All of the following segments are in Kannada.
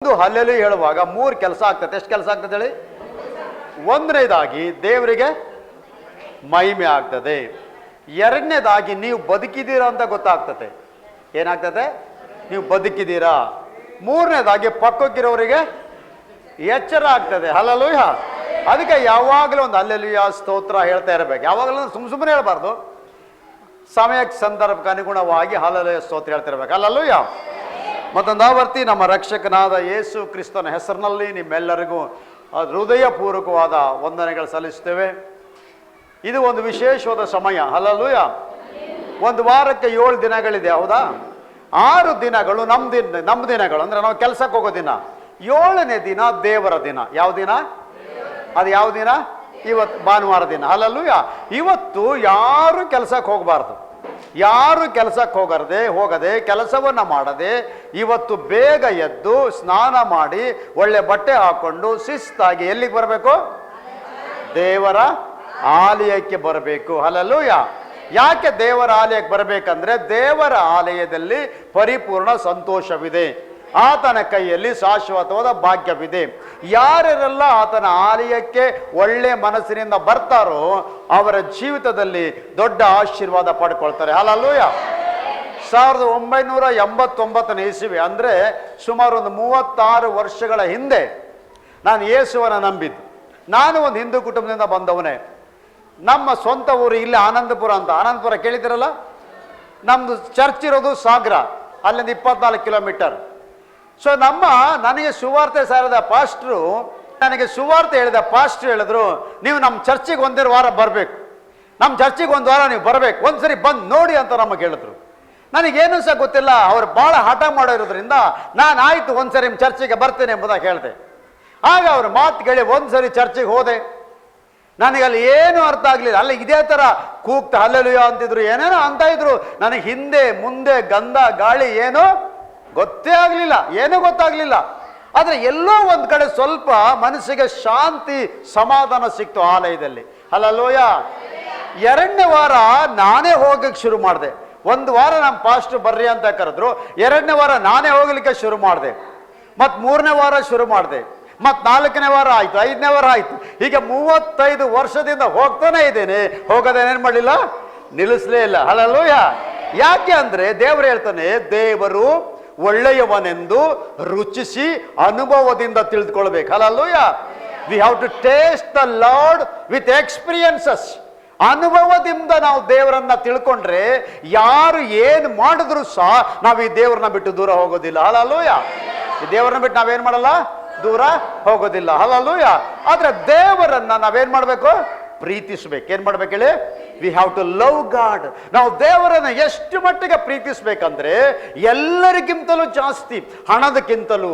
ಒಂದು ಹಲ್ಲೆಲೂಯಾ ಹೇಳುವಾಗ ಮೂರು ಕೆಲಸ ಆಗ್ತದೆ. ಎಷ್ಟು ಕೆಲಸ ಆಗ್ತದೆ ಹೇಳಿ? ಒಂದನೇದಾಗಿ ದೇವರಿಗೆ ಮಹಿಮೆ ಆಗ್ತದೆ. ಎರಡನೇದಾಗಿ ನೀವು ಬದುಕಿದ್ದೀರಾ ಅಂತ ಗೊತ್ತಾಗ್ತದೆ. ಏನಾಗ್ತದೆ? ನೀವು ಬದುಕಿದ್ದೀರಾ. ಮೂರನೇದಾಗಿ ಪಕ್ಕಕ್ಕಿರೋರಿಗೆ ಎಚ್ಚರ ಆಗ್ತದೆ. ಹಲ್ಲೆಲೂಯಾ. ಅದಕ್ಕೆ ಯಾವಾಗಲೂ ಒಂದು ಹಲ್ಲೆಲೂಯಾ ಸ್ತೋತ್ರ ಹೇಳ್ತಾ ಇರಬೇಕು. ಯಾವಾಗಲೂ ಸುಮ್ಮನೆ ಹೇಳ್ಬಾರ್ದು. ಸಮಯಕ್ಕೆ ಸಂದರ್ಭಕ್ಕೆ ಅನುಗುಣವಾಗಿ ಹಲ್ಲೆಲೂಯಾ ಸ್ತೋತ್ರ ಹೇಳ್ತಾ ಇರಬೇಕು. ಹಲ್ಲೆಲೂಯಾ. ಮತ್ತೊಂದು ಆವರ್ತಿ ನಮ್ಮ ರಕ್ಷಕನಾದ ಯೇಸು ಕ್ರಿಸ್ತನ ಹೆಸರಿನಲ್ಲಿ ನಿಮ್ಮೆಲ್ಲರಿಗೂ ಹೃದಯಪೂರ್ವಕವಾದ ವಂದನೆಗಳು ಸಲ್ಲಿಸ್ತೇವೆ. ಇದು ಒಂದು ವಿಶೇಷವಾದ ಸಮಯ. ಹಲ್ಲೆಲೂಯಾ. ಒಂದು ವಾರಕ್ಕೆ 7 ದಿನಗಳಿದೆ, ಹೌದಾ? 6 ದಿನಗಳು ನಮ್ಮ ದಿನಗಳು, ಅಂದ್ರೆ ನಾವು ಕೆಲಸಕ್ಕೆ ಹೋಗೋ ದಿನ. 7ನೇ ದಿನ ದೇವರ ದಿನ. ಯಾವ ದಿನ ಅದು? ಯಾವ ದಿನ? ಇವತ್ತು ಭಾನುವಾರ ದಿನ. ಹಲ್ಲೆಲೂಯಾ. ಇವತ್ತು ಯಾರು ಕೆಲಸಕ್ಕೆ ಹೋಗಬಾರ್ದು. ಯಾರು ಕೆಲಸಕ್ಕೆ ಹೋಗದೆ ಕೆಲಸವನ್ನ ಮಾಡದೆ ಇವತ್ತು ಬೇಗ ಎದ್ದು ಸ್ನಾನ ಮಾಡಿ ಒಳ್ಳೆ ಬಟ್ಟೆ ಹಾಕೊಂಡು ಶಿಸ್ತಾಗಿ ಎಲ್ಲಿಗೆ ಬರಬೇಕು? ದೇವರ ಆಲಯಕ್ಕೆ ಬರಬೇಕು. ಹಲ್ಲೆಲೂಯಾ. ಯಾಕೆ ದೇವರ ಆಲಯಕ್ಕೆ ಬರಬೇಕಂದ್ರೆ ದೇವರ ಆಲಯದಲ್ಲಿ ಪರಿಪೂರ್ಣ ಸಂತೋಷವಿದೆ. ಆತನ ಕೈಯಲ್ಲಿ ಶಾಶ್ವತವಾದ ಭಾಗ್ಯವಿದೆ. ಯಾರೆಲ್ಲ ಆತನ ಆಲಯಕ್ಕೆ ಒಳ್ಳೆ ಮನಸ್ಸಿನಿಂದ ಬರ್ತಾರೋ ಅವರ ಜೀವಿತದಲ್ಲಿ ದೊಡ್ಡ ಆಶೀರ್ವಾದ ಪಡ್ಕೊಳ್ತಾರೆ. ಹಲ್ಲೆಲೂಯಾ. 1989ನೇ ಇಸವಿ, ಅಂದ್ರೆ ಸುಮಾರು ಒಂದು 36 ವರ್ಷಗಳ ಹಿಂದೆ ನಾನು ಯೇಸುವನ ನಂಬಿದ್ದು. ನಾನು ಒಂದು ಹಿಂದೂ ಕುಟುಂಬದಿಂದ ಬಂದವನೇ. ನಮ್ಮ ಸ್ವಂತ ಊರು ಇಲ್ಲಿ ಆನಂದಪುರ ಅಂತ. ಆನಂದಪುರ ಕೇಳಿದಿರಲ್ಲ? ನಮ್ದು ಚರ್ಚ್ ಇರೋದು ಸಾಗರ, ಅಲ್ಲಿಂದ 24 ಕಿಲೋಮೀಟರ್. ಸೊ ನನಗೆ ಸುವಾರ್ತೆ ಸಾರಿದ ಪಾಸ್ಟ್ರು, ನನಗೆ ಸುವಾರ್ತೆ ಹೇಳಿದ ಪಾಸ್ಟ್ರು ಹೇಳಿದ್ರು, ನೀವು ನಮ್ಮ ಚರ್ಚಿಗೆ ಒಂದೇ ವಾರ ಬರಬೇಕು, ನಮ್ಮ ಚರ್ಚಿಗೆ ಒಂದು ವಾರ ನೀವು ಬರಬೇಕು, ಒಂದ್ಸರಿ ಬಂದು ನೋಡಿ ಅಂತ ನಮಗೆ ಹೇಳಿದ್ರು. ನನಗೇನು ಸಹ ಗೊತ್ತಿಲ್ಲ. ಅವ್ರು ಭಾಳ ಹಠ ಮಾಡೋದ್ರಿಂದ ನಾನು ಆಯ್ತು ಒಂದ್ಸರಿ ನಿಮ್ಮ ಚರ್ಚಿಗೆ ಬರ್ತೇನೆ ಎಂಬುದಾಗಿ ಹೇಳಿದೆ. ಆಗ ಅವ್ರ ಮಾತು ಕೇಳಿ ಒಂದ್ಸರಿ ಚರ್ಚಿಗೆ ಹೋದೆ. ನನಗೆ ಅಲ್ಲಿ ಏನು ಅರ್ಥ ಆಗಲಿಲ್ಲ. ಅಲ್ಲಿ ಇದೇ ಥರ ಕೂಗ್ತಾ ಹಲ್ಲೆಲೂಯಾ ಅಂತಿದ್ರು, ಏನೇನೋ ಅಂತ ಇದ್ರು. ನನಗೆ ಹಿಂದೆ ಮುಂದೆ ಗಂಧ ಗಾಳಿ ಏನೋ ಗೊತ್ತೇ ಆಗಲಿಲ್ಲ, ಏನೂ ಗೊತ್ತಾಗ್ಲಿಲ್ಲ. ಆದ್ರೆ ಎಲ್ಲೋ ಒಂದ್ ಕಡೆ ಸ್ವಲ್ಪ ಮನಸ್ಸಿಗೆ ಶಾಂತಿ ಸಮಾಧಾನ ಸಿಕ್ತು ಆಲಯದಲ್ಲಿ. ಹಲ್ಲೆಲೂಯಾ. 2ನೇ ವಾರ ನಾನೇ ಹೋಗಕ್ಕೆ ಶುರು ಮಾಡಿದೆ. 1 ವಾರ ನಮ್ಮ ಪಾಸ್ಟರ್ ಬರ್ರಿ ಅಂತ ಕರೆದ್ರು. 2ನೇ ವಾರ ನಾನೇ ಹೋಗ್ಲಿಕ್ಕೆ ಶುರು ಮಾಡಿದೆ. ಮತ್ 3ನೇ ವಾರ ಶುರು ಮಾಡಿದೆ. ಮತ್ 4ನೇ ವಾರ ಆಯ್ತು, 5ನೇ ವಾರ ಆಯ್ತು. ಹೀಗೆ 35 ವರ್ಷದಿಂದ ಹೋಗ್ತಾನೆ ಇದ್ದೇನೆ. ಹೋಗೋದೇನೇನ್ ಮಾಡಲಿಲ್ಲ, ನಿಲ್ಲಿಸ್ಲೇ ಇಲ್ಲ. ಹಲ್ಲೆಲೂಯಾ. ಯಾಕೆ ಅಂದ್ರೆ ದೇವರು ಹೇಳ್ತಾನೆ, ದೇವರು ಒಳ್ಳೆಯವನೆಂದು ರುಚಿಸಿ ಅನುಭವದಿಂದ ತಿಳಿದುಕೊಳ್ಬೇಕು. Hallelujah. We have to taste the lord with experiences. ಅನುಭವದಿಂದ ನಾವು ದೇವರನ್ನ ತಿಳ್ಕೊಂಡ್ರೆ ಯಾರು ಏನು ಮಾಡಿದ್ರು ಸಹ ನಾವು ಈ ದೇವರನ್ನ ಬಿಟ್ಟು ದೂರ ಹೋಗೋದಿಲ್ಲ. ಹಲ್ಲೆಲೂಯಾ. ಈ ದೇವರನ್ನ ಬಿಟ್ಟು ನಾವೇನ್ ಮಾಡಲ್ಲ, ದೂರ ಹೋಗೋದಿಲ್ಲ. ಹಲ್ಲೆಲೂಯಾ. ಆದ್ರೆ ದೇವರನ್ನ ನಾವೇನ್ ಮಾಡ್ಬೇಕು? ಪ್ರೀತಿಸ್ಬೇಕು. ಏನ್ ಮಾಡ್ಬೇಕು ಹೇಳಿ? We have to love God. ನಾವು ದೇವರನ್ನ ಎಷ್ಟು ಮಟ್ಟಿಗೆ ಪ್ರೀತಿಸ್ಬೇಕಂದ್ರೆ ಎಲ್ಲರಿಗಿಂತಲೂ ಜಾಸ್ತಿ, ಹಣದಕ್ಕಿಂತಲೂ,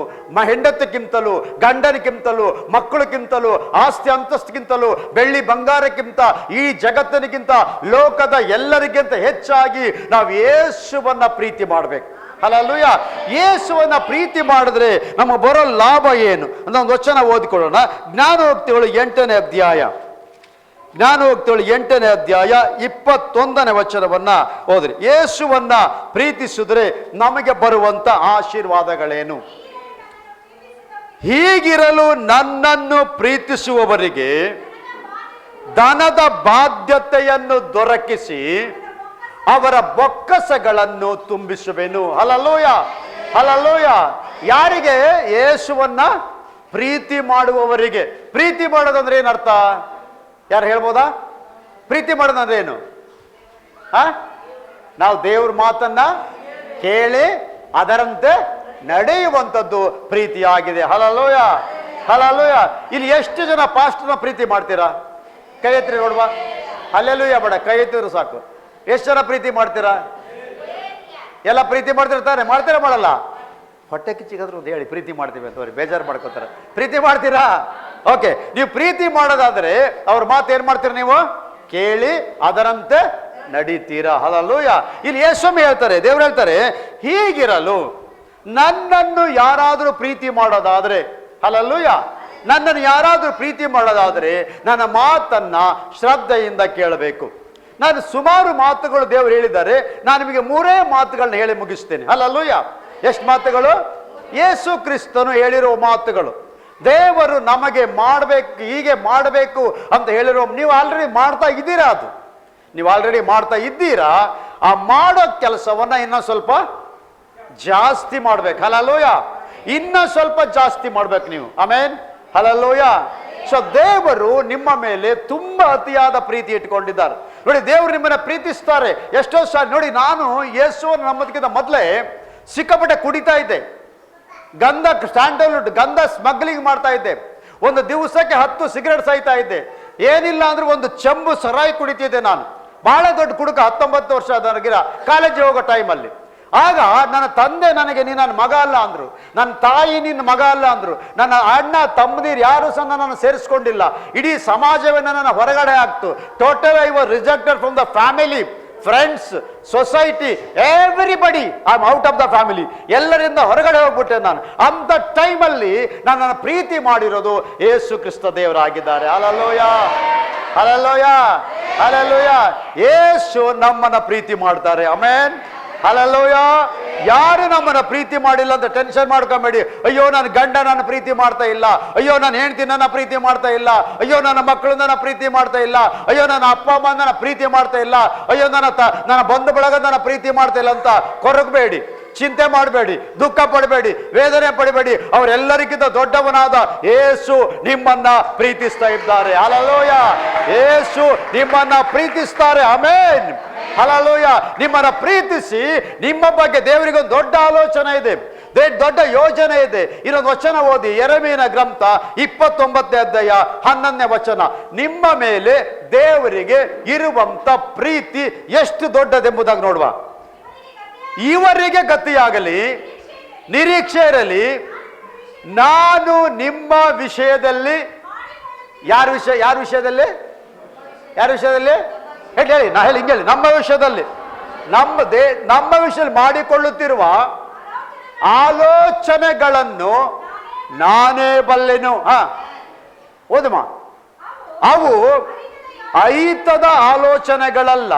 ಹೆಂಡತಿಗಿಂತಲೂ, ಗಂಡನಿಗಿಂತಲೂ, ಮಕ್ಕಳಿಗಿಂತಲೂ, ಆಸ್ತಿ ಅಂತಸ್ತಿಗಿಂತಲೂ, ಬೆಳ್ಳಿ ಬಂಗಾರಕ್ಕಿಂತ, ಈ ಜಗತ್ತಿನಗಿಂತ, ಲೋಕದ ಎಲ್ಲರಿಗಿಂತ ಹೆಚ್ಚಾಗಿ ನಾವು ಯೇಸುವನ್ನ ಪ್ರೀತಿ ಮಾಡ್ಬೇಕು. ಹಲ್ಲೆಲೂಯಾ. ಯೇಸುವನ್ನ ಪ್ರೀತಿ ಮಾಡಿದ್ರೆ ನಮಗೆ ಬರೋ ಲಾಭ ಏನು ಅಂತ ಒಂದು ವಚನ ಓದಿಕೊಳ್ಳೋಣ. ಜ್ಞಾನೋಕ್ತಿಗಳು 8ನೇ ಅಧ್ಯಾಯ. ಜ್ಞಾನೋಕ್ತಿಗಳು 8ನೇ ಅಧ್ಯಾಯ 21ನೇ ವಚನವನ್ನ ಓದ್ರಿ. ಯೇಸುವನ್ನ ಪ್ರೀತಿಸಿದ್ರೆ ನಮಗೆ ಬರುವಂತ ಆಶೀರ್ವಾದಗಳೇನು? ಹೀಗಿರಲು ನನ್ನನ್ನು ಪ್ರೀತಿಸುವವರಿಗೆ ಧನದ ಬಾಧ್ಯತೆಯನ್ನು ದೊರಕಿಸಿ ಅವರ ಬೊಕ್ಕಸಗಳನ್ನು ತುಂಬಿಸುವೆನು. ಹಲ್ಲೆಲೂಯಾ. ಹಲ್ಲೆಲೂಯಾ. ಯಾರಿಗೆ? ಯೇಸುವನ್ನ ಪ್ರೀತಿ ಮಾಡುವವರಿಗೆ. ಪ್ರೀತಿ ಮಾಡೋದಂದ್ರೆ ಏನರ್ಥ? ಯಾರು ಹೇಳ್ಬೋದಾ? ಪ್ರೀತಿ ಮಾಡೋದಂದ್ರೆ ಏನು? ನಾವು ದೇವ್ರ ಮಾತನ್ನ ಕೇಳಿ ಅದರಂತೆ ನಡೆಯುವಂಥದ್ದು ಪ್ರೀತಿಯಾಗಿದೆ. ಹಲ್ಲೆಲೂಯಾ. ಹಲ್ಲೆಲೂಯಾ. ಇಲ್ಲಿ ಎಷ್ಟು ಜನ ಪಾಸ್ಟರ್ನ ಪ್ರೀತಿ ಮಾಡ್ತೀರಾ? ಕೈ ಎತ್ತಿರಿ ನೋಡುವ. ಹಲ್ಲೆಲೂಯಾ ಬೇಡ, ಕೈ ಎತ್ತಿದ್ರು ಸಾಕು. ಎಷ್ಟು ಜನ ಪ್ರೀತಿ ಮಾಡ್ತೀರಾ? ಎಲ್ಲ ಪ್ರೀತಿ ಮಾಡ್ತಿರ್ತಾರೆ. ಮಾಡ್ತೀರಾ ಮಾಡಲ್ಲ? ಹೊಟ್ಟೆ ಕಿಚ್ಚಿಗಾದ್ರು ಒಂದು ಹೇಳಿ ಪ್ರೀತಿ ಮಾಡ್ತೀವಿ ಅಂತ. ಬೇಜಾರು ಮಾಡ್ಕೋತಾರೆ. ಪ್ರೀತಿ ಮಾಡ್ತೀರಾ? ಓಕೆ. ನೀವು ಪ್ರೀತಿ ಮಾಡೋದಾದ್ರೆ ಅವ್ರ ಮಾತು ಏನ್ ಮಾಡ್ತೀರಾ? ನೀವು ಕೇಳಿ ಅದರಂತೆ ನಡೀತೀರಾ. ಹಲ್ಲೆಲೂಯಾ. ಇಲ್ಲಿ ಯೇಸುಸ್ವಾಮಿ ಹೇಳ್ತಾರೆ, ದೇವ್ರು ಹೇಳ್ತಾರೆ, ಹೀಗಿರಲು ನನ್ನನ್ನು ಯಾರಾದ್ರೂ ಪ್ರೀತಿ ಮಾಡೋದಾದ್ರೆ, ಹಲ್ಲೆಲೂಯಾ, ನನ್ನನ್ನು ಯಾರಾದ್ರೂ ಪ್ರೀತಿ ಮಾಡೋದಾದ್ರೆ ನನ್ನ ಮಾತನ್ನ ಶ್ರದ್ಧೆಯಿಂದ ಕೇಳಬೇಕು. ನಾನು ಸುಮಾರು ಮಾತುಗಳು ದೇವರು ಹೇಳಿದ್ದಾರೆ. ನಾನು ನಿಮಗೆ 3 ಮಾತುಗಳನ್ನ ಹೇಳಿ ಮುಗಿಸ್ತೇನೆ. ಹಲ್ಲೆಲೂಯಾ. ಎಷ್ಟು ಮಾತುಗಳು? ಯೇಸು ಕ್ರಿಸ್ತನು ಹೇಳಿರೋ ಮಾತುಗಳು. ದೇವರು ನಮಗೆ ಮಾಡಬೇಕು, ಹೀಗೆ ಮಾಡಬೇಕು ಅಂತ ಹೇಳಿರೋ, ನೀವು ಆಲ್ರೆಡಿ ಮಾಡ್ತಾ ಇದ್ದೀರಾ. ಅದು ನೀವು ಆಲ್ರೆಡಿ ಮಾಡ್ತಾ ಇದ್ದೀರಾ. ಆ ಮಾಡೋ ಕೆಲಸವನ್ನ ಇನ್ನೂ ಸ್ವಲ್ಪ ಜಾಸ್ತಿ ಮಾಡ್ಬೇಕು. ಹಲ್ಲೆಲೂಯಾ. ಇನ್ನ ಸ್ವಲ್ಪ ಜಾಸ್ತಿ ಮಾಡ್ಬೇಕು ನೀವು. ಆಮೆನ್. ಹಲ್ಲೆಲೂಯಾ. ಸೊ ದೇವರು ನಿಮ್ಮ ಮೇಲೆ ತುಂಬಾ ಅತಿಯಾದ ಪ್ರೀತಿ ಇಟ್ಕೊಂಡಿದ್ದಾರೆ. ನೋಡಿ, ದೇವರು ನಿಮ್ಮನ್ನ ಪ್ರೀತಿಸ್ತಾರೆ. ಎಷ್ಟೋ ಸಾರಿ ನೋಡಿ, ನಾನು ಯೇಸುವನ್ನು ನಂಬೋದಕ್ಕಿಂತ ಮೊದಲೇ ಸಿಕ್ಕಾಪಟ್ಟೆ ಕುಡಿತಾ ಇದ್ದೆ. ಗಂಧ, ಸ್ಟ್ಯಾಂಡಲ್ವುಡ್ ಗಂಧ ಸ್ಮಗ್ಲಿಂಗ್ ಮಾಡ್ತಾ ಇದ್ದೆ. ಒಂದು ದಿವಸಕ್ಕೆ 10 ಸಿಗರೇಟ್ ಸಾಯ್ತಾ ಇದ್ದೆ. ಏನಿಲ್ಲ ಅಂದ್ರೆ ಒಂದು ಚೆಂಬು ಸರಾಯಿ ಕುಡಿತಿದ್ದೆ ನಾನು. ಬಹಳ ದೊಡ್ಡ ಕುಡುಕ. 19 ವರ್ಷ ನನಗಿರ ಕಾಲೇಜಿಗೆ ಹೋಗೋ ಟೈಮಲ್ಲಿ. ಆಗ ನನ್ನ ತಂದೆ ನನಗೆ ನೀನು ನನ್ನ ಮಗ ಅಲ್ಲ ಅಂದ್ರು, ನನ್ನ ತಾಯಿ ನಿನ್ನ ಮಗ ಅಲ್ಲ ಅಂದ್ರು, ನನ್ನ ಅಣ್ಣ ತಮ್ಮದಿರು ಯಾರು ಸಹ ನನ್ನನ್ನು ಸೇರಿಸ್ಕೊಂಡಿಲ್ಲ. ಇಡೀ ಸಮಾಜವೇ ನನ್ನನ್ನು ಹೊರಗಡೆ ಆಗ್ತು. Total I was rejected from the family, friends, society, everybody. I am out of the family. ಎಲ್ಲರಿಂದ ಹೊರಗಡೆ ಹೋಗ್ಬಿಟ್ಟೆ ನಾನು. ಅಂತ ಟೈಮಲ್ಲಿ ನನ್ನನ್ನು ಪ್ರೀತಿ ಮಾಡಿರೋದು ಯೇಸು ಕ್ರಿಸ್ತ ದೇವರಾಗಿದ್ದಾರೆ. Hallelujah, hallelujah, hallelujah. ಯೇಸು ನಮ್ಮನ್ನ ಪ್ರೀತಿ ಮಾಡ್ತಾರೆ. ಆಮೆನ್. ಹಲ್ಲೆಲೂಯಾ. ಯಾರು ನಮ್ಮನ್ನ ಪ್ರೀತಿ ಮಾಡಿಲ್ಲ ಅಂತ ಟೆನ್ಷನ್ ಮಾಡ್ಕೊಂಬೇಡಿ. ಅಯ್ಯೋ ನನ್ನ ಗಂಡ ನನ್ನ ಪ್ರೀತಿ ಮಾಡ್ತಾ ಇಲ್ಲ, ಅಯ್ಯೋ ನನ್ನ ಹೆಂಡತಿ ನನ್ನ ಪ್ರೀತಿ ಮಾಡ್ತಾ ಇಲ್ಲ, ಅಯ್ಯೋ ನನ್ನ ಮಕ್ಕಳು ನನ್ನ ಪ್ರೀತಿ ಮಾಡ್ತಾ ಇಲ್ಲ, ಅಯ್ಯೋ ನನ್ನ ಅಪ್ಪ ಅಮ್ಮ ನನ್ನ ಪ್ರೀತಿ ಮಾಡ್ತಾ ಇಲ್ಲ, ಅಯ್ಯೋ ನನ್ನ ಬಂಧು ಬಳಗ ನನ್ನ ಪ್ರೀತಿ ಮಾಡ್ತಾ ಇಲ್ಲ ಅಂತ ಕೊರಗಬೇಡಿ. ಚಿಂತೆ ಮಾಡಬೇಡಿ, ದುಃಖ ಪಡಬೇಡಿ, ವೇದನೆ ಪಡಬೇಡಿ. ಅವರೆಲ್ಲರಿಗಿಂತ ದೊಡ್ಡವನಾದ ಯೇಸು ನಿಮ್ಮನ್ನ ಪ್ರೀತಿಸ್ತಾ ಇದ್ದಾರೆ. ಹಲ್ಲೆಲೂಯಾ. ಯೇಸು ನಿಮ್ಮನ್ನ ಪ್ರೀತಿಸ್ತಾರೆ. ಆಮೆನ್. ಹಲ್ಲೆಲೂಯಾ. ನಿಮ್ಮನ್ನ ಪ್ರೀತಿಸಿ ನಿಮ್ಮ ಬಗ್ಗೆ ದೇವರಿಗೆ ಒಂದು ದೊಡ್ಡ ಆಲೋಚನೆ ಇದೆ, ದೊಡ್ಡ ಯೋಜನೆ ಇದೆ. ಇನ್ನೊಂದು ವಚನ ಓದಿ, ಯೆರೆಮೀಯನ ಗ್ರಂಥ 29ನೇ ಅಧ್ಯಾಯ 11ನೇ ವಚನ. ನಿಮ್ಮ ಮೇಲೆ ದೇವರಿಗೆ ಇರುವಂತ ಪ್ರೀತಿ ಎಷ್ಟು ದೊಡ್ಡದೆಂಬುದಾಗಿ ನೋಡುವ. ಇವರಿಗೆ ಗತಿಯಾಗಲಿ, ನಿರೀಕ್ಷೆ ಇರಲಿ, ನಾನು ನಿಮ್ಮ ವಿಷಯದಲ್ಲಿ. ಯಾರ ವಿಷಯದಲ್ಲಿ ಹೇಳಿ, ನಾ ಹೇಳಿ, ಹಿಂಗೆ ಹೇಳಿ. ನಮ್ಮ ವಿಷಯದಲ್ಲಿ, ನಮ್ಮ ವಿಷಯದಲ್ಲಿ ಮಾಡಿಕೊಳ್ಳುತ್ತಿರುವ ಆಲೋಚನೆಗಳನ್ನು ನಾನೇ ಬಲ್ಲೆನು. ಓದಮ್ಮ. ಅವು ಅಹಿತದ ಆಲೋಚನೆಗಳಲ್ಲ,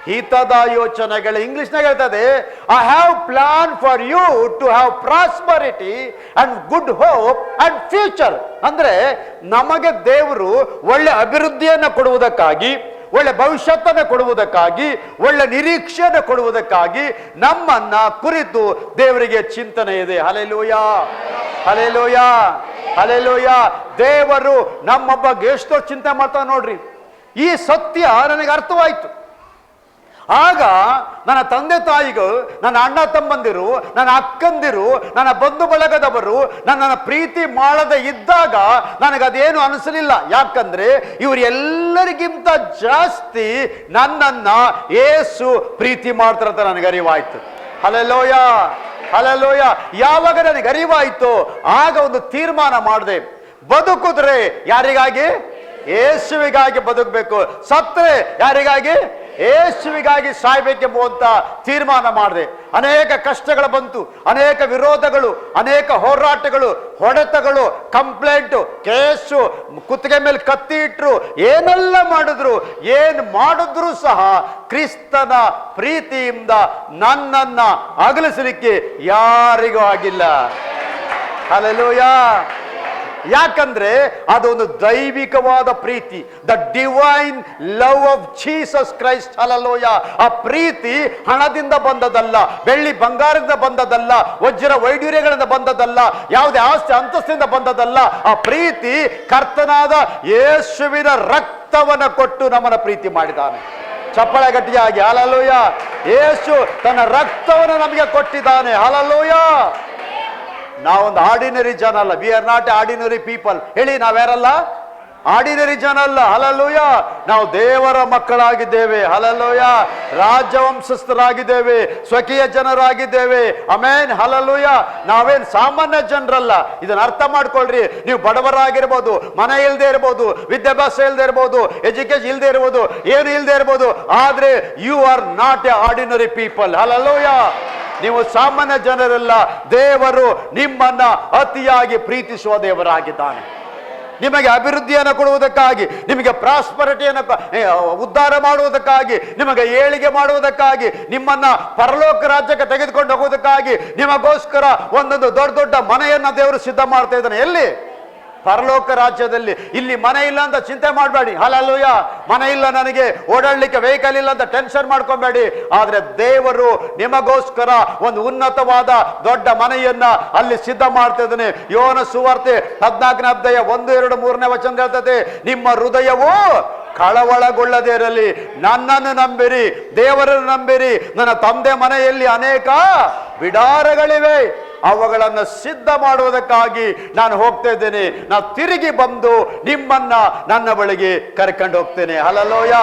ಹಿತದ ಯೋಚನೆಗಳು. ಇಂಗ್ಲಿಷ್ನಾಗ ಹೇಳ್ತದೆ, I have plan for you to have prosperity and good hope and future. ಅಂದ್ರೆ ನಮಗೆ ದೇವರು ಒಳ್ಳೆ ಅಭಿವೃದ್ಧಿಯನ್ನು ಕೊಡುವುದಕ್ಕಾಗಿ, ಒಳ್ಳೆ ಭವಿಷ್ಯತ್ತನ್ನು ಕೊಡುವುದಕ್ಕಾಗಿ, ಒಳ್ಳೆ ನಿರೀಕ್ಷೆಯನ್ನು ಕೊಡುವುದಕ್ಕಾಗಿ ನಮ್ಮನ್ನ ಕುರಿತು ದೇವರಿಗೆ ಚಿಂತನೆ ಇದೆ. Hallelujah, hallelujah, hallelujah. ದೇವರು ನಮ್ಮ ಬಗ್ಗೆ ಎಷ್ಟೋ ಚಿಂತೆ ಮಾಡ್ತಾ ನೋಡ್ರಿ. ಈ ಸತ್ಯ ನನಗೆ ಅರ್ಥವಾಯ್ತು. ಆಗ ನನ್ನ ತಂದೆ ತಾಯಿಗಳು, ನನ್ನ ಅಣ್ಣ ತಮ್ಮಂದಿರು, ನನ್ನ ಅಕ್ಕಂದಿರು, ನನ್ನ ಬಂಧು ಬಳಗದವರು ನನ್ನನ್ನು ಪ್ರೀತಿ ಮಾಡದೆ ಇದ್ದಾಗ ನನಗದೇನು ಅನಿಸಲಿಲ್ಲ. ಯಾಕಂದ್ರೆ ಇವರು ಎಲ್ಲರಿಗಿಂತ ಜಾಸ್ತಿ ನನ್ನನ್ನ ಯೇಸು ಪ್ರೀತಿ ಮಾಡ್ತಾರಂತ ನನಗೆ ಅರಿವಾಯ್ತು. Hallelujah, hallelujah. ಯಾವಾಗ ನನಗೆ ಅರಿವಾಯ್ತು, ಆಗ ಒಂದು ತೀರ್ಮಾನ ಮಾಡಿದೆ. ಬದುಕಿದ್ರೆ ಯಾರಿಗಾಗಿ? ಯೇಸುವಿಗಾಗಿ ಬದುಕಬೇಕು. ಸತ್ರೆ ಯಾರಿಗಾಗಿ? ಯೇಸುವಿಗಾಗಿ ಸಾಯ್ಬೇಕೆಂಬುವಂತ ತೀರ್ಮಾನ ಮಾಡಿದೆ. ಅನೇಕ ಕಷ್ಟಗಳು ಬಂತು, ಅನೇಕ ವಿರೋಧಗಳು, ಅನೇಕ ಹೋರಾಟಗಳು, ಹೊಡೆತಗಳು, ಕಂಪ್ಲೇಂಟು, ಕೇಸು, ಕುತ್ತಿಗೆ ಮೇಲೆ ಕತ್ತಿ ಇಟ್ರು, ಏನೆಲ್ಲ ಮಾಡಿದ್ರು ಸಹ ಕ್ರಿಸ್ತನ ಪ್ರೀತಿಯಿಂದ ನನ್ನನ್ನ ಅಗಲಿಸಲಿಕ್ಕೆ ಯಾರಿಗೂ ಆಗಿಲ್ಲ. ಹಲ್ಲೆಲೂಯಾ. ಯಾಕಂದ್ರೆ ಅದೊಂದು ದೈವಿಕವಾದ ಪ್ರೀತಿ, the divine love of Jesus Christ. Hallelujah. ಆ ಪ್ರೀತಿ ಹಣದಿಂದ ಬಂದದಲ್ಲ, ಬೆಳ್ಳಿ ಬಂಗಾರದಿಂದ ಬಂದದಲ್ಲ, ವಜ್ರ ವೈಡೂರ್ಯಗಳಿಂದ ಬಂದದಲ್ಲ, ಯಾವುದೇ ಆಸ್ತಿ ಅಂತಸ್ತಿಂದ ಬಂದದಲ್ಲ. ಆ ಪ್ರೀತಿ ಕರ್ತನಾದ ಯೇಸುವಿನ ರಕ್ತವನ್ನು ಕೊಟ್ಟು ನಮ್ಮನ್ನ ಪ್ರೀತಿ ಮಾಡಿದ್ದಾನೆ. ಚಪ್ಪಳೆ ಗಟ್ಟಿಯಾಗಿ ಹಲ್ಲೆಲೂಯಾ. ಯೇಸು ತನ್ನ ರಕ್ತವನ್ನು ನಮಗೆ ಕೊಟ್ಟಿದ್ದಾನೆ. ಹಲ್ಲೆಲೂಯಾ. ನಾವೊಂದು ಆರ್ಡಿನರಿ ಜನ ಅಲ್ಲ. We are not ordinary people. ಹೇಳಿ, ನಾವ್ಯಾರಲ್ಲ? ಆರ್ಡಿನರಿ ಜನ ಅಲ್ಲ. ಹಲ್ಲೆಲೂಯಾ. ನಾವು ದೇವರ ಮಕ್ಕಳಾಗಿದ್ದೇವೆ. ಹಲ್ಲೆಲೂಯಾ. ರಾಜವಂಶಸ್ಥರಾಗಿದ್ದೇವೆ, ಸ್ವಕೀಯ ಜನರಾಗಿದ್ದೇವೆ. ಆಮೆನ್. ಹಲ್ಲೆಲೂಯಾ. ನಾವೇನ್ ಸಾಮಾನ್ಯ ಜನರಲ್ಲ. ಇದನ್ನ ಅರ್ಥ ಮಾಡ್ಕೊಳ್ರಿ. ನೀವು ಬಡವರಾಗಿರ್ಬೋದು, ಮನೆ ಇಲ್ಲದೆ ಇರ್ಬೋದು, ವಿದ್ಯಾಭ್ಯಾಸ ಇಲ್ಲದೆ ಇರ್ಬೋದು, ಎಜುಕೇಶನ್ ಇಲ್ಲದೆ ಇರ್ಬೋದು, ಏನು ಇಲ್ಲದೆ ಇರ್ಬೋದು, ಆದ್ರೆ you are not a ordinary people. Hallelujah. ನೀವು ಸಾಮಾನ್ಯ ಜನರಲ್ಲ. ದೇವರು ನಿಮ್ಮನ್ನ ಅತಿಯಾಗಿ ಪ್ರೀತಿಸುವ ದೇವರಾಗಿದ್ದಾನೆ. ನಿಮಗೆ ಅಭಿವೃದ್ಧಿಯನ್ನು ಕೊಡುವುದಕ್ಕಾಗಿ, ನಿಮಗೆ ಪ್ರಾಸ್ಪರಿಟಿಯನ್ನು ಉದ್ಧಾರ ಮಾಡುವುದಕ್ಕಾಗಿ, ನಿಮಗೆ ಏಳಿಗೆ ಮಾಡುವುದಕ್ಕಾಗಿ, ನಿಮ್ಮನ್ನ ಪರಲೋಕ ರಾಜ್ಯಕ್ಕೆ ತೆಗೆದುಕೊಂಡು ಹೋಗುವುದಕ್ಕಾಗಿ ನಿಮಗೋಸ್ಕರ ಒಂದೊಂದು ದೊಡ್ಡ ದೊಡ್ಡ ಮನೆಯನ್ನ ದೇವರು ಸಿದ್ಧ ಮಾಡ್ತಾ ಇದ್ದಾನೆ. ಎಲ್ಲಿ? ಪರಲೋಕ ರಾಜ್ಯದಲ್ಲಿ. ಇಲ್ಲಿ ಮನೆ ಇಲ್ಲ ಅಂತ ಚಿಂತೆ ಮಾಡಬೇಡಿ. ಹಲ್ಲೆಲೂಯ. ಮನೆ ಇಲ್ಲ, ನನಗೆ ಓಡಾಡ್ಲಿಕ್ಕೆ ವೆಹಿಕಲ್ ಇಲ್ಲ ಅಂತ ಟೆನ್ಷನ್ ಮಾಡ್ಕೊಬೇಡಿ. ಆದ್ರೆ ದೇವರು ನಿಮಗೋಸ್ಕರ ಒಂದು ಉನ್ನತವಾದ ದೊಡ್ಡ ಮನೆಯನ್ನ ಅಲ್ಲಿ ಸಿದ್ಧ ಮಾಡ್ತಾ ಇದ್ದಾನೆ. ಯೋಹನ ಸುವಾರ್ತೆ 14ನೇ ಅಧ್ಯಾಯ 1, 2, 3ನೇ ವಚನ ಹೇಳ್ತದೆ, ನಿಮ್ಮ ಹೃದಯವು ಕಳವಳಗೊಳ್ಳದೇ ಇರಲಿ, ನನ್ನನ್ನು ನಂಬಿರಿ, ದೇವರನ್ನು ನಂಬಿರಿ. ನನ್ನ ತಂದೆ ಮನೆಯಲ್ಲಿ ಅನೇಕ ಬಿಡಾರಗಳಿವೆ, ಅವುಗಳನ್ನು ಸಿದ್ಧ ಮಾಡುವುದಕ್ಕಾಗಿ ನಾನು ಹೋಗ್ತಾ ಇದ್ದೇನೆ. ನಾನು ತಿರುಗಿ ಬಂದು ನಿಮ್ಮನ್ನ ನನ್ನ ಬಳಿಗೆ ಕರ್ಕೊಂಡು ಹೋಗ್ತೇನೆ. ಹಲ್ಲೆಲೂಯ.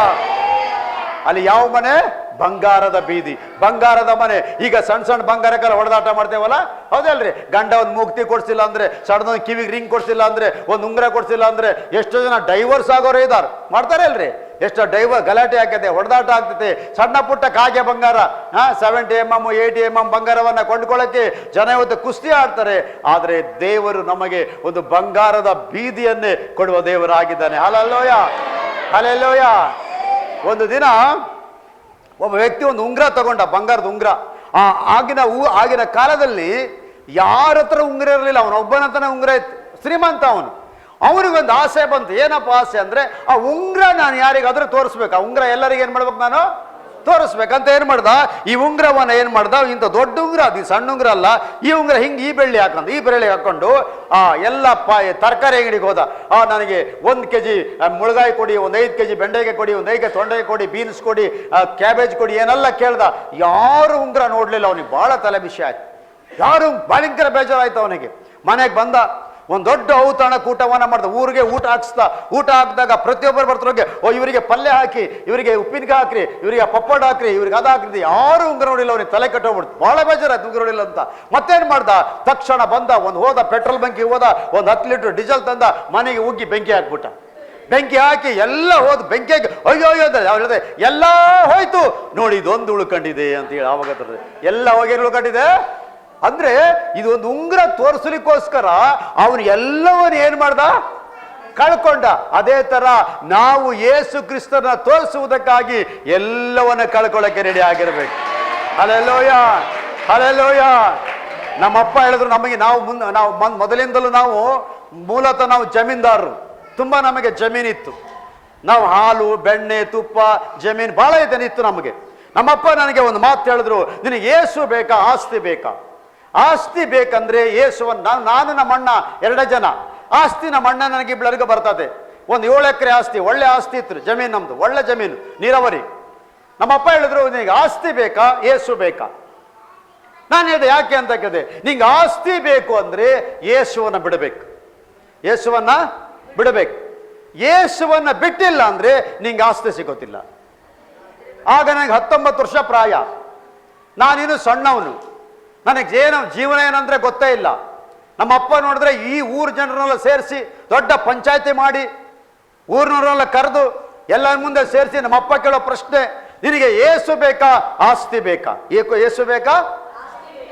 ಅಲ್ಲಿ ಯಾವ ಮನೆ? ಬಂಗಾರದ ಬೀದಿ, ಬಂಗಾರದ ಮನೆ. ಈಗ ಸಣ್ಣ ಸಣ್ಣ ಬಂಗಾರಕ್ಕೆಲ್ಲ ಹೊಡೆದಾಟ ಮಾಡ್ತೇವಲ್ಲ, ಹೌದಲ್ರಿ? ಗಂಡ ಒಂದು ಮೂಗ್ತಿ ಕೊಡ್ಸಿಲ್ಲ ಅಂದ್ರೆ, ಸಣ್ಣದೊಂದು ಕಿವಿಗೆ ರಿಂಗ್ ಕೊಡ್ಸಿಲ್ಲ ಅಂದ್ರೆ, ಒಂದು ಉಂಗುರ ಕೊಡ್ಸಿಲ್ಲ ಅಂದ್ರೆ, ಎಷ್ಟೋ ಜನ ಡೈವರ್ಸ್ ಆಗೋರು ಇದ್ದಾರೆ, ಮಾಡ್ತಾರೆ ಅಲ್ರಿ? ಎಷ್ಟೋ ಡೈವರ್ ಗಲಾಟೆ ಆಗ್ತದೆ, ಹೊಡೆದಾಟ ಆಗ್ತದೆ. ಸಣ್ಣ ಪುಟ್ಟ ಕಾಗೆ ಬಂಗಾರ, 70 mm 80 mm ಬಂಗಾರವನ್ನ ಕೊಂಡ್ಕೊಳ್ಳಕ್ಕೆ ಜನ ಇವತ್ತು ಕುಸ್ತಿ ಆಡ್ತಾರೆ. ಆದ್ರೆ ದೇವರು ನಮಗೆ ಒಂದು ಬಂಗಾರದ ಬೀದಿಯನ್ನೇ ಕೊಡುವ ದೇವರಾಗಿದ್ದಾನೆ. Hallelujah, hallelujah. ಒಂದು ದಿನ ಒಬ್ಬ ವ್ಯಕ್ತಿ ಒಂದು ಉಂಗುರ ತಗೊಂಡ, ಬಂಗಾರದ ಉಂಗುರ. ಆಗಿನ ಕಾಲದಲ್ಲಿ ಯಾರ ಹತ್ರ ಉಂಗುರ ಇರಲಿಲ್ಲ, ಅವನೊಬ್ಬನ ಹತ್ರನೇ ಉಂಗುರ ಇತ್ತು. ಶ್ರೀಮಂತ ಅವನು. ಅವನಿಗೊಂದು ಆಸೆ ಬಂತು. ಏನಪ್ಪ ಆಸೆ ಅಂದ್ರೆ, ಆ ಉಂಗುರ ನಾನು ಯಾರಿಗಾದ್ರೂ ತೋರಿಸ್ಬೇಕು, ಆ ಉಂಗುರ ಎಲ್ಲರಿಗೆ ಏನ್ ಮಾಡ್ಬೇಕು, ನಾನು ತೋರಿಸ್ಬೇಕಂತ ಏನ್ ಮಾಡ್ದ, ಈ ಉಂಗುರವನ್ನ ಏನ್ ಮಾಡ್ದ, ಇಂಥ ದೊಡ್ಡ ಉಂಗುರ, ಅದು ಸಣ್ಣ ಉಂಗುರ ಅಲ್ಲ, ಈ ಉಂಗುರ ಹಿಂಗೆ ಈ ಬೆಳ್ಳಿ ಹಾಕೊಂಡು, ಈ ಬೆಳ್ಳಿ ಹಾಕೊಂಡು ಎಲ್ಲ ತರಕಾರಿ ಅಂಗಡಿಗೆ ಹೋದ. ನನಗೆ 1 kg ಮುಳಗಾಯಿ ಕೊಡಿ, ಒಂದು 5 kg ಬೆಂಡೆಕಾಯಿ ಕೊಡಿ, ಒಂದು 5 kg ತೊಂಡೆಕಾಯಿ ಕೊಡಿ, ಬೀನ್ಸ್ ಕೊಡಿ, ಕ್ಯಾಬೇಜ್ ಕೊಡಿ, ಏನೆಲ್ಲ ಕೇಳ್ದ. ಯಾರು ಉಂಗುರ ನೋಡ್ಲಿಲ್ಲ. ಅವನಿಗೆ ಬಹಳ ತಲೆ ಬಿಸಿ ಆಯ್ತು. ಯಾರು ಭಯಂಕರ ಬೇಜಾರಾಯ್ತು ಅವನಿಗೆ. ಮನೆಗೆ ಬಂದ, ಒಂದು ದೊಡ್ಡ ಔತಣ ಕೂಟವನ್ನ ಮಾಡ್ದ. ಊರಿಗೆ ಊಟ ಹಾಕ್ಸ್ದ. ಊಟ ಹಾಕಿದಾಗ ಪ್ರತಿಯೊಬ್ಬರು ಬರ್ತಾರೋಗೆ, ಇವರಿಗೆ ಪಲ್ಯ ಹಾಕಿ, ಇವರಿಗೆ ಉಪ್ಪಿನಕಾಯಿ ಹಾಕ್ರಿ, ಇವರಿಗೆ ಪಪ್ಪಡ ಹಾಕ್ರಿ, ಇವ್ರಿಗೆ ಅದು ಹಾಕ್ರಿ. ಯಾರು ಉಂಗುರ ನೋಡಿಲ್ಲ. ಅವನಿಗೆ ತಲೆ ಕಟ್ಟೋಗ್ಬಿಡ್ತು. ಬಹಳ ಬೇಜಾರಾಯ್ತು ಉಂಗುರ ನೋಡಿಲ್ಲ ಅಂತ. ಮತ್ತೇನ್ ಮಾಡ್ದ, ತಕ್ಷಣ ಬಂದ, ಹೋದ ಪೆಟ್ರೋಲ್ ಬಂಕಿಗೆ ಹೋದ, ಒಂದು 10 ಲೀಟರ್ ಡೀಸೆಲ್ ತಂದ, ಮನೆಗೆ ಉಗ್ಗಿ ಬೆಂಕಿ ಹಾಕ್ಬಿಟ್ಟ. ಬೆಂಕಿ ಹಾಕಿ ಎಲ್ಲ ಹೋದ್ ಬೆಂಕಿಯಾಗಿ ಅಯ್ಯೋ ಅಯ್ಯೋ ಅಂತ ಅವ್ರು ಹೇಳಿದೆ, ಎಲ್ಲ ಹೋಯ್ತು ನೋಡಿ, ಇದೊಂದು ಉಳ್ಕೊಂಡಿದೆ ಅಂತ ಹೇಳಿ. ಆವಾಗ ಎಲ್ಲ ಹೋಗಿ ಉಳ್ಕೊಂಡಿದೆ ಅಂದ್ರೆ, ಇದು ಒಂದು ಉಂಗುರ ತೋರಿಸಲಿಕ್ಕೋಸ್ಕರ ಅವನು ಎಲ್ಲವನ್ನ ಏನ್ ಮಾಡ್ದ, ಕಳ್ಕೊಂಡ. ಅದೇ ತರ ನಾವು ಯೇಸು ಕ್ರಿಸ್ತನ ತೋರಿಸುವುದಕ್ಕಾಗಿ ಎಲ್ಲವನ್ನ ಕಳ್ಕೊಳ್ಳಕ್ಕೆ ರೆಡಿ ಆಗಿರ್ಬೇಕು. Hallelujah, hallelujah. ನಮ್ಮಪ್ಪ ಹೇಳಿದ್ರು ನಮಗೆ, ನಾವು ಮೊದಲಿಂದಲೂ ನಾವು ಮೂಲತಃ ನಾವು ಜಮೀನ್ದಾರರು. ತುಂಬಾ ನಮಗೆ ಜಮೀನಿತ್ತು. ನಾವು ಹಾಲು, ಬೆಣ್ಣೆ, ತುಪ್ಪ, ಜಮೀನು ಬಹಳ ಇತ್ತು ನಮಗೆ. ನಮ್ಮಪ್ಪ ನನಗೆ ಒಂದು ಮಾತು ಹೇಳಿದ್ರು, ನಿನಗೆ ಯೇಸು ಬೇಕಾ, ಆಸ್ತಿ ಬೇಕಾ? ಆಸ್ತಿ ಬೇಕಂದ್ರೆ ಯೇಸುವನ್ನ, ನಾನು ನಮ್ಮ ಅಣ್ಣ 2 ಜನ. ಆಸ್ತಿ ನಮ್ಮ ಅಣ್ಣ ನನಗೆ ಇಬ್ಬರಿಗೂ ಬರ್ತದೆ. ಒಂದು 7 ಎಕರೆ ಆಸ್ತಿ, ಒಳ್ಳೆ ಆಸ್ತಿ ಇತ್ತು, ಜಮೀನು ನಮ್ದು, ಒಳ್ಳೆ ಜಮೀನು, ನೀರಾವರಿ. ನಮ್ಮಪ್ಪ ಹೇಳಿದ್ರು, ನಿನಗೆ ಆಸ್ತಿ ಬೇಕಾ, ಯೇಸು ಬೇಕಾ? ನಾನು ಹೇಳಿದೆ, ಯಾಕೆ ಅಂತ ಕೇಳಿದೆ. ನಿಂಗೆ ಆಸ್ತಿ ಬೇಕು ಅಂದ್ರೆ ಯೇಸುವನ್ನ ಬಿಡಬೇಕು, ಯೇಸುವನ್ನ ಬಿಡಬೇಕು. ಯೇಸುವನ್ನ ಬಿಟ್ಟಿಲ್ಲ ಅಂದ್ರೆ ನಿಂಗೆ ಆಸ್ತಿ ಸಿಗೋತಿಲ್ಲ. ಆಗ ನನಗೆ 19 ವರ್ಷ ಪ್ರಾಯ. ನಾನಿನ್ನು ಸಣ್ಣವನು. ನನಗೆ ಜೀವನ ಏನಂದ್ರೆ ಗೊತ್ತೇ ಇಲ್ಲ. ನಮ್ಮಪ್ಪ ನೋಡಿದ್ರೆ ಈ ಊರ್ ಜನರನ್ನೆಲ್ಲ ಸೇರಿಸಿ ದೊಡ್ಡ ಪಂಚಾಯತಿ ಮಾಡಿ, ಊರಿನವರೆಲ್ಲ ಕರೆದು ಎಲ್ಲರ ಮುಂದೆ ಸೇರಿಸಿ ನಮ್ಮಪ್ಪ ಕೇಳೋ ಪ್ರಶ್ನೆ, ನಿನಗೆ ಯೇಸು ಬೇಕಾ, ಆಸ್ತಿ ಬೇಕಾ? ಯೇಸು ಬೇಕಾ?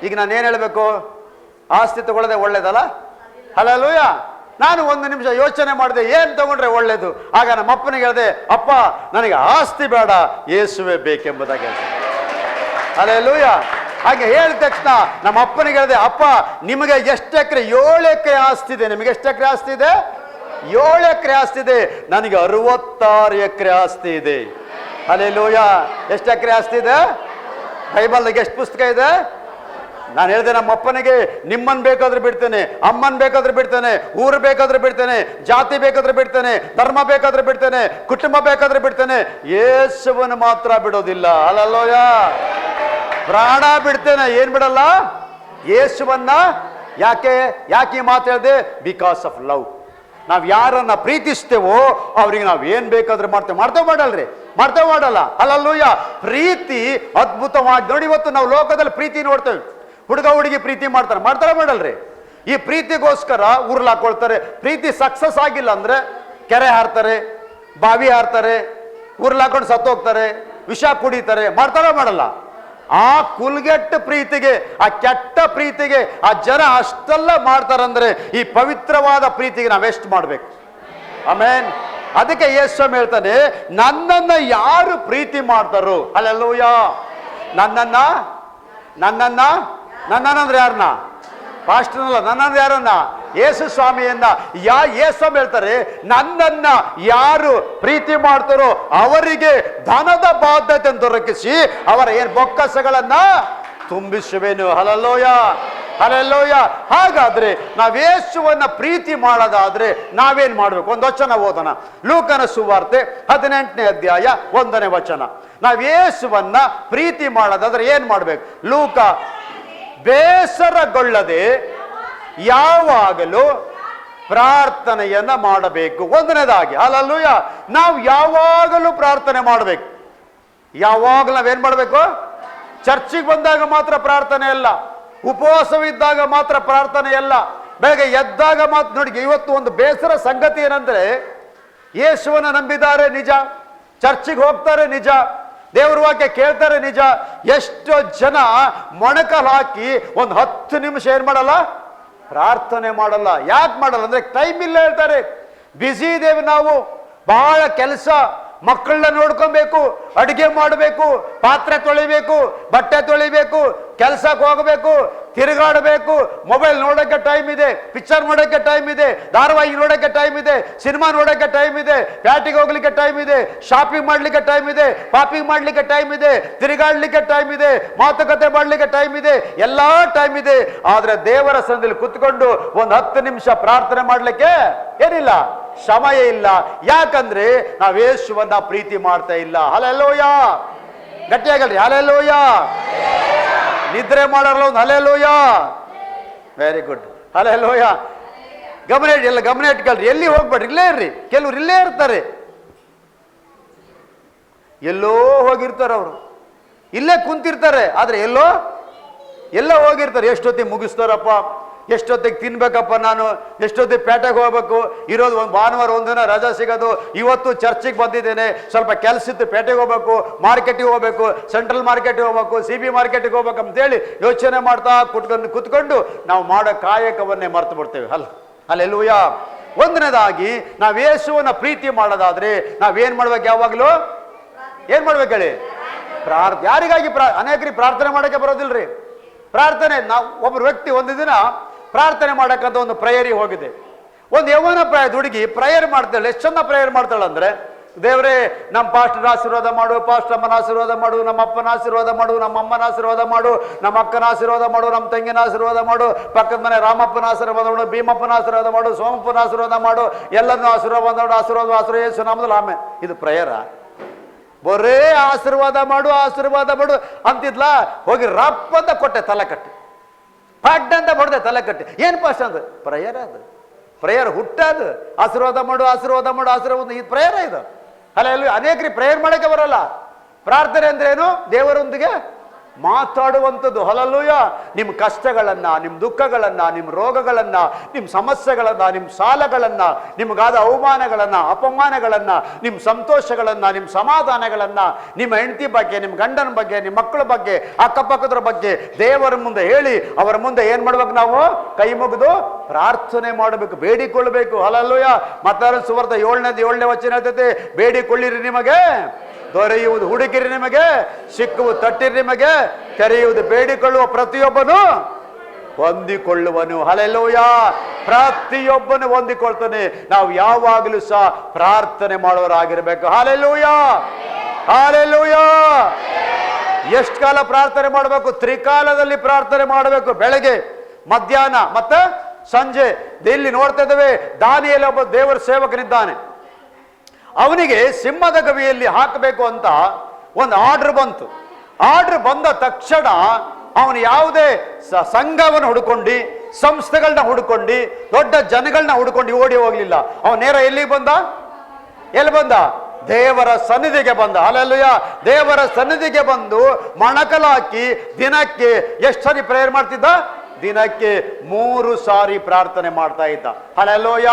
ಈಗ ನಾನು ಏನ್ ಹೇಳ್ಬೇಕು? ಆಸ್ತಿ ತಗೊಳ್ಳೋದೇ ಒಳ್ಳೇದಲ್ಲ? ಹಲ್ಲೆಲೂಯ. ನಾನು 1 ನಿಮಿಷ ಯೋಚನೆ ಮಾಡಿದೆ, ಏನ್ ತಗೊಂಡ್ರೆ ಒಳ್ಳೇದು? ಆಗ ನಮ್ಮ ಅಪ್ಪನಿಗೆ ಹೇಳಿದೆ, ಅಪ್ಪ ನನಗೆ ಆಸ್ತಿ ಬೇಡ, ಯೇಸುವೆ ಬೇಕೆಂಬುದಾಗಿ. ಹಲ್ಲೆಲೂಯ. ಹಾಗೆ ಹೇಳಿದ ತಕ್ಷಣ ನಮ್ಮ ಅಪ್ಪನಿಗೆ ಹೇಳಿದೆ, ಅಪ್ಪ ನಿಮಗೆ ಎಷ್ಟು ಎಕರೆ? 7 ಎಕರೆ ಆಸ್ತಿ ಇದೆ. ನಿಮಗೆ ಎಷ್ಟು ಎಕರೆ ಆಸ್ತಿ ಇದೆ? 7 ಎಕರೆ ಆಸ್ತಿ ಇದೆ. ನನಗೆ 66 ಎಕರೆ ಆಸ್ತಿ ಇದೆ. ಹಲ್ಲೆಲೂಯ. ಎಷ್ಟು ಎಕರೆ ಆಸ್ತಿ ಇದೆ? ಬೈಬಲ್ಗೆ ಎಷ್ಟು ಪುಸ್ತಕ ಇದೆ? ನಾನು ಹೇಳಿದೆ ನಮ್ಮ ಅಪ್ಪನಿಗೆ, ನಿಮ್ಮನ್ ಬೇಕಾದ್ರೆ ಬಿಡ್ತೇನೆ, ಅಮ್ಮನ್ ಬೇಕಾದ್ರೆ ಬಿಡ್ತೇನೆ, ಊರು ಬೇಕಾದ್ರೆ ಬಿಡ್ತೇನೆ, ಜಾತಿ ಬೇಕಾದ್ರೆ ಬಿಡ್ತೇನೆ, ಧರ್ಮ ಬೇಕಾದ್ರೆ ಬಿಡ್ತೇನೆ, ಕುಟುಂಬ ಬೇಕಾದ್ರೆ ಬಿಡ್ತೇನೆ, ಯೇಸುವನ್ನು ಮಾತ್ರ ಬಿಡೋದಿಲ್ಲ. ಹಲ್ಲೆಲೂಯ. ಪ್ರಾಣ ಬಿಡ್ತೇನೆ, ಏನ್ ಬಿಡಲ್ಲ? ಯೇಸುವನ್ನ. ಯಾಕೆ ಈ ಮಾತು ಹೇಳಿದೆ? Because of love. ನಾವ್ ಯಾರನ್ನ ಪ್ರೀತಿಸ್ತೇವೋ ಅವ್ರಿಗೆ ನಾವ್ ಏನ್ ಬೇಕಾದ್ರೆ ಮಾಡ್ತೇವೆ ಮಾಡಲ್ಲ. ಹಲ್ಲೆಲೂಯ. ಪ್ರೀತಿ ಅದ್ಭುತವಾಗಿ ನೋಡಿ. ಇವತ್ತು ನಾವು ಲೋಕದಲ್ಲಿ ಪ್ರೀತಿ ನೋಡ್ತೇವೆ. ಹುಡುಗ ಹುಡುಗಿ ಪ್ರೀತಿ ಮಾಡ್ತಾರೆ ಮಾಡಲ್ರಿ? ಈ ಪ್ರೀತಿಗೋಸ್ಕರ ಉರ್ಲಾಕೊಳ್ತಾರೆ. ಪ್ರೀತಿ ಸಕ್ಸಸ್ ಆಗಿಲ್ಲ ಅಂದ್ರೆ ಕೆರೆ ಹಾರ್ತಾರೆ, ಬಾವಿ ಹಾರ್ತಾರೆ, ಉರ್ಲಾಕೊಂಡು ಸತ್ತೋಗ್ತಾರೆ, ವಿಷ ಕುಡಿತಾರೆ. ಮಾಡಲ್ಲ? ಆ ಕುಲ್ಗೆಟ್ಟ ಪ್ರೀತಿಗೆ, ಆ ಕೆಟ್ಟ ಪ್ರೀತಿಗೆ ಆ ಜನ ಅಷ್ಟೆಲ್ಲ ಮಾಡ್ತಾರಂದ್ರೆ ಈ ಪವಿತ್ರವಾದ ಪ್ರೀತಿಗೆ ನಾವೆಷ್ಟು ಮಾಡ್ಬೇಕು? ಆಮೆನ್. ಅದಕ್ಕೆ ಯೇಸು ಹೇಳ್ತಾನೆ, ನನ್ನನ್ನ ಯಾರು ಪ್ರೀತಿ ಮಾಡ್ತಾರೋ, ಹಲ್ಲೆಲೂಯ, ನನ್ನನ್ನ ಅಂದ್ರೆ ಯಾರನ್ನ? ಪಾಸ್ಟರ್ನಲ್ಲ, ನನ್ನಂದ್ರೆ ಯಾರನ್ನ? ಯೇಸು ಸ್ವಾಮಿಯನ್ನ. ಯೇಸು ಹೇಳ್ತಾರೆ, ನನ್ನನ್ನ ಯಾರು ಪ್ರೀತಿ ಮಾಡ್ತಾರೋ ಅವರಿಗೆ ಧನದ ಬಾಧ್ಯತೆ ದೊರಕಿಸಿ ಅವರ ಬೊಕ್ಕಸಗಳನ್ನ ತುಂಬಿಸುವೆನು. Hallelujah, hallelujah. ಹಾಗಾದ್ರೆ ನಾವು ಯೇಸುವನ್ನ ಪ್ರೀತಿ ಮಾಡೋದಾದ್ರೆ ನಾವೇನ್ ಮಾಡ್ಬೇಕು? ಒಂದು ವಚನ ಓದೋಣ. ಲೂಕನ ಸುವಾರ್ತೆ 18ನೇ ಅಧ್ಯಾಯ 1ನೇ ವಚನ. ನಾವು ಯೇಸುವನ್ನ ಪ್ರೀತಿ ಮಾಡೋದಾದ್ರೆ ಏನ್ ಮಾಡ್ಬೇಕು? ಲೂಕ, ಬೇಸರಗೊಳ್ಳದೆ ಯಾವಾಗಲೂ ಪ್ರಾರ್ಥನೆಯನ್ನ ಮಾಡಬೇಕು. 1ನೇದಾಗಿ, ಹಲ್ಲೆಲೂಯ, ನಾವು ಯಾವಾಗಲೂ ಪ್ರಾರ್ಥನೆ ಮಾಡಬೇಕು. ಯಾವಾಗಲೂ ನಾವೇನ್ ಮಾಡಬೇಕು? ಚರ್ಚಿಗೆ ಬಂದಾಗ ಮಾತ್ರ ಪ್ರಾರ್ಥನೆ ಅಲ್ಲ, ಉಪವಾಸವಿದ್ದಾಗ ಮಾತ್ರ ಪ್ರಾರ್ಥನೆ ಅಲ್ಲ, ಬೆಳಗ್ಗೆ ಎದ್ದಾಗ ಮಾತ್ರ. ನೋಡಿ, ಇವತ್ತು ಒಂದು ಬೇಸರ ಸಂಗತಿ ಏನಂದ್ರೆ, ಯೇಸುವನ್ನ ನಂಬಿದ್ದಾರೆ ನಿಜ, ಚರ್ಚಿಗೆ ಹೋಗ್ತಾರೆ ನಿಜ, ದೇವರ ವಾಕ್ಯ ಕೇಳ್ತಾರೆ ನಿಜ, ಎಷ್ಟೋ ಜನ ಮೊಣಕಲ್ ಹಾಕಿ ಒಂದು 10 ನಿಮಿಷ ಏನ್ ಮಾಡಲ್ಲ? ಪ್ರಾರ್ಥನೆ ಮಾಡಲ್ಲ. ಯಾಕೆ ಮಾಡಲ್ಲ ಅಂದ್ರೆ ಟೈಮ್ ಇಲ್ಲ ಹೇಳ್ತಾರೆ. ಬ್ಯುಸಿ ಇದ್ದೇವೆ ನಾವು, ಬಹಳ ಕೆಲಸ, ಮಕ್ಕಳನ್ನ ನೋಡ್ಕೊಬೇಕು, ಅಡಿಗೆ ಮಾಡಬೇಕು, ಪಾತ್ರೆ ತೊಳಿಬೇಕು, ಬಟ್ಟೆ ತೊಳಿಬೇಕು, ಕೆಲಸಕ್ಕೆ ಹೋಗಬೇಕು, ತಿರುಗಾಡಬೇಕು, ಮೊಬೈಲ್ ನೋಡೋಕ್ಕೆ ಟೈಮ್ ಇದೆ, ಪಿಕ್ಚರ್ ನೋಡೋಕ್ಕೆ ಟೈಮ್ ಇದೆ, ಧಾರಾವಾಹಿ ನೋಡೋಕ್ಕೆ ಟೈಮ್ ಇದೆ, ಸಿನಿಮಾ ನೋಡೋಕ್ಕೆ ಟೈಮ್ ಇದೆ, ಪ್ಯಾಟಿಗೆ ಹೋಗ್ಲಿಕ್ಕೆ ಟೈಮ್ ಇದೆ, ಶಾಪಿಂಗ್ ಮಾಡ್ಲಿಕ್ಕೆ ಟೈಮ್ ಇದೆ, ಪಾಪಿಂಗ್ ಮಾಡ್ಲಿಕ್ಕೆ ಟೈಮ್ ಇದೆ, ತಿರುಗಾಡ್ಲಿಕ್ಕೆ ಟೈಮ್ ಇದೆ, ಮಾತುಕತೆ ಮಾಡ್ಲಿಕ್ಕೆ ಟೈಮ್ ಇದೆ, ಎಲ್ಲಾ ಟೈಮ್ ಇದೆ. ಆದ್ರೆ ದೇವರ ಸನ್ನಿಧಿಯಲ್ಲಿ ಕುತ್ಕೊಂಡು ಒಂದು 10 ನಿಮಿಷ ಪ್ರಾರ್ಥನೆ ಮಾಡ್ಲಿಕ್ಕೆ ಏನಿಲ್ಲ, ಸಮಯ ಇಲ್ಲ. ಯಾಕಂದ್ರೆ ನಾವು ಯೇಸುವನ್ನ ಪ್ರೀತಿ ಮಾಡ್ತಾ ಇಲ್ಲ. ಹಲ್ಲೆಲೂಯ, ಗಟ್ಟಿಯಾಗಲ್ರಿ, ಹಲ್ಲೆಲೂಯ. ನಿದ್ರೆ ಮಾಡಲ್ಲ ಒಂದು ಹಲ್ಲೆಲೂಯ. Very good, hallelujah. ಗಮನ ಇಟ್ಕೊಳ್ರಿ, ಎಲ್ಲಿ ಹೋಗ್ಬೇಡ್ರಿ, ಇಲ್ಲೇ ಇರ್ರಿ. ಕೆಲವ್ರು ಇಲ್ಲೇ ಇರ್ತಾರೆ, ಎಲ್ಲೋ ಹೋಗಿರ್ತಾರೆ, ಅವರು ಇಲ್ಲೇ ಕುಂತಿರ್ತಾರೆ, ಆದ್ರೆ ಎಲ್ಲೋ ಹೋಗಿರ್ತಾರೆ. ಎಷ್ಟೊತ್ತಿಗೆ ಮುಗಿಸ್ತಾರಪ್ಪ, ಎಷ್ಟೊತ್ತಿಗೆ ತಿನ್ಬೇಕಪ್ಪ, ನಾನು ಎಷ್ಟೊತ್ತಿಗೆ ಪೇಟೆಗೆ ಹೋಗ್ಬೇಕು, ಇರೋದು ಒಂದು ಭಾನುವಾರ ಒಂದಿನ ರಜಾ ಸಿಗೋದು, ಇವತ್ತು ಚರ್ಚಿಗೆ ಬಂದಿದ್ದೇನೆ, ಸ್ವಲ್ಪ ಕೆಲಸ ಇತ್ತು, ಪೇಟೆಗೆ ಹೋಗ್ಬೇಕು, ಮಾರ್ಕೆಟಿಗೆ ಹೋಗ್ಬೇಕು, ಸೆಂಟ್ರಲ್ ಮಾರ್ಕೆಟಿಗೆ ಹೋಗ್ಬೇಕು, CB ಮಾರ್ಕೆಟಿಗೆ ಹೋಗ್ಬೇಕು ಅಂತೇಳಿ ಯೋಚನೆ ಮಾಡ್ತಾ ಕುತ್ಕೊಂಡು ನಾವು ಮಾಡೋ ಕಾಯಕವನ್ನೇ ಮರ್ತು ಬಿಡ್ತೇವೆ. ಹಲ್ಲೆಲೂಯ. 1ನೇದಾಗಿ, ನಾವು ಯೇಸುವನ್ನ ಪ್ರೀತಿ ಮಾಡೋದಾದ್ರೆ ನಾವೇನ್ ಮಾಡ್ಬೇಕು? ಯಾವಾಗಲೂ ಏನ್ ಮಾಡ್ಬೇಕು ಹೇಳಿ? ಯಾರಿಗಾಗಿ? ಅನೇಕರಿಗೆ ಪ್ರಾರ್ಥನೆ ಮಾಡಕ್ಕೆ ಬರೋದಿಲ್ರಿ. ಪ್ರಾರ್ಥನೆ, ನಾವು ಒಬ್ಬರು ವ್ಯಕ್ತಿ ಒಂದು ದಿನ ಪ್ರಾರ್ಥನೆ ಮಾಡಕ್ಕಂತ ಒಂದು ಪ್ರೇಯರಿಗೆ ಹೋಗಿದೆ. ಒಂದು ಯೌವನ ಪ್ರಾಯದ ಹುಡುಗಿ ಪ್ರೇಯರ್ ಮಾಡ್ತಾಳೆ. ಎಷ್ಟು ಚಂದ ಪ್ರೇಯರ್ ಮಾಡ್ತಾಳೆ ಅಂದ್ರೆ, ದೇವರೇ ನಮ್ಮ ಪಾಸ್ಟರ್ ಆಶೀರ್ವಾದ ಮಾಡು, ಪಾಸ್ಟರ್ ಅಮ್ಮನ ಆಶೀರ್ವಾದ ಮಾಡು, ನಮ್ಮ ಅಪ್ಪನ ಆಶೀರ್ವಾದ ಮಾಡು, ನಮ್ಮ ಅಮ್ಮನ ಆಶೀರ್ವಾದ ಮಾಡು, ನಮ್ಮ ಅಕ್ಕನ ಆಶೀರ್ವಾದ ಮಾಡು, ನಮ್ಮ ತಂಗಿನ ಆಶೀರ್ವಾದ ಮಾಡು, ಪಕ್ಕದ ಮನೆ ರಾಮಪ್ಪನ ಆಶೀರ್ವಾದ ಮಾಡು, ಭೀಮಪ್ಪನ ಆಶೀರ್ವಾದ ಮಾಡು, ಸೋಮಪ್ಪನ ಆಶೀರ್ವಾದ ಮಾಡು, ಎಲ್ಲರನ್ನೂ ಆಶೀರ್ವಾದ ಮಾಡು, ಆಶೀರ್ವಾದ ಯೇಸು ನಾಮದಲ್ಲಿ ಆಮೇಲೆ. ಇದು ಪ್ರೇಯರ? ಬರೇ ಆಶೀರ್ವಾದ ಮಾಡು ಅಂತಿದ್ಲ. ಹೋಗಿ ರಪ್ಪ ಅಂತ ಕೊಟ್ಟೆ, ತಲೆ ಕಟ್ಟಿ, ಪಡ್ ಅಂತ ಹೊಡೆದೆ, ತಲೆ ಕಟ್ಟಿ. ಏನ್ ಪಾಸ್ಟ್ ಅಂದ್ರೆ ಪ್ರೇಯರ್? ಅದು ಪ್ರೇಯರ್ ಹುಟ್ಟದು. ಆಶೀರ್ವಾದ ಮಾಡು, ಇದು ಪ್ರೇಯರ್. ಇದು ಅಲ್ಲ, ಅನೇಕರಿಗೆ ಪ್ರೇಯರ್ ಮಾಡಕ್ಕೆ ಬರಲ್ಲ. ಪ್ರಾರ್ಥನೆ ಅಂದ್ರೆ ಏನು? ದೇವರೊಂದಿಗೆ ಮಾತಾಡುವಂಥದ್ದು. ಹಲ್ಲೆಲೂಯ. ನಿಮ್ಮ ಕಷ್ಟಗಳನ್ನ, ನಿಮ್ಮ ದುಃಖಗಳನ್ನ, ನಿಮ್ಮ ರೋಗಗಳನ್ನ, ನಿಮ್ಮ ಸಮಸ್ಯೆಗಳನ್ನ, ನಿಮ್ಮ ಸಾಲಗಳನ್ನ, ನಿಮ್ಗಾದ ಅವಮಾನಗಳನ್ನ, ಅಪಮಾನಗಳನ್ನ, ನಿಮ್ಮ ಸಂತೋಷಗಳನ್ನ, ನಿಮ್ಮ ಸಮಾಧಾನಗಳನ್ನ, ನಿಮ್ಮ ಹೆಂಡತಿ ಬಗ್ಗೆ, ನಿಮ್ಮ ಗಂಡನ ಬಗ್ಗೆ, ನಿಮ್ಮ ಮಕ್ಕಳ ಬಗ್ಗೆ, ಅಕ್ಕಪಕ್ಕದ್ರ ಬಗ್ಗೆ ದೇವರ ಮುಂದೆ ಹೇಳಿ, ಅವರ ಮುಂದೆ ಏನ್ ಮಾಡ್ಬೇಕು? ನಾವು ಕೈ ಮುಗಿದು ಪ್ರಾರ್ಥನೆ ಮಾಡಬೇಕು, ಬೇಡಿಕೊಳ್ಳಬೇಕು. ಹಲ್ಲೆಲೂಯ. ಮತ್ತಾರ ಸುವಾರ್ತೆ 7ನೇ ವಚನ ಹೇಳ್ತೈತೆ, ಬೇಡಿಕೊಳ್ಳಿರಿ ನಿಮಗೆ ದೊರೆಯುವುದು, ಹುಡುಕಿರಿ ನಿಮಗೆ ಸಿಕ್ಕುವುದು, ತಟ್ಟಿರಿ ನಿಮಗೆ ತೆರೆಯುವುದು, ಬೇಡಿಕೊಳ್ಳುವ ಪ್ರತಿಯೊಬ್ಬನು ಹೊಂದಿಕೊಳ್ಳುವನು. ಹಲ್ಲೆಲೂಯ. ಪ್ರತಿಯೊಬ್ಬನು ಹೊಂದಿಕೊಳ್ತಾನೆ. ನಾವು ಯಾವಾಗಲೂ ಸಹ ಪ್ರಾರ್ಥನೆ ಮಾಡೋರಾಗಿರ್ಬೇಕು. Hallelujah, hallelujah. ಎಷ್ಟು ಕಾಲ ಪ್ರಾರ್ಥನೆ ಮಾಡಬೇಕು? ತ್ರಿಕಾಲದಲ್ಲಿ ಪ್ರಾರ್ಥನೆ ಮಾಡಬೇಕು. ಬೆಳಗ್ಗೆ, ಮಧ್ಯಾಹ್ನ ಮತ್ತೆ ಸಂಜೆ. ಇಲ್ಲಿ ನೋಡ್ತಾ ಇದ್ದೇವೆ, ದಾನಿಯೇಲ ಒಬ್ಬ ದೇವರ ಸೇವಕನಿದ್ದಾನೆ. ಅವನಿಗೆ ಸಿಂಹದ ಗವಿಯಲ್ಲಿ ಹಾಕಬೇಕು ಅಂತ ಒಂದು ಆರ್ಡರ್ ಬಂತು. ಆರ್ಡರ್ ಬಂದ ತಕ್ಷಣ ಅವನು ಯಾವುದೇ ಸಂಘವನ್ನು ಹುಡುಕೊಂಡು, ಸಂಸ್ಥೆಗಳನ್ನ ಹುಡುಕೊಂಡು, ದೊಡ್ಡ ಜನಗಳನ್ನ ಹುಡುಕೊಂಡು ಓಡಿ ಹೋಗ್ಲಿಲ್ಲ. ಅವನು ನೇರ ಎಲ್ಲಿಗೆ ಬಂದ? ಎಲ್ಲಿ ಬಂದ? ದೇವರ ಸನ್ನಿಧಿಗೆ ಬಂದ. ಹಲ್ಲೆಲೂಯ. ದೇವರ ಸನ್ನಿಧಿಗೆ ಬಂದು ಮೊಣಕಲಾಕಿ ದಿನಕ್ಕೆ ಎಷ್ಟು ಸಾರಿ ಪ್ರೇಯರ್ ಮಾಡ್ತಿದ್ದ? ದಿನಕ್ಕೆ 3 ಸಾರಿ ಪ್ರಾರ್ಥನೆ ಮಾಡ್ತಾ ಇದ್ದ. ಹಲ್ಲೆಲೂಯ.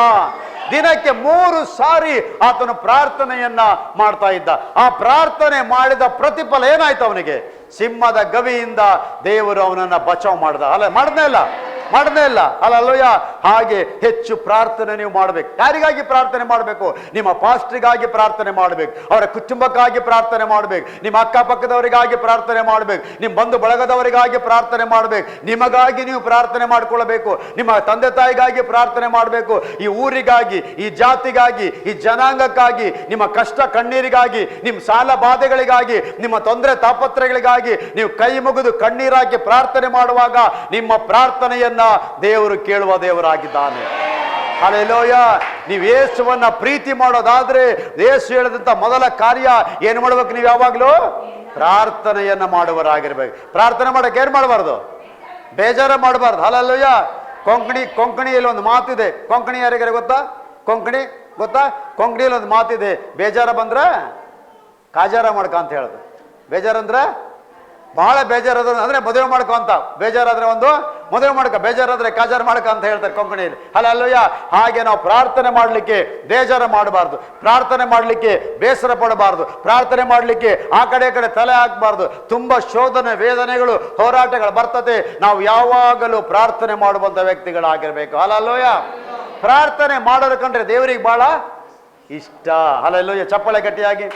ದಿನಕ್ಕೆ 3 ಸಾರಿ ಆತನು ಪ್ರಾರ್ಥನೆಯನ್ನ ಮಾಡ್ತಾ ಇದ್ದ. ಆ ಪ್ರಾರ್ಥನೆ ಮಾಡಿದ ಪ್ರತಿಫಲ ಏನಾಯ್ತು ಅವನಿಗೆ? ಸಿಂಹದ ಗವಿಯಿಂದ ದೇವರು ಅವನನ್ನ ಬಚಾವ್ ಮಾಡ್ದ. ಅಲ್ಲ, ಮಾಡನೇ ಇಲ್ಲ. ಹಲ್ಲೆಲೂಯ. ಹಾಗೆ ಹೆಚ್ಚು ಪ್ರಾರ್ಥನೆ ನೀವು ಮಾಡಬೇಕು. ಯಾರಿಗಾಗಿ ಪ್ರಾರ್ಥನೆ ಮಾಡಬೇಕು? ನಿಮ್ಮ ಪಾಸ್ಟ್ರಿಗಾಗಿ ಪ್ರಾರ್ಥನೆ ಮಾಡಬೇಕು, ಅವರ ಕುಟುಂಬಕ್ಕಾಗಿ ಪ್ರಾರ್ಥನೆ ಮಾಡಬೇಕು, ನಿಮ್ಮ ಅಕ್ಕಪಕ್ಕದವರಿಗಾಗಿ ಪ್ರಾರ್ಥನೆ ಮಾಡಬೇಕು, ನಿಮ್ಮ ಬಂಧು ಬಳಗದವರಿಗಾಗಿ ಪ್ರಾರ್ಥನೆ ಮಾಡಬೇಕು, ನಿಮಗಾಗಿ ನೀವು ಪ್ರಾರ್ಥನೆ ಮಾಡಿಕೊಳ್ಳಬೇಕು, ನಿಮ್ಮ ತಂದೆ ತಾಯಿಗಾಗಿ ಪ್ರಾರ್ಥನೆ ಮಾಡಬೇಕು, ಈ ಊರಿಗಾಗಿ, ಈ ಜಾತಿಗಾಗಿ, ಈ ಜನಾಂಗಕ್ಕಾಗಿ, ನಿಮ್ಮ ಕಷ್ಟ ಕಣ್ಣೀರಿಗಾಗಿ, ನಿಮ್ಮ ಸಾಲ ಬಾಧೆಗಳಿಗಾಗಿ, ನಿಮ್ಮ ತೊಂದರೆ ತಾಪತ್ರಗಳಿಗಾಗಿ ನೀವು ಕೈ ಮುಗಿದು ಕಣ್ಣೀರಾಕಿ ಪ್ರಾರ್ಥನೆ ಮಾಡುವಾಗ ನಿಮ್ಮ ಪ್ರಾರ್ಥನೆಯನ್ನ ದೇವರು ಕೇಳುವ ದೇವರಾಗಿದ್ದಾನೆ. ಹಲ್ಲೆಲೂಯಾ. ನೀವು ಯೇಸುವನ್ನ ಪ್ರೀತಿ ಮಾಡೋದಾದ್ರೆ ಯೇಸು ಹೇಳಿದಂತ ಮೊದಲ ಕಾರ್ಯ ಏನು ಮಾಡ್ಬೇಕು? ನೀವು ಯಾವಾಗಲೂ ಪ್ರಾರ್ಥನೆಯನ್ನ ಮಾಡುವರಾಗಿರ್ಬೇಕು. ಪ್ರಾರ್ಥನೆ ಮಾಡಕ್ಕೆ ಏನ್ ಮಾಡಬಾರ್ದು? ಬೇಜಾರ ಮಾಡಬಾರ್ದು. ಹಲ್ಲೆಲೂಯಾ. ಕೊಂಕಣಿಯಲ್ಲಿ ಒಂದು ಮಾತಿದೆ. ಕೊಂಕಣಿ ಯಾರಿಗಾರೆ ಗೊತ್ತಾ? ಕೊಂಕಣಿ ಗೊತ್ತಾ? ಕೊಂಕಣಿಯಲ್ಲಿ ಒಂದು ಮಾತಿದೆ, ಬೇಜಾರ ಬಂದ್ರೆ ಕಾಜಾರ ಮಾಡ್ಕ ಅಂತ ಹೇಳುದು. ಬೇಜಾರಂದ್ರೆ ಬಹಳ ಬೇಜಾರದ ಅಂದ್ರೆ ಮದುವೆ ಮಾಡ್ಕೊ ಅಂತ, ಬೇಜಾರಾದ್ರೆ ಒಂದು ಮದುವೆ ಮಾಡ್ಕ, ಬೇಜಾರಾದ್ರೆ ಕಾಜಾರ ಮಾಡ್ಕ ಅಂತ ಹೇಳ್ತಾರೆ ಕೊಂಕಣಿಯಲ್ಲಿ. ಹಲ್ಲೆಲೂಯಾ. ಹಾಗೆ ನಾವು ಪ್ರಾರ್ಥನೆ ಮಾಡಲಿಕ್ಕೆ ಬೇಜಾರ ಮಾಡಬಾರ್ದು, ಪ್ರಾರ್ಥನೆ ಮಾಡಲಿಕ್ಕೆ ಬೇಸರ ಪಡಬಾರ್ದು, ಪ್ರಾರ್ಥನೆ ಮಾಡಲಿಕ್ಕೆ ಆ ಕಡೆ ತಲೆ ಹಾಕಬಾರ್ದು. ತುಂಬಾ ಶೋಧನೆ, ವೇದನೆಗಳು, ಹೋರಾಟಗಳು ಬರ್ತದೆ. ನಾವು ಯಾವಾಗಲೂ ಪ್ರಾರ್ಥನೆ ಮಾಡುವಂತ ವ್ಯಕ್ತಿಗಳಾಗಿರ್ಬೇಕು. ಹಲ್ಲೆಲೂಯಾ. ಪ್ರಾರ್ಥನೆ ಮಾಡೋದು ಕಂಡ್ರೆ ದೇವರಿಗೆ ಬಹಳ ಇಷ್ಟ. ಹಲ್ಲೆಲೂಯಾ. ಚಪ್ಪಳೆ ಗಟ್ಟಿಯಾಗಿ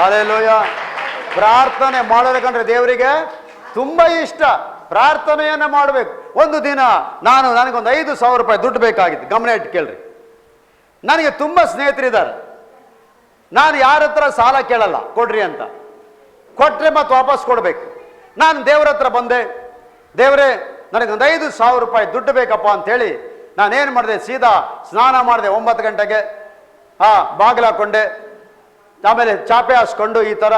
ಹಲ್ಲೆಲೂಯಾ. ಪ್ರಾರ್ಥನೆ ಮಾಡೋದು ಕಂಡ್ರೆ ದೇವರಿಗೆ ತುಂಬಾ ಇಷ್ಟ. ಪ್ರಾರ್ಥನೆಯನ್ನ ಮಾಡಬೇಕು. ಒಂದು ದಿನ ನನಗೊಂದು 5,000 ರೂಪಾಯಿ ದುಡ್ಡು ಬೇಕಾಗಿತ್ತು. ಗಮನ ಇಟ್ಟು ಕೇಳ್ರಿ. ನನಗೆ ತುಂಬಾ ಸ್ನೇಹಿತರಿದ್ದಾರೆ. ನಾನು ಯಾರ ಹತ್ರ ಸಾಲ ಕೇಳಲ್ಲ, ಕೊಡ್ರಿ ಅಂತ. ಕೊಟ್ರೆ ಮತ್ತೆ ವಾಪಸ್ ಕೊಡ್ಬೇಕು. ನಾನು ದೇವ್ರ ಹತ್ರ ಬಂದೆ, ದೇವರೇ ನನಗೊಂದು 5,000 ರೂಪಾಯಿ ದುಡ್ಡು ಬೇಕಪ್ಪ ಅಂತೇಳಿ ನಾನೇನು ಮಾಡಿದೆ? ಸೀದಾ ಸ್ನಾನ ಮಾಡಿದೆ 9 ಗಂಟೆಗೆ. ಬಾಗಿಲು ಹಾಕೊಂಡೆ, ಆಮೇಲೆ ಚಾಪೆ ಹಾಸ್ಕೊಂಡು ಈ ತರ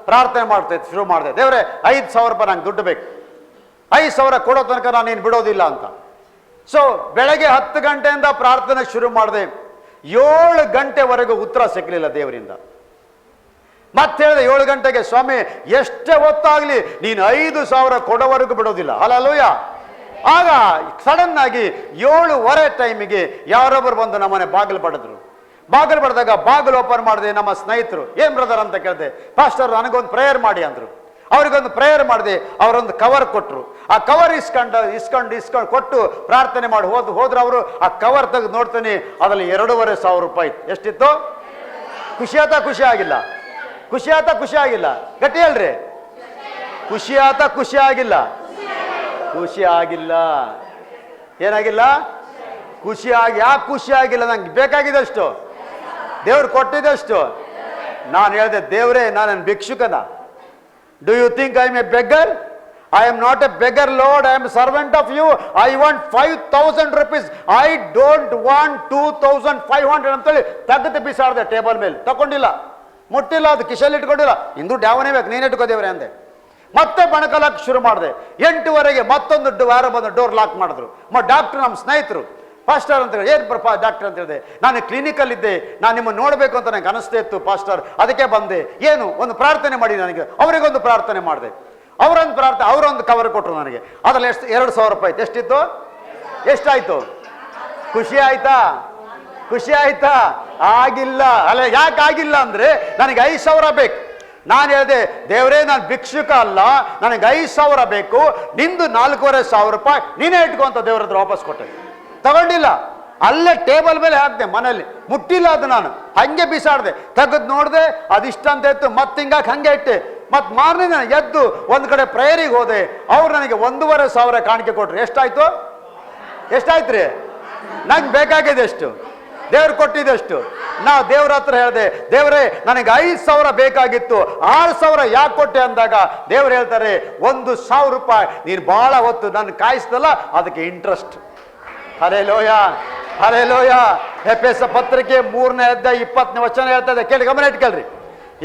ಪ್ರಾರ್ಥನೆ ಶುರು ಮಾಡಿದೆ. ದೇವರೇ 5,000 ರೂಪಾಯಿ ನಂಗೆ ದುಡ್ಡು ಬೇಕು, 5,000 ಕೊಡೋ ತನಕ ನಾನು ಏನು ಬಿಡೋದಿಲ್ಲ ಅಂತ. ಸೊ ಬೆಳಗ್ಗೆ 10 ಗಂಟೆಯಿಂದ ಪ್ರಾರ್ಥನೆ ಶುರು ಮಾಡಿದೆ. 7 ಗಂಟೆವರೆಗೂ ಉತ್ತರ ಸಿಕ್ಕಲಿಲ್ಲ ದೇವರಿಂದ. ಮತ್ತೆ ಹೇಳಿದೆ 7 ಗಂಟೆಗೆ, ಸ್ವಾಮಿ ಎಷ್ಟೇ ಹೊತ್ತಾಗ್ಲಿ ನೀನು 5,000 ಕೊಡೋವರೆಗೂ ಬಿಡೋದಿಲ್ಲ. ಹಲ್ಲೆಲೂಯಾ. ಆಗ ಸಡನ್ ಆಗಿ 7:15 ಟೈಮಿಗೆ ಯಾರೊಬ್ಬರು ಬಂದು ನಮ್ಮನೆ ಬಾಗಿಲು ಬಡಿದ್ರು. ಬಾಗಿಲು ಬಡಿದಾಗ ಬಾಗಿಲು ಓಪನ್ ಮಾಡಿದೆ. ನಮ್ಮ ಸ್ನೇಹಿತರು, ಏನ್ ಬ್ರದರ್ ಅಂತ ಕೇಳಿದೆ. ಪಾಸ್ಟರ್ ನನಗೊಂದು ಪ್ರೇಯರ್ ಮಾಡಿ ಅಂದ್ರು. ಅವ್ರಿಗೊಂದು ಪ್ರೇಯರ್ ಮಾಡಿದೆ. ಅವರೊಂದು ಕವರ್ ಕೊಟ್ಟರು. ಆ ಕವರ್ ಇಸ್ಕೊಂಡು ಕೊಟ್ಟು ಪ್ರಾರ್ಥನೆ ಮಾಡಿ ಹೋದ್ರು. ಅವರು ಆ ಕವರ್ ತೆಗೆದು ನೋಡ್ತೀನಿ, ಅದರಲ್ಲಿ 2,500 ರೂಪಾಯಿ ಇತ್ತು. ಎಷ್ಟಿತ್ತು? ಖುಷಿ ಆತ? ಖುಷಿ ಆಗಿಲ್ಲ? ಖುಷಿ ಆತ? ಖುಷಿ ಆಗಿಲ್ಲ? ಗಟ್ಟಿ ಹೇಳ್ರಿ. ಖುಷಿ ಆತ? ಖುಷಿ ಆಗಿಲ್ಲ? ಖುಷಿ ಆಗಿಲ್ಲ. ಏನಾಗಿಲ್ಲ? ಖುಷಿ ಆಗಿ. ಯಾಕೆ ಖುಷಿ ಆಗಿಲ್ಲ? ನಂಗೆ ಬೇಕಾಗಿದಷ್ಟು, ದೇವ್ರು ಕೊಟ್ಟಿದ್ದಷ್ಟು. ನಾನು ಹೇಳಿದೆ, ದೇವ್ರೇ ನಾನೇನು ಭಿಕ್ಷುಕನ? Do you think I am a beggar? I am not a beggar lord, I am servant of you. I want 5,000 rupees. I don't want 2,500 ಅಂತೇಳಿ ತೆಗೆದು ಬಿಸಾಡ್ದೆ ಟೇಬಲ್ ಮೇಲೆ. ತಗೊಂಡಿಲ್ಲ, ಮುಟ್ಟಿಲ್ಲ, ಅದು ಕಿಶಲ್ಲಿ ಇಟ್ಕೊಂಡಿಲ್ಲ. ಇಂದು ಡ್ಯಾವನೇ ಬೇಕು, ನೀನು ಇಟ್ಕೋ ದೇವ್ರೆ ಅಂದೆ. ಮತ್ತೆ ಬಣಕಲಕ್ಕೆ ಶುರು ಮಾಡಿದೆ. 8:00 ಮತ್ತೊಂದು ವಾರ ಬಂದು ಡೋರ್ ಲಾಕ್ ಮಾಡಿದ್ರು. ಡಾಕ್ಟರ್ ನಮ್ಮ ಸ್ನೇಹಿತರು, ಪಾಸ್ಟರ್ ಅಂತ ಹೇಳಿ, ಏನು ಡಾಕ್ಟರ್ ಅಂತ ಹೇಳಿದೆ. ನಾನು ಕ್ಲಿನಿಕಲ್ ಇದ್ದೆ, ನಾನು ನಿಮ್ಮನ್ನು ನೋಡಬೇಕು ಅಂತ ನನಗೆ ಅನಿಸ್ತಾ ಇತ್ತು ಪಾಸ್ಟರ್, ಅದಕ್ಕೆ ಬಂದೆ. ಏನು ಒಂದು ಪ್ರಾರ್ಥನೆ ಮಾಡಿ ನನಗೆ. ಅವರಿಗೊಂದು ಪ್ರಾರ್ಥನೆ ಮಾಡಿದೆ. ಅವರೊಂದು ಕವರ್ ಕೊಟ್ಟರು ನನಗೆ. ಅದ್ರಲ್ಲಿ 2,000 ರೂಪಾಯಿ ಇತ್ತು. ಎಷ್ಟಿತ್ತು? ಎಷ್ಟಾಯ್ತು? ಖುಷಿ ಆಯ್ತಾ? ಖುಷಿ ಆಯ್ತಾ? ಆಗಿಲ್ಲ. ಅಲ್ಲ, ಯಾಕೆ ಆಗಿಲ್ಲ ಅಂದ್ರೆ ನನಗೆ 5,000 ಬೇಕು. ನಾನು ಹೇಳಿದೆ, ದೇವರೇ ನಾನು ಭಿಕ್ಷುಕ ಅಲ್ಲ, ನನಗೆ 5,000 ಬೇಕು, ನಿಂದು 4,500 ರೂಪಾಯಿ ನೀನೇ ಇಟ್ಕೊ ಅಂತ ದೇವ್ರ ಹತ್ರ ವಾಪಸ್ ಕೊಟ್ಟೆ. ತಗೊಂಡಿಲ್ಲ, ಅಲ್ಲೇ ಟೇಬಲ್ ಮೇಲೆ ಹಾಕ್ದೆ. ಮನೇಲಿ ಮುಟ್ಟಿಲ್ಲ ಅದು. ನಾನು ಹಂಗೆ ಬಿಸಾಡ್ದೆ. ತೆಗೆದು ನೋಡ್ದೆ, ಅದಿಷ್ಟ ಅಂತ ಇತ್ತು. ಮತ್ತೆ ಹಿಂಗಾಗಿ ಹಂಗೆ ಇಟ್ಟೆ. ಮತ್ತೆ ಮಾರನೇ ನಾನು ಎದ್ದು ಒಂದು ಕಡೆ ಪ್ರೇಯರಿಗೆ ಹೋದೆ. ಅವ್ರು ನನಗೆ 1,500 ಕಾಣಿಕೆ ಕೊಟ್ರು. ಎಷ್ಟಾಯ್ತು? ಎಷ್ಟಾಯ್ತು ರೀ? ನಂಗೆ ಬೇಕಾಗಿದೆ ಎಷ್ಟು? ದೇವ್ರು ಕೊಟ್ಟಿದ್ದಷ್ಟು. ನಾವು ದೇವ್ರ ಹತ್ರ ಹೇಳಿದೆ, ದೇವರೇ ನನಗೆ 5,000 ಬೇಕಾಗಿತ್ತು, 6,000 ಯಾಕೆ ಕೊಟ್ಟೆ ಅಂದಾಗ ದೇವ್ರು ಹೇಳ್ತಾರೆ, 1,000 ರೂಪಾಯಿ ನೀನು ಬಹಳ ಹೊತ್ತು ನನ್ನ ಕಾಯಿಸ್ತಲ್ಲ, ಅದಕ್ಕೆ ಇಂಟ್ರೆಸ್ಟ್. Hallelujah, hallelujah. ಎಫೆಸ ಪತ್ರಿಕೆ 3ನೇ ಅಧ್ಯಾಯ 20ನೇ ವಚನ ಹೇಳ್ತದೆ. ಕೇಳಿ, ಗಮನ ಇಟ್ಕೊಳ್ರಿ.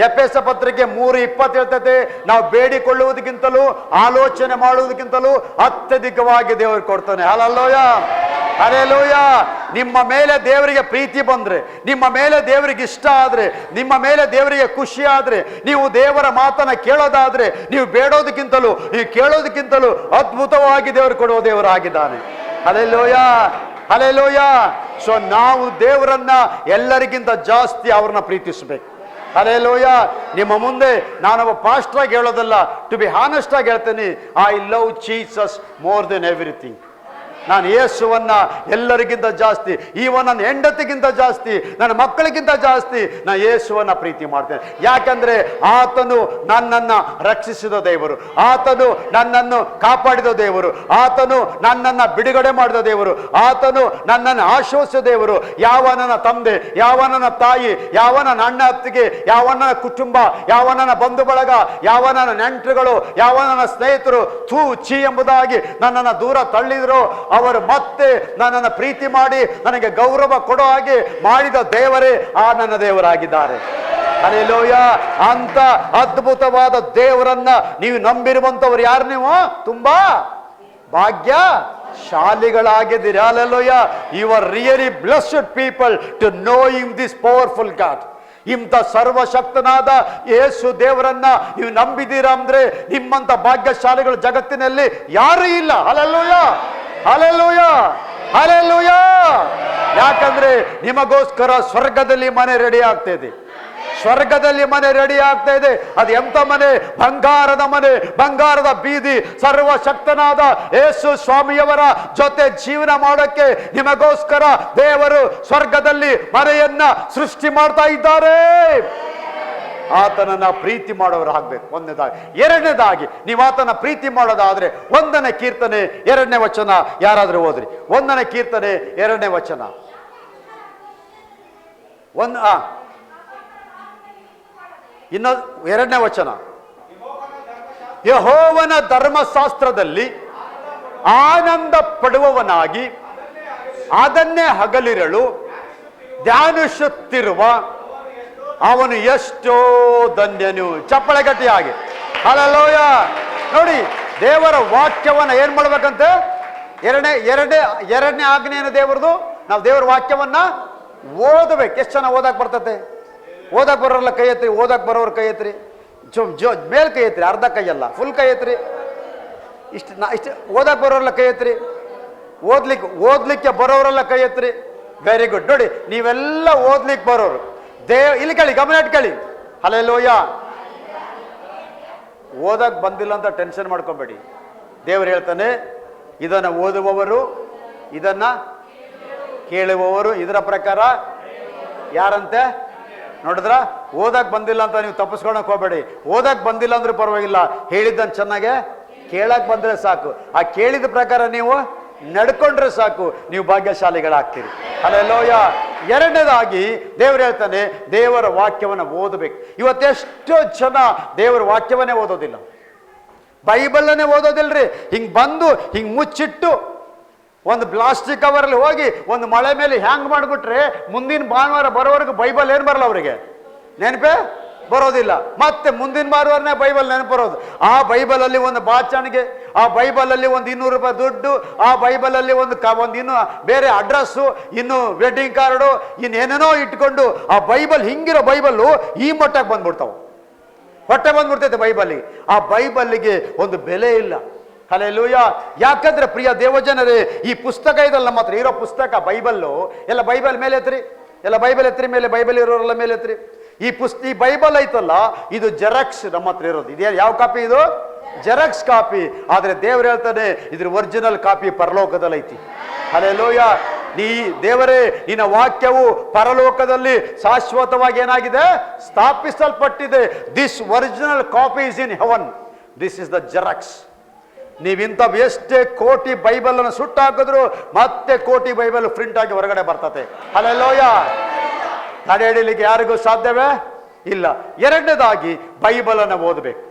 ಎಫೆಸ ಪತ್ರಿಕೆ 3:20 ಹೇಳ್ತದೆ, ನಾವು ಬೇಡಿಕೊಳ್ಳುವುದಕ್ಕಿಂತಲೂ ಆಲೋಚನೆ ಮಾಡುವುದಕ್ಕಿಂತಲೂ ಅತ್ಯಧಿಕವಾಗಿ ದೇವರು ಕೊಡ್ತಾನೆ. Hallelujah, hallelujah. ನಿಮ್ಮ ಮೇಲೆ ದೇವರಿಗೆ ಪ್ರೀತಿ ಬಂದ್ರೆ, ನಿಮ್ಮ ಮೇಲೆ ದೇವರಿಗೆ ಇಷ್ಟ ಆದ್ರೆ, ನಿಮ್ಮ ಮೇಲೆ ದೇವರಿಗೆ ಖುಷಿ ಆದ್ರೆ, ನೀವು ದೇವರ ಮಾತನ್ನ ಕೇಳೋದಾದ್ರೆ, ನೀವು ಬೇಡೋದಕ್ಕಿಂತಲೂ ನೀವು ಕೇಳೋದಕ್ಕಿಂತಲೂ ಅದ್ಭುತವಾಗಿ ದೇವರು ಕೊಡುವ ದೇವರಾಗಿದ್ದಾನೆ. Hallelujah, hallelujah. ಸೊ ನಾವು ದೇವರನ್ನ ಎಲ್ಲರಿಗಿಂತ ಜಾಸ್ತಿ ಅವ್ರನ್ನ ಪ್ರೀತಿಸಬೇಕು. ಹಲ್ಲೆಲೂಯ. ನಿಮ್ಮ ಮುಂದೆ ನಾನೊಬ್ಬ ಪಾಸ್ಟರ್ ಆಗಿ ಹೇಳೋದಲ್ಲ, ಟು ಬಿ ಹಾನೆಸ್ಟ್ ಆಗಿ ಹೇಳ್ತೀನಿ, I love Jesus more than everything. ನಾನು ಯೇಸುವನ್ನ ಎಲ್ಲರಿಗಿಂತ ಜಾಸ್ತಿ, ಈವನ್ ನನ್ನ ಹೆಂಡತಿಗಿಂತ ಜಾಸ್ತಿ, ನನ್ನ ಮಕ್ಕಳಿಗಿಂತ ಜಾಸ್ತಿ ನಾನು ಯೇಸುವನ್ನ ಪ್ರೀತಿ ಮಾಡ್ತೇನೆ. ಯಾಕಂದ್ರೆ ಆತನು ನನ್ನನ್ನು ರಕ್ಷಿಸಿದ ದೇವರು, ಆತನು ನನ್ನನ್ನು ಕಾಪಾಡಿದ ದೇವರು, ಆತನು ನನ್ನನ್ನು ಬಿಡುಗಡೆ ಮಾಡಿದ ದೇವರು, ಆತನು ನನ್ನನ್ನು ಆಶ್ವಾಸಿಸಿದ ದೇವರು. ಯಾವ ನನ್ನ ತಂದೆ, ಯಾವ ನನ್ನ ತಾಯಿ, ಯಾವ ನನ್ನ ಅಣ್ಣ ಅತ್ತಿಗೆ, ಯಾವ ನನ್ನ ಕುಟುಂಬ, ಯಾವ ನನ್ನ ಬಂಧು ಬಳಗ, ಯಾವ ನನ್ನ ನೆಂಟರುಗಳು, ಯಾವ ನನ್ನ ಸ್ನೇಹಿತರು ಥೂ ಛೀ ಎಂಬುದಾಗಿ ನನ್ನನ್ನು ದೂರ ತಳ್ಳಿದ್ರು, ಅವರು ಮತ್ತೆ ನನ್ನನ್ನು ಪ್ರೀತಿ ಮಾಡಿ ನನಗೆ ಗೌರವ ಕೊಡೋ ಹಾಗೆ ಮಾಡಿದ ದೇವರೇ ಆ ನನ್ನ ದೇವರಾಗಿದ್ದಾರೆ. ಹಲ್ಲೆಲೂಯ. ಅಂತ ಅದ್ಭುತವಾದ ದೇವರನ್ನ ನೀವು ನಂಬಿರುವಂತವ್ರು ಯಾರು? ನೀವು ತುಂಬಾ ಭಾಗ್ಯಶಾಲಿಗಳಾಗಿದ್ದೀರಿ. Hallelujah. You are really blessed people to know him, this powerful God. ಇಂಥ ಸರ್ವಶಕ್ತನಾದ ಯೇಸು ದೇವರನ್ನ ನೀವು ನಂಬಿದ್ದೀರಾ ಅಂದ್ರೆ ನಿಮ್ಮಂತ ಭಾಗ್ಯಶಾಲಿಗಳು ಜಗತ್ತಿನಲ್ಲಿ ಯಾರೂ ಇಲ್ಲ. Hallelujah, hallelujah, hallelujah. ಯಾಕಂದ್ರೆ ನಿಮಗೋಸ್ಕರ ಸ್ವರ್ಗದಲ್ಲಿ ಮನೆ ರೆಡಿ ಆಗ್ತಾ ಇದೆ, ಸ್ವರ್ಗದಲ್ಲಿ ಮನೆ ರೆಡಿ ಆಗ್ತಾ ಇದೆ. ಅದು ಎಂತ ಮನೆ? ಬಂಗಾರದ ಮನೆ, ಬಂಗಾರದ ಬೀದಿ. ಸರ್ವಶಕ್ತನಾದ ಯೇಸು ಸ್ವಾಮಿಯವರ ಜೊತೆ ಜೀವನ ಮಾಡೋಕ್ಕೆ ನಿಮಗೋಸ್ಕರ ದೇವರು ಸ್ವರ್ಗದಲ್ಲಿ ಮನೆಯನ್ನ ಸೃಷ್ಟಿ ಮಾಡ್ತಾ ಇದ್ದಾರೆ. ಆತನನ್ನ ಪ್ರೀತಿ ಮಾಡೋರು ಆಗ್ಬೇಕು, ಒಂದನೇದಾಗಿ. ಎರಡನೇದಾಗಿ, ನೀವು ಆತನ ಪ್ರೀತಿ ಮಾಡೋದಾದ್ರೆ 1ನೇ ಕೀರ್ತನೆ 2ನೇ ವಚನ ಯಾರಾದ್ರೂ ಓದ್ರಿ. 1ನೇ ಕೀರ್ತನೆ 2ನೇ ವಚನ. ಇನ್ನು 2ನೇ ವಚನ. ಯೆಹೋವನ ಧರ್ಮಶಾಸ್ತ್ರದಲ್ಲಿ ಆನಂದ ಪಡುವವನಾಗಿ ಅದನ್ನೇ ಹಗಲಿರಳು ಧ್ಯಾನಿಸುತ್ತಿರುವ ಅವನು ಎಷ್ಟೋ ಧನ್ಯನು. ಚಪ್ಪಳೆ ಗಟ್ಟಿಯಾಗಿ ಹಲ್ಲೆಲೂಯ. ನೋಡಿ, ದೇವರ ವಾಕ್ಯವನ್ನ ಏನ್ ಮಾಡ್ಬೇಕಂತೆ? ಎರಡನೇ ಆಜ್ಞೆಯನ್ನು ದೇವರದು. ನಾವು ದೇವರ ವಾಕ್ಯವನ್ನ ಓದಬೇಕು. ಎಷ್ಟು ಜನ ಓದಕ್ ಬರ್ತತೆ? ಓದಕ್ ಬರೋಲ್ಲ ಕೈ ಎತ್ರಿ. ಓದಕ್ ಬರೋರು ಕೈ ಎತ್ರಿ. ಮೇಲ್ ಕೈ ಎತ್ರಿ, ಅರ್ಧ ಕೈಯಲ್ಲ, ಫುಲ್ ಕೈ ಎತ್ರಿ. ಇಷ್ಟು ಓದಕ್ ಬರೋರೆಲ್ಲ ಕೈ ಎತ್ರಿ. ಓದ್ಲಿಕ್ಕೆ ಬರೋರೆಲ್ಲ ಕೈ ಎತ್ರಿ. Very good. ನೋಡಿ, ನೀವೆಲ್ಲ ಓದ್ಲಿಕ್ಕೆ ಬರೋರು. ಇಲ್ಲಿ ಕೇಳಿ, ಗಮನ ಇಟ್ಕೊಳ್ಳಿ. ಹಲ್ಲೆಲೂಯ. ಓದಕ್ ಬಂದಿಲ್ಲ ಅಂತ ಟೆನ್ಷನ್ ಮಾಡ್ಕೊಬೇಡಿ. ದೇವರು ಹೇಳ್ತಾನೆ, ಇದನ್ನ ಓದುವವರು, ಇದನ್ನ ಕೇಳುವವರು ಇದರ ಪ್ರಕಾರ ಯಾರಂತೆ? ನೋಡಿದ್ರ? ಓದಕ್ ಬಂದಿಲ್ಲ ಅಂತ ನೀವು ತಪ್ಪಿಸ್ಕೊಳಕ್ ಹೋಗ್ಬೇಡಿ. ಓದಕ್ ಬಂದಿಲ್ಲ ಅಂದ್ರೆ ಪರವಾಗಿಲ್ಲ, ಹೇಳಿದ್ದನ್ನು ಚೆನ್ನಾಗೆ ಕೇಳಕ್ ಬಂದ್ರೆ ಸಾಕು. ಆ ಕೇಳಿದ ಪ್ರಕಾರ ನೀವು ನಡ್ಕೊಂಡ್ರೆ ಸಾಕು, ನೀವು ಭಾಗ್ಯಶಾಲಿಗಳಾಗ್ತೀರಿ. ಹಲ್ಲೆಲೂಯ. ಎರಡನೇದಾಗಿ ದೇವರು ಹೇಳ್ತಾನೆ, ದೇವರ ವಾಕ್ಯವನ್ನು ಓದಬೇಕು. ಇವತ್ತೆಷ್ಟೋ ಜನ ದೇವರ ವಾಕ್ಯವನ್ನೇ ಓದೋದಿಲ್ಲ, ಬೈಬಲನ್ನೇ ಓದೋದಿಲ್ರಿ. ಹಿಂಗ್ ಬಂದು ಹಿಂಗ್ ಮುಚ್ಚಿಟ್ಟು ಒಂದು ಪ್ಲಾಸ್ಟಿಕ್ ಕವರಲ್ಲಿ ಹೋಗಿ ಒಂದು ಮಳೆ ಮೇಲೆ ಹ್ಯಾಂಗ್ ಮಾಡಿಬಿಟ್ರೆ ಮುಂದಿನ ಭಾನುವಾರ ಬರೋವರೆಗೂ ಬೈಬಲ್ ಏನು ಬರಲ್ಲ ಅವರಿಗೆ, ನೆನಪೇ ಬರೋದಿಲ್ಲ. ಮತ್ತೆ ಮುಂದಿನ ಭಾನುವಾರನೇ ಬೈಬಲ್ ನೆನಪು ಬರೋದು. ಆ ಬೈಬಲಲ್ಲಿ ಒಂದು ಬಾಚಣಿಗೆ, ಆ ಬೈಬಲಲ್ಲಿ ಒಂದು 200 ರೂಪಾಯಿ ದುಡ್ಡು, ಆ ಬೈಬಲಲ್ಲಿ ಒಂದು ಇನ್ನು ಬೇರೆ ಅಡ್ರೆಸ್ಸು, ಇನ್ನು ವೆಡ್ಡಿಂಗ್ ಕಾರ್ಡು, ಇನ್ನೇನೇನೋ ಇಟ್ಕೊಂಡು ಆ ಬೈಬಲ್, ಹಿಂಗಿರೋ ಬೈಬಲ್ಲು ಈ ಮಟ್ಟಕ್ಕೆ ಬಂದ್ಬಿಡ್ತಾವೆ, ಹೊಟ್ಟೆ ಬಂದ್ಬಿಡ್ತೈತೆ ಬೈಬಲ್ಲಿಗೆ. ಆ ಬೈಬಲ್ಲಿಗೆ ಒಂದು ಬೆಲೆ ಇಲ್ಲ. ಹಲ್ಲೆಲೂಯ. ಯಾಕಂದ್ರೆ ಪ್ರಿಯ ದೇವಜನರೇ, ಈ ಪುಸ್ತಕ ಇದಲ್ಲ, ನಮ್ಮ ಹತ್ರ ಇರೋ ಪುಸ್ತಕ ಬೈಬಲ್ಲು. ಎಲ್ಲ ಬೈಬಲ್ ಮೇಲೆ ಎತ್ರಿ, ಎಲ್ಲ ಬೈಬಲ್ ಎತ್ರಿ, ಮೇಲೆ ಬೈಬಲ್ ಇರೋರೆಲ್ಲ ಮೇಲೆ ಎತ್ರಿ. ಈ ಬೈಬಲ್ ಐತಲ್ಲ, ಇದು ಜೆರಾಕ್ಸ್ ನಮ್ಮ ಹತ್ರ ಇರೋದು. ಇದೇ ಯಾವ ಕಾಪಿ? ಇದು ಜೆರಾಕ್ಸ್ ಕಾಪಿ. ಆದ್ರೆ ದೇವ್ರು ಹೇಳ್ತಾನೆ, ಇದ್ರ ಒರಿಜಿನಲ್ ಕಾಪಿ ಪರಲೋಕದಲ್ಲಿ ಐತಿ. ಹಲ್ಲೆಲೂಯ. ನೀ ದೇವರೇ, ನಿನ್ನ ವಾಕ್ಯವು ಪರಲೋಕದಲ್ಲಿ ಶಾಶ್ವತವಾಗಿ ಏನಾಗಿದೆ? ಸ್ಥಾಪಿಸಲ್ಪಟ್ಟಿದೆ. This original copy is in heaven, this is the Xerox. ನೀವಿಂತ ಎಷ್ಟೇ ಕೋಟಿ ಬೈಬಲ್ ಅನ್ನು ಸುಟ್ಟಾಕಿದ್ರು ಮತ್ತೆ ಕೋಟಿ ಬೈಬಲ್ ಪ್ರಿಂಟ್ ಆಗಿ ಹೊರಗಡೆ ಬರ್ತದೆ. ಹಲ್ಲೆಲೂಯ. ತಡೆ ಹಿಡಿಲಿಕ್ಕೆ ಯಾರಿಗೂ ಸಾಧ್ಯವೇ ಇಲ್ಲ. ಎರಡನೇದಾಗಿ ಬೈಬಲ್ ಅನ್ನು ಓದಬೇಕು.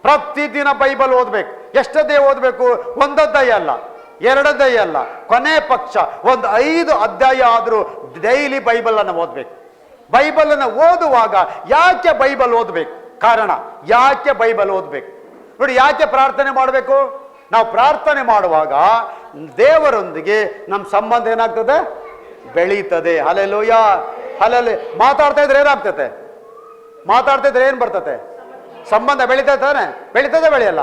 ಪ್ರತಿದಿನ ಬೈಬಲ್ ಓದಬೇಕು. ಎಷ್ಟದೇ ಓದಬೇಕು? ಒಂದಧ್ಯಾಯ ಅಲ್ಲ, ಎರಡಧ್ಯಾಯ ಅಲ್ಲ, ಕೊನೆ ಪಕ್ಷ ಒಂದು 5 ಅಧ್ಯಾಯ ಆದರೂ ಡೈಲಿ ಬೈಬಲ್ ಅನ್ನು ಓದಬೇಕು. ಬೈಬಲ್ ಅನ್ನು ಓದುವಾಗ ಯಾಕೆ ಬೈಬಲ್ ಓದಬೇಕು? ಕಾರಣ, ಯಾಕೆ ಬೈಬಲ್ ಓದಬೇಕು ನೋಡಿ. ಯಾಕೆ ಪ್ರಾರ್ಥನೆ ಮಾಡಬೇಕು? ನಾವು ಪ್ರಾರ್ಥನೆ ಮಾಡುವಾಗ ದೇವರೊಂದಿಗೆ ನಮ್ಮ ಸಂಬಂಧ ಏನಾಗ್ತದೆ? ಬೆಳೀತದೆ. ಹಲ್ಲೆಲೂಯ. ಹಲ್ಲೆಲೂಯ. ಮಾತಾಡ್ತಾ ಇದ್ರೆ ಏನಾಗ್ತದೆ? ಮಾತಾಡ್ತಾ ಇದ್ರೆ ಏನ್ ಬರ್ತದೆ? ಸಂಬಂಧ ಬೆಳೀತಾ ತಾನೆ? ಬೆಳೀತದೆ, ಬೆಳೆಯಲ್ಲ?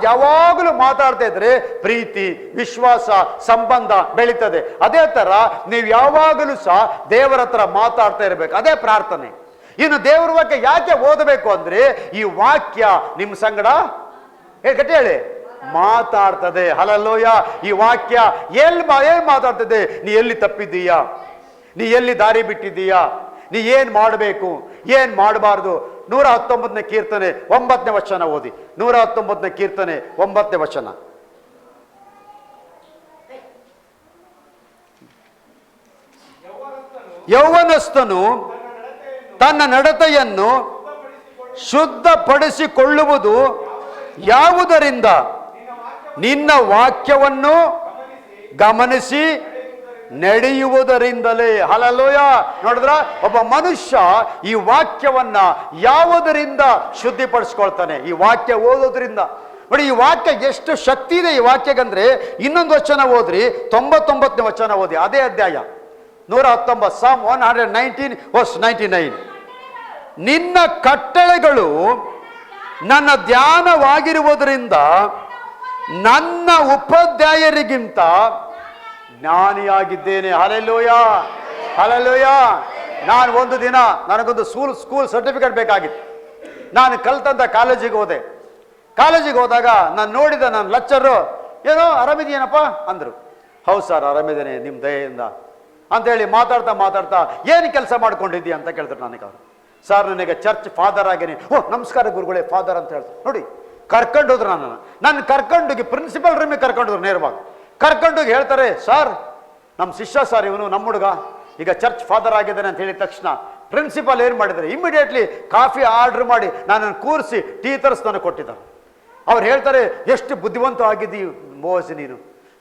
ಯಾವಾಗಲೂ ಮಾತಾಡ್ತಾ ಇದ್ರೆ ಪ್ರೀತಿ, ವಿಶ್ವಾಸ, ಸಂಬಂಧ ಬೆಳೀತದೆ. ಅದೇ ತರ ನೀವು ಯಾವಾಗಲೂ ಸಹ ದೇವರ ಹತ್ರ ಮಾತಾಡ್ತಾ ಇರ್ಬೇಕು. ಅದೇ ಪ್ರಾರ್ಥನೆ. ಇನ್ನು ದೇವರ ವಾಕ್ಯ ಯಾಕೆ ಓದಬೇಕು ಅಂದ್ರೆ ಈ ವಾಕ್ಯ ನಿಮ್ಮ ಸಂಗಡ ಗಟ್ಟಿ ಹೇಳಿ ಮಾತಾಡ್ತದೆ. ಹಲ್ಲೆಲೂಯಾ. ಈ ವಾಕ್ಯ ಏನ್ ಮಾತಾಡ್ತದೆ? ನೀ ಎಲ್ಲಿ ತಪ್ಪಿದ್ದೀಯಾ, ನೀ ಎಲ್ಲಿ ದಾರಿ ಬಿಟ್ಟಿದ್ದೀಯಾ, ನೀ ಏನ್ ಮಾಡಬೇಕು, ಏನ್ ಮಾಡಬಾರ್ದು. 119ನೇ ಕೀರ್ತನೆ 9ನೇ ವಚನ ಓದಿ. 119ನೇ ಕೀರ್ತನೆ 9ನೇ ವಚನ. ಯೌವನಸ್ಥನು ತನ್ನ ನಡತೆಯನ್ನು ಶುದ್ಧಪಡಿಸಿಕೊಳ್ಳುವುದು ಯಾವುದರಿಂದ? ನಿನ್ನ ವಾಕ್ಯವನ್ನು ಗಮನಿಸಿ ನಡೆಯುವುದರಿಂದಲೇ. ಹಲ್ಲೆಲೂಯಾ. ನೋಡಿದ್ರ, ಒಬ್ಬ ಮನುಷ್ಯ ಈ ವಾಕ್ಯವನ್ನ ಯಾವುದರಿಂದ ಶುದ್ಧಿಪಡಿಸ್ಕೊಳ್ತಾನೆ? ಈ ವಾಕ್ಯ ಓದೋದ್ರಿಂದ. ನೋಡಿ, ಈ ವಾಕ್ಯ ಎಷ್ಟು ಶಕ್ತಿ ಇದೆ ಈ ವಾಕ್ಯಗಂದ್ರೆ, ಇನ್ನೊಂದು ವಚನ ಓದ್ರಿ, 99ನೇ ವಚನ ಓದಿ, ಅದೇ ಅಧ್ಯಾಯ 119, Psalm 119 verse 99. ನಿನ್ನ ಕಟ್ಟಳೆಗಳು ನನ್ನ ಧ್ಯಾನವಾಗಿರುವುದರಿಂದ ನನ್ನ ಉಪಾಧ್ಯಾಯರಿಗಿಂತ ಜ್ಞಾನಿಯಾಗಿದ್ದೇನೆ. Hallelujah, hallelujah. ನಾನು ಒಂದು ದಿನ ನನಗೊಂದು ಸ್ಕೂಲ್ ಸರ್ಟಿಫಿಕೇಟ್ ಬೇಕಾಗಿತ್ತು. ನಾನು ಕಲ್ತಂತ ಕಾಲೇಜಿಗೆ ಹೋದೆ. ಕಾಲೇಜಿಗೆ ಹೋದಾಗ ನಾನು ನೋಡಿದ ನನ್ನ ಲೆಕ್ಚರು, ಏನೋ ಆರಾಮಿದೆಯೇನಪ್ಪ ಅಂದರು. ಹೌದು ಸರ್, ಆರಾಮಿದ್ದೇನೆ ನಿಮ್ಮ ದಯೆಯಿಂದ ಅಂತೇಳಿ ಮಾತಾಡ್ತಾ ಏನು ಕೆಲಸ ಮಾಡ್ಕೊಂಡಿದ್ದೀಯ ಅಂತ ಕೇಳಿದ್ರು ನನಗೆ ಅವರು. ಸರ್, ನನಗೆ ಚರ್ಚ್ ಫಾದರ್ ಆಗೇನೆ. ಓ, ನಮಸ್ಕಾರ ಗುರುಗಳೇ, ಫಾದರ್ ಅಂತ ಹೇಳ್ತಾರೆ. ನೋಡಿ, ಕರ್ಕೊಂಡು ಹೋದ್ರು ನನ್ನ ಕರ್ಕೊಂಡೋಗಿ ಪ್ರಿನ್ಸಿಪಲ್ ರೂಮಿಗೆ ಕರ್ಕೊಂಡೋದ್ರು. ನೇರವಾಗಿ ಕರ್ಕೊಂಡೋಗಿ ಹೇಳ್ತಾರೆ, ಸರ್ ನಮ್ಮ ಶಿಷ್ಯ ಸರ್ ಇವನು, ನಮ್ಮ ಹುಡುಗ ಈಗ ಚರ್ಚ್ ಫಾದರ್ ಆಗಿದ್ದಾನೆ ಅಂತ ಹೇಳಿದ ತಕ್ಷಣ ಪ್ರಿನ್ಸಿಪಾಲ್ ಏನು ಮಾಡಿದ್ದಾರೆ, ಇಮಿಡಿಯೇಟ್ಲಿ ಕಾಫಿ ಆರ್ಡರ್ ಮಾಡಿ ನನ್ನನ್ನು ಕೂರಿಸಿ ಟೀ ತರಿಸಿ ನನಗೆ ಕೊಟ್ಟಿದ್ದಾರೆ. ಅವ್ರು ಹೇಳ್ತಾರೆ, ಎಷ್ಟು ಬುದ್ಧಿವಂತ ಆಗಿದ್ದೀ ಮೋಸಿ ನೀನು,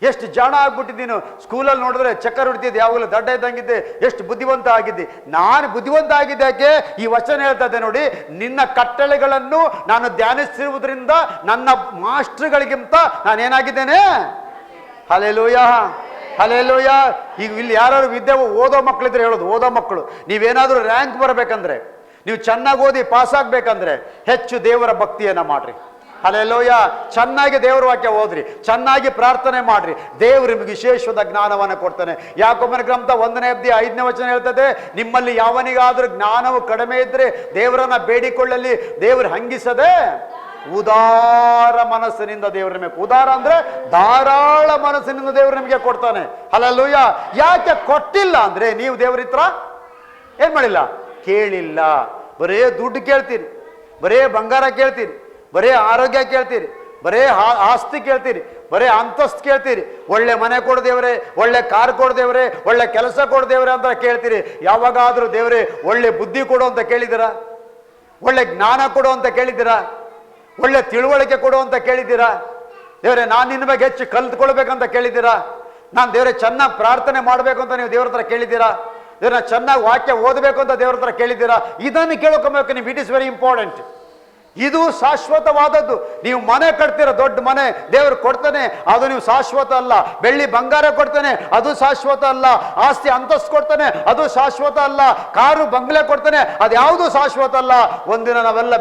ಎಷ್ಟು ಜಾಣ ಆಗ್ಬಿಟ್ಟಿದ್ದೀನು. ಸ್ಕೂಲಲ್ಲಿ ನೋಡಿದ್ರೆ ಚಕ್ಕರ್ ಹೊಡಿತಿದ್ದೆ, ಯಾವಾಗಲೂ ದಡ್ಡ ಇದ್ದಂಗಿದ್ದೆ, ಎಷ್ಟು ಬುದ್ಧಿವಂತ ಆಗಿದ್ದಿ. ನಾನು ಬುದ್ಧಿವಂತ ಆಗಿದ್ದಕ್ಕೆ ಈ ವಚನ ಹೇಳ್ತಾ ಇದ್ದೆ ನೋಡಿ, ನಿನ್ನ ಕಟ್ಟಳೆಗಳನ್ನು ನಾನು ಧ್ಯಾನಿಸಿರುವುದರಿಂದ ನನ್ನ ಮಾಸ್ಟರ್ಗಳಿಗಿಂತ ನಾನೇನಾಗಿದ್ದೇನೆ. Hallelujah, hallelujah. ಈಗ ಇಲ್ಲಿ ಯಾರು ವಿದ್ಯೆ ಓದೋ ಮಕ್ಕಳಿದ್ರೆ ಹೇಳೋದು, ಓದೋ ಮಕ್ಕಳು, ನೀವೇನಾದರೂ ರ್ಯಾಂಕ್ ಬರಬೇಕಂದ್ರೆ, ನೀವು ಚೆನ್ನಾಗಿ ಓದಿ ಪಾಸ್ ಆಗ್ಬೇಕಂದ್ರೆ ಹೆಚ್ಚು ದೇವರ ಭಕ್ತಿಯನ್ನ ಮಾಡ್ರಿ. ಹಲ್ಲೆಲೂಯಾ. ಚೆನ್ನಾಗಿ ದೇವರ ವಾಕ್ಯ ಓದ್ರಿ, ಚೆನ್ನಾಗಿ ಪ್ರಾರ್ಥನೆ ಮಾಡ್ರಿ, ದೇವರು ನಿಮಗೆ ವಿಶೇಷವಾದ ಜ್ಞಾನವನ್ನು ಕೊಡ್ತಾನೆ. ಯಾಕೋಬನ ಗ್ರಂಥ 1ನೇ ಅಧ್ಯಾಯ 5ನೇ ವಚನ ಹೇಳ್ತದೆ, ನಿಮ್ಮಲ್ಲಿ ಯಾವನಿಗಾದ್ರೂ ಜ್ಞಾನವು ಕಡಿಮೆ ಇದ್ರೆ ದೇವರನ್ನ ಬೇಡಿಕೊಳ್ಳಲಿ, ದೇವರು ಹಂಗಿಸದೆ ಉದಾರ ಮನಸ್ಸಿನಿಂದ ದೇವರು ನಿಮಗೆ, ಉದಾರ ಅಂದ್ರೆ ಧಾರಾಳ ಮನಸ್ಸಿನಿಂದ ದೇವರು ನಿಮಗೆ ಕೊಡ್ತಾನೆ. ಹಲ್ಲೆಲೂಯಾ. ಯಾಕೆ ಕೊಟ್ಟಿಲ್ಲ ಅಂದ್ರೆ, ನೀವು ದೇವರ ಹತ್ರ ಏನ್ ಮಾಡಿಲ್ಲ, ಕೇಳಿಲ್ಲ. ಬರೇ ದುಡ್ಡು ಕೇಳ್ತೀರಿ, ಬರೇ ಬಂಗಾರ ಕೇಳ್ತೀರಿ, ಬರೇ ಆರೋಗ್ಯ ಕೇಳ್ತೀರಿ, ಬರೇ ಆಸ್ತಿ ಕೇಳ್ತೀರಿ, ಬರೇ ಅಂತಸ್ತು ಕೇಳ್ತೀರಿ. ಒಳ್ಳೆ ಮನೆ ಕೊಡ್ದೇವ್ರೆ, ಒಳ್ಳೆ ಕಾರ್ ಕೊಡ್ದೇವ್ರೆ, ಒಳ್ಳೆ ಕೆಲಸ ಕೊಡ್ದೇವ್ರೆ ಅಂತ ಕೇಳ್ತೀರಿ. ಯಾವಾಗಾದ್ರೂ ದೇವ್ರೆ ಒಳ್ಳೆ ಬುದ್ಧಿ ಕೊಡು ಅಂತ ಕೇಳಿದ್ದೀರಾ? ಒಳ್ಳೆ ಜ್ಞಾನ ಕೊಡು ಅಂತ ಕೇಳಿದ್ದೀರಾ? ಒಳ್ಳೆ ತಿಳುವಳಿಕೆ ಕೊಡು ಅಂತ ಕೇಳಿದ್ದೀರಾ? ದೇವ್ರೆ ನಾನು ನಿನ್ನ ಬಗ್ಗೆ ಹೆಚ್ಚು ಕಲ್ತ್ಕೊಳ್ಬೇಕಂತ ಕೇಳಿದ್ದೀರಾ? ನಾನು ದೇವ್ರೆ ಚೆನ್ನಾಗಿ ಪ್ರಾರ್ಥನೆ ಮಾಡಬೇಕು ಅಂತ ನೀವು ದೇವ್ರ ಹತ್ರ ಕೇಳಿದ್ದೀರಾ? ದೇವ್ರನ್ನ ಚೆನ್ನಾಗಿ ವಾಕ್ಯ ಓದಬೇಕು ಅಂತ ದೇವ್ರ ಹತ್ರ ಕೇಳಿದ್ದೀರಾ? ಇದನ್ನು ಕೇಳ್ಕೊಬೇಕು ನೀವು. It is very important. ಇದು ಶಾಶ್ವತವಾದದ್ದು. ನೀವು ಮನೆ ಕಟ್ತೀರ, ದೊಡ್ಡ ಮನೆ ದೇವರು ಕೊಡ್ತಾನೆ, ಅದು ನೀವು ಶಾಶ್ವತ ಅಲ್ಲ. ಬೆಳ್ಳಿ ಬಂಗಾರ ಕೊಡ್ತಾನೆ, ಅದು ಶಾಶ್ವತ ಅಲ್ಲ. ಆಸ್ತಿ ಅಂತಸ್ತು ಕೊಡ್ತಾನೆ, ಅದು ಶಾಶ್ವತ ಅಲ್ಲ. ಕಾರು ಬಂಗ್ಲೆ ಕೊಡ್ತಾನೆ, ಅದು ಯಾವುದು ಶಾಶ್ವತ ಅಲ್ಲ. ಒಂದಿನ ನಾವೆಲ್ಲ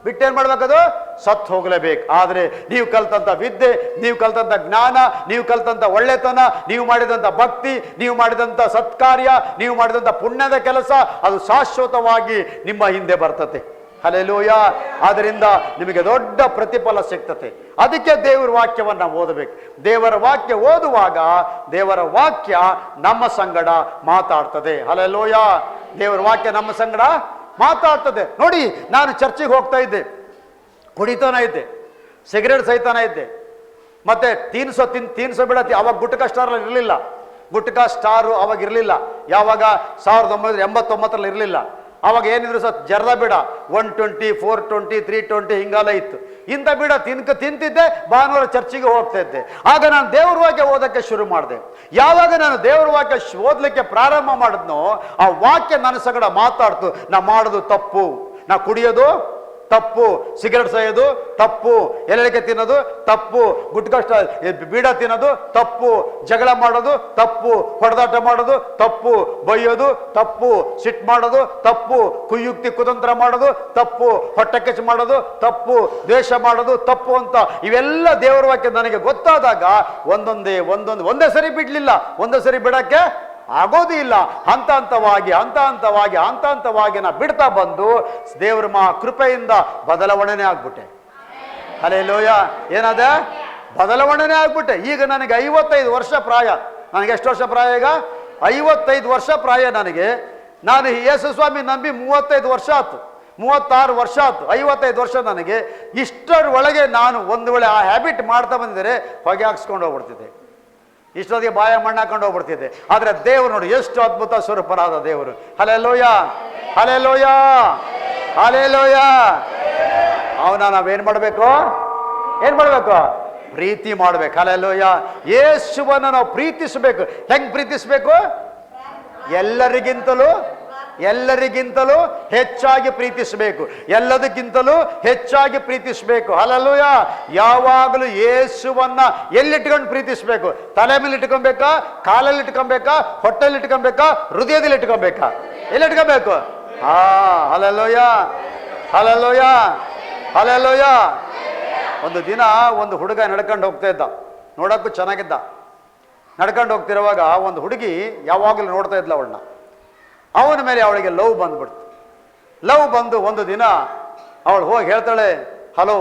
ಬಿಟ್ಟೇನ್ ಮಾಡ್ಬೇಕದು? ಸತ್ತು ಹೋಗಲೇಬೇಕು. ಆದ್ರೆ ನೀವು ಕಲ್ತಂತ ವಿದ್ಯೆ, ನೀವು ಕಲ್ತಂತ ಜ್ಞಾನ, ನೀವು ಕಲ್ತಂತ ಒಳ್ಳೆತನ, ನೀವು ಮಾಡಿದಂತ ಭಕ್ತಿ, ನೀವು ಮಾಡಿದಂತ ಸತ್ಕಾರ್ಯ, ನೀವು ಮಾಡಿದಂತ ಪುಣ್ಯದ ಕೆಲಸ, ಅದು ಶಾಶ್ವತವಾಗಿ ನಿಮ್ಮ ಹಿಂದೆ ಬರ್ತತೆ. ಹಲ್ಲೆಲೂಯಾ. ಆದ್ದರಿಂದ ನಿಮಗೆ ದೊಡ್ಡ ಪ್ರತಿಫಲ ಸಿಗ್ತತೆ. ಅದಕ್ಕೆ ದೇವರ ವಾಕ್ಯವನ್ನ ಓದಬೇಕು. ದೇವರ ವಾಕ್ಯ ಓದುವಾಗ ದೇವರ ವಾಕ್ಯ ನಮ್ಮ ಸಂಗಡ ಮಾತಾಡ್ತದೆ. ಹಲ್ಲೆಲೂಯಾ. ದೇವರ ವಾಕ್ಯ ನಮ್ಮ ಸಂಗಡ ಮಾತಾಡ್ತದೆ. ನೋಡಿ, ನಾನು ಚರ್ಚಿಗೆ ಹೋಗ್ತಾ ಇದ್ದೆ, ಕುಡಿತಾನ ಇದ್ದೆ, ಸಿಗರೇಟ್ ಸಹಿತಾನ ಇದ್ದೆ, ಮತ್ತೆ ತೀನ್ಸೋ ಬಿಡತಿ. ಅವಾಗ ಗುಟ್ಕಾ ಸ್ಟಾರ್ ಇರಲಿಲ್ಲ, ಗುಟ್ಕಾ ಸ್ಟಾರು ಅವಾಗ ಇರಲಿಲ್ಲ. ಯಾವಾಗ 1989 ಇರಲಿಲ್ಲ. ಅವಾಗ ಏನಿದ್ರು ಸರ್ ಜರ್ದ ಬಿಡ 120, 420, 320 ಹಿಂಗಾಲ ಇತ್ತು. ಇಂಥ ಬಿಡ ತಿಂತಿದ್ದೆ, ಭಾನುವಾರ ಚರ್ಚಿಗೆ ಹೋಗ್ತಾ ಇದ್ದೆ. ಆಗ ನಾನು ದೇವ್ರ ವಾಕ್ಯ ಓದಕ್ಕೆ ಶುರು ಮಾಡಿದೆ. ಯಾವಾಗ ನಾನು ದೇವ್ರ ವಾಕ್ಯ ಓದಲಿಕ್ಕೆ ಪ್ರಾರಂಭ ಮಾಡಿದ್ನೋ, ಆ ವಾಕ್ಯ ನನ್ನ ಸಂಗಡ ಮಾತಾಡ್ತು. ನಾ ಮಾಡೋದು ತಪ್ಪು, ನಾ ಕುಡಿಯೋದು ತಪ್ಪು, ಸಿಗರೆಟ್ ಸೇಯೋದು ತಪ್ಪು, ಎಲೆಳಿಕೆ ತಿನ್ನೋದು ತಪ್ಪು, ಗುಟ್ಕಾ ಬೀಡ ತಿನ್ನೋದು ತಪ್ಪು, ಜಗಳ ಮಾಡೋದು ತಪ್ಪು, ಹೊಡೆದಾಟ ಮಾಡೋದು ತಪ್ಪು, ಬೈಯೋದು ತಪ್ಪು, ಸಿಟ್ ಮಾಡೋದು ತಪ್ಪು, ಕುಯುಕ್ತಿ ಕುತಂತ್ರ ಮಾಡೋದು ತಪ್ಪು, ಹೊಟ್ಟೆ ಕೆಚ್ಚು ಮಾಡೋದು ತಪ್ಪು, ದ್ವೇಷ ಮಾಡೋದು ತಪ್ಪು ಅಂತ ಇವೆಲ್ಲ ದೇವರ ವಾಕ್ಯ ನನಗೆ ಗೊತ್ತಾದಾಗ ಒಂದೇ ಸರಿ ಬಿಡ್ಲಿಲ್ಲ. ಒಂದೇ ಸರಿ ಬಿಡಕ್ಕೆ ಆಗೋದು ಇಲ್ಲ. ಹಂತ ಹಂತವಾಗಿ ನಾ ಬಿಡ್ತಾ ಬಂದು ದೇವ್ರ ಕೃಪೆಯಿಂದ ಬದಲಾವಣೆನೇ ಆಗ್ಬಿಟ್ಟೆ. ಹಲ್ಲೆಲೂಯಾ. ಏನದ ಬದಲಾವಣೆನೇ ಆಗ್ಬಿಟ್ಟೆ. ಈಗ ನನಗೆ 55 ವರ್ಷ ಪ್ರಾಯ. ನನಗೆ ಎಷ್ಟು ವರ್ಷ ಪ್ರಾಯ? ಈಗ 55 ವರ್ಷ ಪ್ರಾಯ ನನಗೆ. ನಾನು ಯೇಸು ಸ್ವಾಮಿ ನಂಬಿ 35 ವರ್ಷ ಆಯ್ತು, 36 ವರ್ಷ ಆಯ್ತು, 55 ವರ್ಷ ನನಗೆ. ಇಷ್ಟರ ಒಳಗೆ ನಾನು ಒಂದು ವೇಳೆ ಆ ಹ್ಯಾಬಿಟ್ ಮಾಡ್ತಾ ಬಂದಿದ್ದರೆ ಹೊಗೆ ಹಾಕ್ಸ್ಕೊಂಡು ಹೋಗ್ಬಿಡ್ತಿದ್ದೆ, ಇಷ್ಟೊತ್ತಿಗೆ ಬಾಯ ಮಣ್ಣಾಕೊಂಡು ಹೋಗ್ಬಿಡ್ತಿದ್ದೆ. ಆದರೆ ದೇವರು ನೋಡಿ ಎಷ್ಟು ಅದ್ಭುತ ಸ್ವರೂಪರಾದ ದೇವರು. Hallelujah, hallelujah, hallelujah. ಅವನ ನಾವೇನ್ ಮಾಡಬೇಕು? ಏನ್ ಮಾಡಬೇಕು? ಪ್ರೀತಿ ಮಾಡ್ಬೇಕು. ಹಲ್ಲೆಲೂಯಾ. ಯೇಸುವನ್ನು ನಾವು ಪ್ರೀತಿಸಬೇಕು. ಹೆಂಗ್ ಪ್ರೀತಿಸಬೇಕು? ಎಲ್ಲರಿಗಿಂತಲೂ ಹೆಚ್ಚಾಗಿ ಪ್ರೀತಿಸಬೇಕು. ಎಲ್ಲದಕ್ಕಿಂತಲೂ ಹೆಚ್ಚಾಗಿ ಪ್ರೀತಿಸಬೇಕು. ಹಲ್ಲೆಲೂಯಾ. ಯಾವಾಗಲೂ ಯೇಸುವನ್ನ ಎಲ್ಲಿಟ್ಕೊಂಡು ಪ್ರೀತಿಸಬೇಕು? ತಲೆ ಮೇಲೆ ಇಟ್ಕೊಬೇಕಾ? ಕಾಲಲ್ಲಿ ಇಟ್ಕೊಬೇಕಾ? ಹೊಟ್ಟೆಲ್ಲಿ ಇಟ್ಕೊಬೇಕಾ? ಹೃದಯದಲ್ಲಿ ಇಟ್ಕೊಬೇಕಾ? ಎಲ್ಲಿ ಇಟ್ಕೊಬೇಕು? Hallelujah, hallelujah, hallelujah. ಒಂದು ದಿನ ಒಂದು ಹುಡುಗ ನಡ್ಕೊಂಡು ಹೋಗ್ತಾ ಇದ್ದ, ನೋಡೋಕ್ಕೂ ಚೆನ್ನಾಗಿದ್ದ. ನಡ್ಕೊಂಡು ಹೋಗ್ತಿರುವಾಗ ಒಂದು ಹುಡುಗಿ ಯಾವಾಗಲೂ ನೋಡ್ತಾ ಇದ್ಲ ಅವಳನ್ನ. ಅವನ ಮೇಲೆ ಅವಳಿಗೆ ಲವ್ ಬಂದ್ಬಿಡ್ತು. ಲವ್ ಬಂದು ಒಂದು ದಿನ ಅವಳು ಹೋಗಿ ಹೇಳ್ತಾಳೆ, ಹಲೋ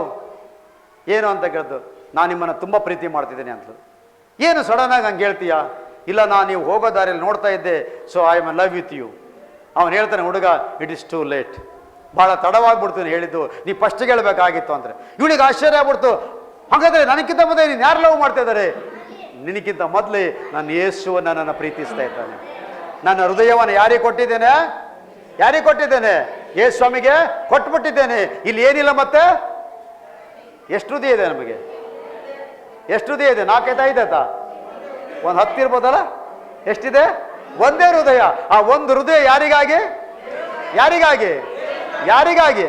ಏನು ಅಂತ ಕೇಳ್ತು. ನಾನು ನಿಮ್ಮನ್ನು ತುಂಬ ಪ್ರೀತಿ ಮಾಡ್ತಿದ್ದೇನೆ ಅಂತ. ಏನು ಸಡನ್ ಆಗಿ ಹಂಗೆ ಹೇಳ್ತೀಯಾ? ಇಲ್ಲ, ನಾನು ನೀವು ಹೋಗೋ ದಾರಿಯಲ್ಲಿ ನೋಡ್ತಾ ಇದ್ದೆ, so I am love with you. ಅವನು ಹೇಳ್ತಾನೆ, ಹುಡುಗ, ಇಟ್ ಇಸ್ ಟೂ ಲೇಟ್, ಭಾಳ ತಡವಾಗ್ಬಿಡ್ತು ಹೇಳಿದ್ದು, ನೀ ಫಸ್ಟಿಗೆ ಹೇಳ್ಬೇಕಾಗಿತ್ತು ಅಂದರೆ. ಇವಳಿಗೆ ಆಶ್ಚರ್ಯ ಆಗ್ಬಿಡ್ತು. ಹಾಗಾದ್ರೆ ನನಗಿಂತ ಮೊದಲೇ ನೀನು ಯಾರು ಲವ್ ಮಾಡ್ತಾ ಇದ್ದಾರೆ? ನಿನಗಿಂತ ಮೊದಲೇ ನಾನು ಯೇಸುವನ್ನು ನನ್ನ ಪ್ರೀತಿಸ್ತಾ ಇದ್ದಾನೆ. ನನ್ನ ಹೃದಯವನ್ನು ಯಾರಿಗೆ ಕೊಟ್ಟಿದ್ದೇನೆ? ಯಾರಿಗೆ ಕೊಟ್ಟಿದ್ದೇನೆ? ಯೇಸು ಸ್ವಾಮಿಗೆ ಕೊಟ್ಬಿಟ್ಟಿದ್ದೇನೆ. ಇಲ್ಲಿ ಏನಿಲ್ಲ. ಮತ್ತೆ ಎಷ್ಟು ಹೃದಯ ಇದೆ ನಮಗೆ? ಎಷ್ಟು ಹೃದಯ ಇದೆ? 4 5 ಆಯ್ತಾ? ಒಂದು 10 ಇರ್ಬೋದಲ್ಲ? ಎಷ್ಟಿದೆ? ಒಂದೇ ಹೃದಯ. ಆ ಒಂದು ಹೃದಯ ಯಾರಿಗಾಗಿ? ಯಾರಿಗಾಗಿ? ಯಾರಿಗಾಗಿ?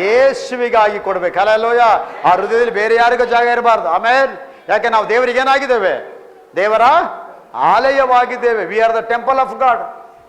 ಯೇಸುವಿಗಾಗಿ ಕೊಡ್ಬೇಕು. ಹಲ್ಲೆಲೂಯಾ. ಆ ಹೃದಯದಲ್ಲಿ ಬೇರೆ ಯಾರಿಗೂ ಜಾಗ ಇರಬಾರ್ದು. ಆಮೇಲೆ ಯಾಕೆ ನಾವು ದೇವರಿಗೆ ಏನಾಗಿದ್ದೇವೆ? ದೇವರ ಆಲಯವಾಗಿದ್ದೇವೆ. We are the temple of God.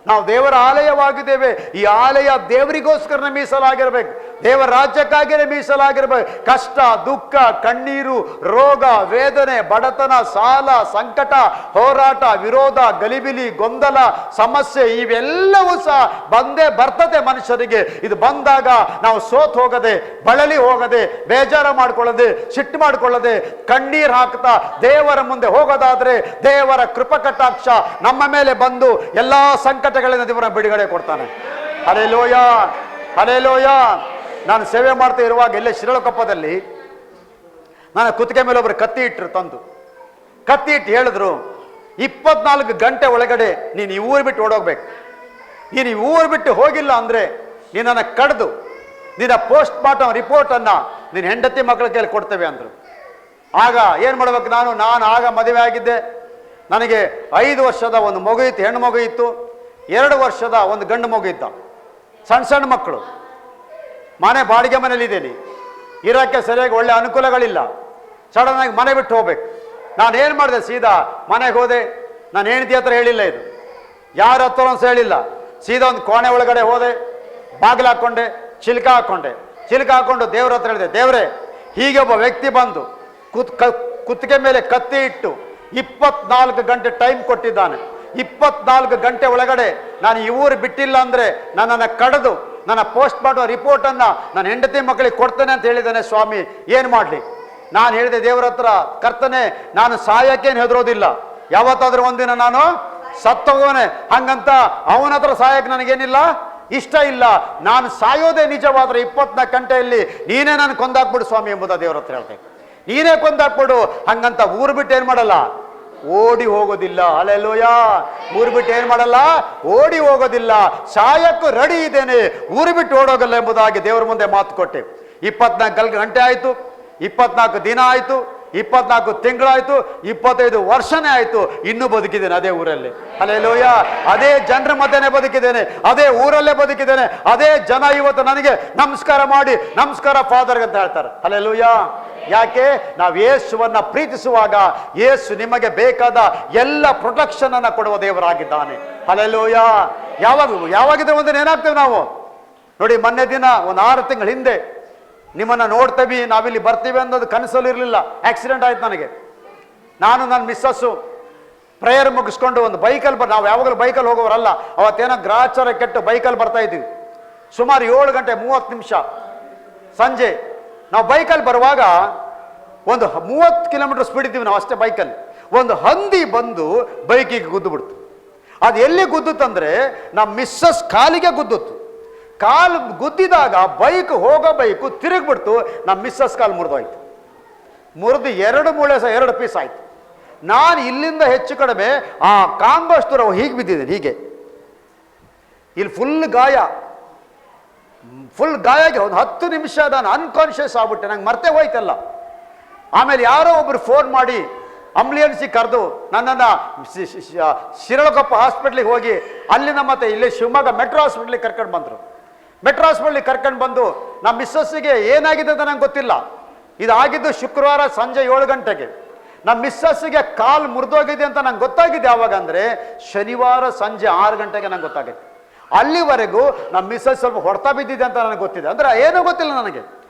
ನಾವು ದೇವರ ಆಲಯವಾಗಿದ್ದೇವೆ. ಈ ಆಲಯ ದೇವರಿಗೋಸ್ಕರ ಮೀಸಲಾಗಿರ್ಬೇಕು, ದೇವರ ರಾಜ್ಯಕ್ಕಾಗಿಯೇ ಮೀಸಲಾಗಿರ್ಬೇಕು. ಕಷ್ಟ, ದುಃಖ, ಕಣ್ಣೀರು, ರೋಗ, ವೇದನೆ, ಬಡತನ, ಸಾಲ, ಸಂಕಟ, ಹೋರಾಟ, ವಿರೋಧ, ಗಲಿಬಿಲಿ, ಗೊಂದಲ, ಸಮಸ್ಯೆ ಇವೆಲ್ಲವೂ ಸಹ ಬಂದೇ ಬರ್ತದೆ ಮನುಷ್ಯರಿಗೆ. ಇದು ಬಂದಾಗ ನಾವು ಸೋತ್ ಹೋಗದೆ, ಬಳಲಿ ಹೋಗದೆ, ಬೇಜಾರು ಮಾಡ್ಕೊಳ್ಳದೆ, ಸಿಟ್ಟು ಮಾಡ್ಕೊಳ್ಳದೆ, ಕಣ್ಣೀರು ಹಾಕ್ತಾ ದೇವರ ಮುಂದೆ ಹೋಗೋದಾದ್ರೆ ದೇವರ ಕೃಪಕಟಾಕ್ಷ ನಮ್ಮ ಮೇಲೆ ಬಂದು ಎಲ್ಲಾ ಸಂಕಟಗಳಿಂದ ದೇವರ ಬಿಡುಗಡೆ ಕೊಡ್ತಾನೆ. Hallelujah, hallelujah. ನಾನು ಸೇವೆ ಮಾಡ್ತಾ ಇರುವಾಗ ಇಲ್ಲೇ ಶಿರಳಕೊಪ್ಪದಲ್ಲಿ ನಾನು ಕುತ್ತಿಗೆ ಮೇಲೆ ಒಬ್ಬರು ಕತ್ತಿ ಇಟ್ಟರು, ತಂದು ಕತ್ತಿ ಇಟ್ಟು ಹೇಳಿದ್ರು, 24 ಗಂಟೆ ಒಳಗಡೆ ನೀನು ಈ ಊರು ಬಿಟ್ಟು ಓಡೋಗ್ಬೇಕು. ನೀನು ಈ ಊರು ಬಿಟ್ಟು ಹೋಗಿಲ್ಲ ಅಂದ್ರೆ ನಿನ್ನನ್ನು ಕಡ್ದು ನಿನ್ನ ಪೋಸ್ಟ್ ಮಾರ್ಟಮ್ ರಿಪೋರ್ಟನ್ನು ನಿನ್ನ ಹೆಂಡತಿ ಮಕ್ಕಳ ಕೈಲಿ ಕೊಡ್ತೇವೆ ಅಂದರು. ಆಗ ಏನು ಮಾಡ್ಬೇಕು? ನಾನು ಆಗ ಮದುವೆ ಆಗಿದ್ದೆ. ನನಗೆ 5 ವರ್ಷದ ಒಂದು ಮಗು ಇತ್ತು, ಹೆಣ್ಣು ಮಗು ಇತ್ತು. 2 ವರ್ಷದ ಒಂದು ಗಂಡು ಮಗು ಇದ್ದ. ಸಣ್ಣ ಮಕ್ಕಳು. ಮನೆ ಬಾಡಿಗೆ ಮನೇಲಿದ್ದೀನಿ, ಇರೋಕ್ಕೆ ಸರಿಯಾಗಿ ಒಳ್ಳೆ ಅನುಕೂಲಗಳಿಲ್ಲ. ಸಡನ್ ಆಗಿ ಮನೆ ಬಿಟ್ಟು ಹೋಗ್ಬೇಕು. ನಾನು ಏನು ಮಾಡಿದೆ? ಸೀದಾ ಮನೆಗೆ ಹೋದೆ. ನಾನು ಹೆಂಡತಿ ಹತ್ರ ಹೇಳಿಲ್ಲ, ಇದು ಯಾರ ಹತ್ರ ಒಂದು ಹೇಳಿಲ್ಲ. ಸೀದಾ ಒಂದು ಕೋಣೆ ಒಳಗಡೆ ಹೋದೆ, ಬಾಗಿಲು ಹಾಕ್ಕೊಂಡೆ, ಚಿಲ್ಕ ಹಾಕ್ಕೊಂಡು ದೇವ್ರ ಹತ್ರ ಹೇಳಿದೆ, ದೇವ್ರೆ, ಹೀಗೆ ಒಬ್ಬ ವ್ಯಕ್ತಿ ಬಂದು ಕುತ್ತಿಗೆ ಮೇಲೆ ಕತ್ತಿ ಇಟ್ಟು 24 ಗಂಟೆ ಟೈಮ್ ಕೊಟ್ಟಿದ್ದಾನೆ. 24 ಗಂಟೆ ಒಳಗಡೆ ನಾನು ಈ ಊರು ಬಿಟ್ಟಿಲ್ಲ ಅಂದ್ರೆ ನನ್ನನ್ನು ಕಡಿದು ನನ್ನ ಪೋಸ್ಟ್ ಮಾಡೋ ರಿಪೋರ್ಟನ್ನು ನನ್ನ ಹೆಂಡತಿ ಮಕ್ಕಳಿಗೆ ಕೊಡ್ತೇನೆ ಅಂತ ಹೇಳಿದ್ದಾನೆ. ಸ್ವಾಮಿ, ಏನು ಮಾಡಲಿ? ನಾನು ಹೇಳಿದೆ ದೇವರ ಹತ್ರ, ಕರ್ತನೆ, ನಾನು ಸಾಯಕ್ಕೇನು ಹೆದರೋದಿಲ್ಲ, ಯಾವತ್ತಾದ್ರೂ ಒಂದಿನ ನಾನು ಸತ್ತೋಗೋನೆ. ಹಂಗಂತ ಅವನ ಹತ್ರ ಸಾಯಕ್ಕೆ ನನಗೇನಿಲ್ಲ, ಇಷ್ಟ ಇಲ್ಲ. ನಾನು ಸಾಯೋದೇ ನಿಜವಾದ್ರೆ 24 ಗಂಟೆಯಲ್ಲಿ ನೀನೇ ನಾನು ಕೊಂದಾಕ್ಬಿಡು ಸ್ವಾಮಿ ಎಂಬುದ ದೇವರ ಹತ್ರ ಹೇಳ್ತೇನೆ. ನೀನೇ ಕೊಂದಾಕ್ಬಿಡು. ಹಂಗಂತ ಊರು ಬಿಟ್ಟು ಏನು ಮಾಡಲ್ಲ? ಓಡಿ ಹೋಗೋದಿಲ್ಲ. ಹಲ್ಲೆಲೂಯಾ. ಊರು ಬಿಟ್ಟು ಏನು ಮಾಡಲ್ಲ? ಓಡಿ ಹೋಗೋದಿಲ್ಲ. ಸಾಯಕ್ಕೂ ರೆಡಿ ಇದ್ದೇನೆ, ಊರು ಬಿಟ್ಟು ಓಡೋಗಲ್ಲ ಎಂಬುದಾಗಿ ದೇವರ ಮುಂದೆ ಮಾತು ಕೊಟ್ಟೆ. 24 ಗಂಟೆ ಆಯಿತು, 24 ದಿನ ಆಯಿತು, 24 ತಿಂಗಳಾಯ್ತು, 25 ವರ್ಷನೇ ಆಯ್ತು. ಇನ್ನೂ ಬದುಕಿದ್ದೇನೆ ಅದೇ ಊರಲ್ಲಿ. ಹಲ್ಲೆಲೂಯಾ. ಅದೇ ಜನರ ಮಧ್ಯೆನೇ ಬದುಕಿದ್ದೇನೆ, ಅದೇ ಊರಲ್ಲೇ ಬದುಕಿದ್ದೇನೆ. ಅದೇ ಜನ ಇವತ್ತು ನನಗೆ ನಮಸ್ಕಾರ ಮಾಡಿ, ನಮಸ್ಕಾರ ಫಾದರ್ ಅಂತ ಹೇಳ್ತಾರೆ. ಹಲ್ಲೆಲೂಯಾ. ಯಾಕೆ? ನಾವು ಯೇಸುವನ್ನ ಪ್ರೀತಿಸುವಾಗ ಯೇಸು ನಿಮಗೆ ಬೇಕಾದ ಎಲ್ಲ ಪ್ರೊಟೆಕ್ಷನ್ ಅನ್ನ ಕೊಡುವ ದೇವರಾಗಿದ್ದಾನೆ. ಹಲ್ಲೆಲೂಯಾ. ಯಾವಾಗಿದ್ರೆ ಒಂದಿನ ಏನಾಗ್ತೇವೆ ನಾವು ನೋಡಿ. ಮೊನ್ನೆ ದಿನ ಒಂದು 6 ತಿಂಗಳ ಹಿಂದೆ ನಿಮ್ಮನ್ನು ನೋಡ್ತೇವೆ, ನಾವಿಲ್ಲಿ ಬರ್ತೀವಿ ಅನ್ನೋದು ಕನಸಲ್ಲೂ ಇರಲಿಲ್ಲ. ಆಕ್ಸಿಡೆಂಟ್ ಆಯ್ತು ನನಗೆ. ನಾನು ನನ್ನ ಮಿಸ್ಸಸ್ಸು ಪ್ರೇಯರ್ ಮುಗಿಸ್ಕೊಂಡು ಒಂದು ಬೈಕಲ್ಲಿ ನಾವು ಯಾವಾಗಲೂ ಬೈಕಲ್ಲಿ ಹೋಗೋವರಲ್ಲ, ಅವತ್ತೇನೋ ಗ್ರಾಚಾರ ಕೆಟ್ಟು ಬೈಕಲ್ಲಿ ಬರ್ತಾ ಇದ್ವಿ. ಸುಮಾರು 7 ಗಂಟೆ 30 ನಿಮಿಷ ಸಂಜೆ ನಾವು ಬೈಕಲ್ಲಿ ಬರುವಾಗ ಒಂದು 30 ಕಿಲೋಮೀಟರ್ ಸ್ಪೀಡ್ ಇದ್ದೀವಿ ನಾವು ಅಷ್ಟೇ ಬೈಕಲ್ಲಿ. ಒಂದು ಹಂದಿ ಬಂದು ಬೈಕಿಗೆ ಗುದ್ದು ಬಿಡ್ತು. ಅದು ಎಲ್ಲಿ ಗುದ್ದುತ್ತಂದ್ರೆ ನಮ್ಮ ಮಿಸ್ಸಸ್ ಕಾಲಿಗೆ ಗುದ್ದುತ್ತು. ಕಾಲು ಗುದ್ದಿದಾಗ ಬೈಕ್ ಹೋಗೋ ಬೈಕು ತಿರುಗಿಬಿಡ್ತು. ನಮ್ಮ ಮಿಸ್ಸಸ್ ಕಾಲು ಮುರಿದೋಯ್ತು. ಮುರಿದು 2 ಮೂಳೆ ಸಹ 2 ಪೀಸ್ ಆಯ್ತು. ನಾನು ಇಲ್ಲಿಂದ ಹೆಚ್ಚು ಕಡಿಮೆ ಆ ಕಾಂಗೋಷ್ಟು ಹೀಗೆ ಬಿದ್ದಿದ್ದೇನೆ, ಹೀಗೆ ಇಲ್ಲಿ ಫುಲ್ ಗಾಯ ಆಗಿ ಒಂದು 10 ನಿಮಿಷ ನಾನು ಅನ್ಕಾನ್ಷಿಯಸ್ ಆಗ್ಬಿಟ್ಟೆ, ನಂಗೆ ಮರ್ತೇ ಹೋಯ್ತಲ್ಲ. ಆಮೇಲೆ ಯಾರೋ ಒಬ್ರು ಫೋನ್ ಮಾಡಿ ಅಂಬ್ಯುಲೆನ್ಸಿಗೆ ಕರೆದು ನನ್ನನ್ನು ಶಿರಳಕೊಪ್ಪ ಹಾಸ್ಪಿಟ್ಲಿಗೆ ಹೋಗಿ ಅಲ್ಲಿಂದ ಮತ್ತೆ ಇಲ್ಲಿ ಶಿವಮೊಗ್ಗ ಮೆಟ್ರೋ ಹಾಸ್ಪಿಟ್ಲಿಗೆ ಕರ್ಕೊಂಡು ಬಂದರು. ಮೆಟ್ರೋ ಹಾಸ್ಪಿಟ್ಲಿಗೆ ಕರ್ಕೊಂಡು ಬಂದು ನಮ್ಮ ಮಿಸ್ಸಸ್ಸಿಗೆ ಏನಾಗಿದೆ ಅಂತ ನಂಗೆ ಗೊತ್ತಿಲ್ಲ. ಇದಾಗಿದ್ದು ಶುಕ್ರವಾರ ಸಂಜೆ 7 ಗಂಟೆಗೆ. ನಮ್ಮ ಮಿಸ್ಸಸ್ಸಿಗೆ ಕಾಲು ಮುರಿದೋಗಿದೆ ಅಂತ ನಂಗೆ ಗೊತ್ತಾಗಿದೆ ಯಾವಾಗ ಅಂದರೆ ಶನಿವಾರ ಸಂಜೆ 6 ಗಂಟೆಗೆ ನಂಗೆ ಗೊತ್ತಾಗುತ್ತೆ. ಅಲ್ಲಿವರೆಗೂ ನಮ್ಮ ಮಿಸ್ಸಸ್ ಸ್ವಲ್ಪ ಹೊಡೆತ ಬಿದ್ದಿದೆ ಅಂತ ನನಗೆ ಗೊತ್ತಿದೆ. ಅಂದರೆ ಏನೂ ಗೊತ್ತಿಲ್ಲ ನನಗೆ.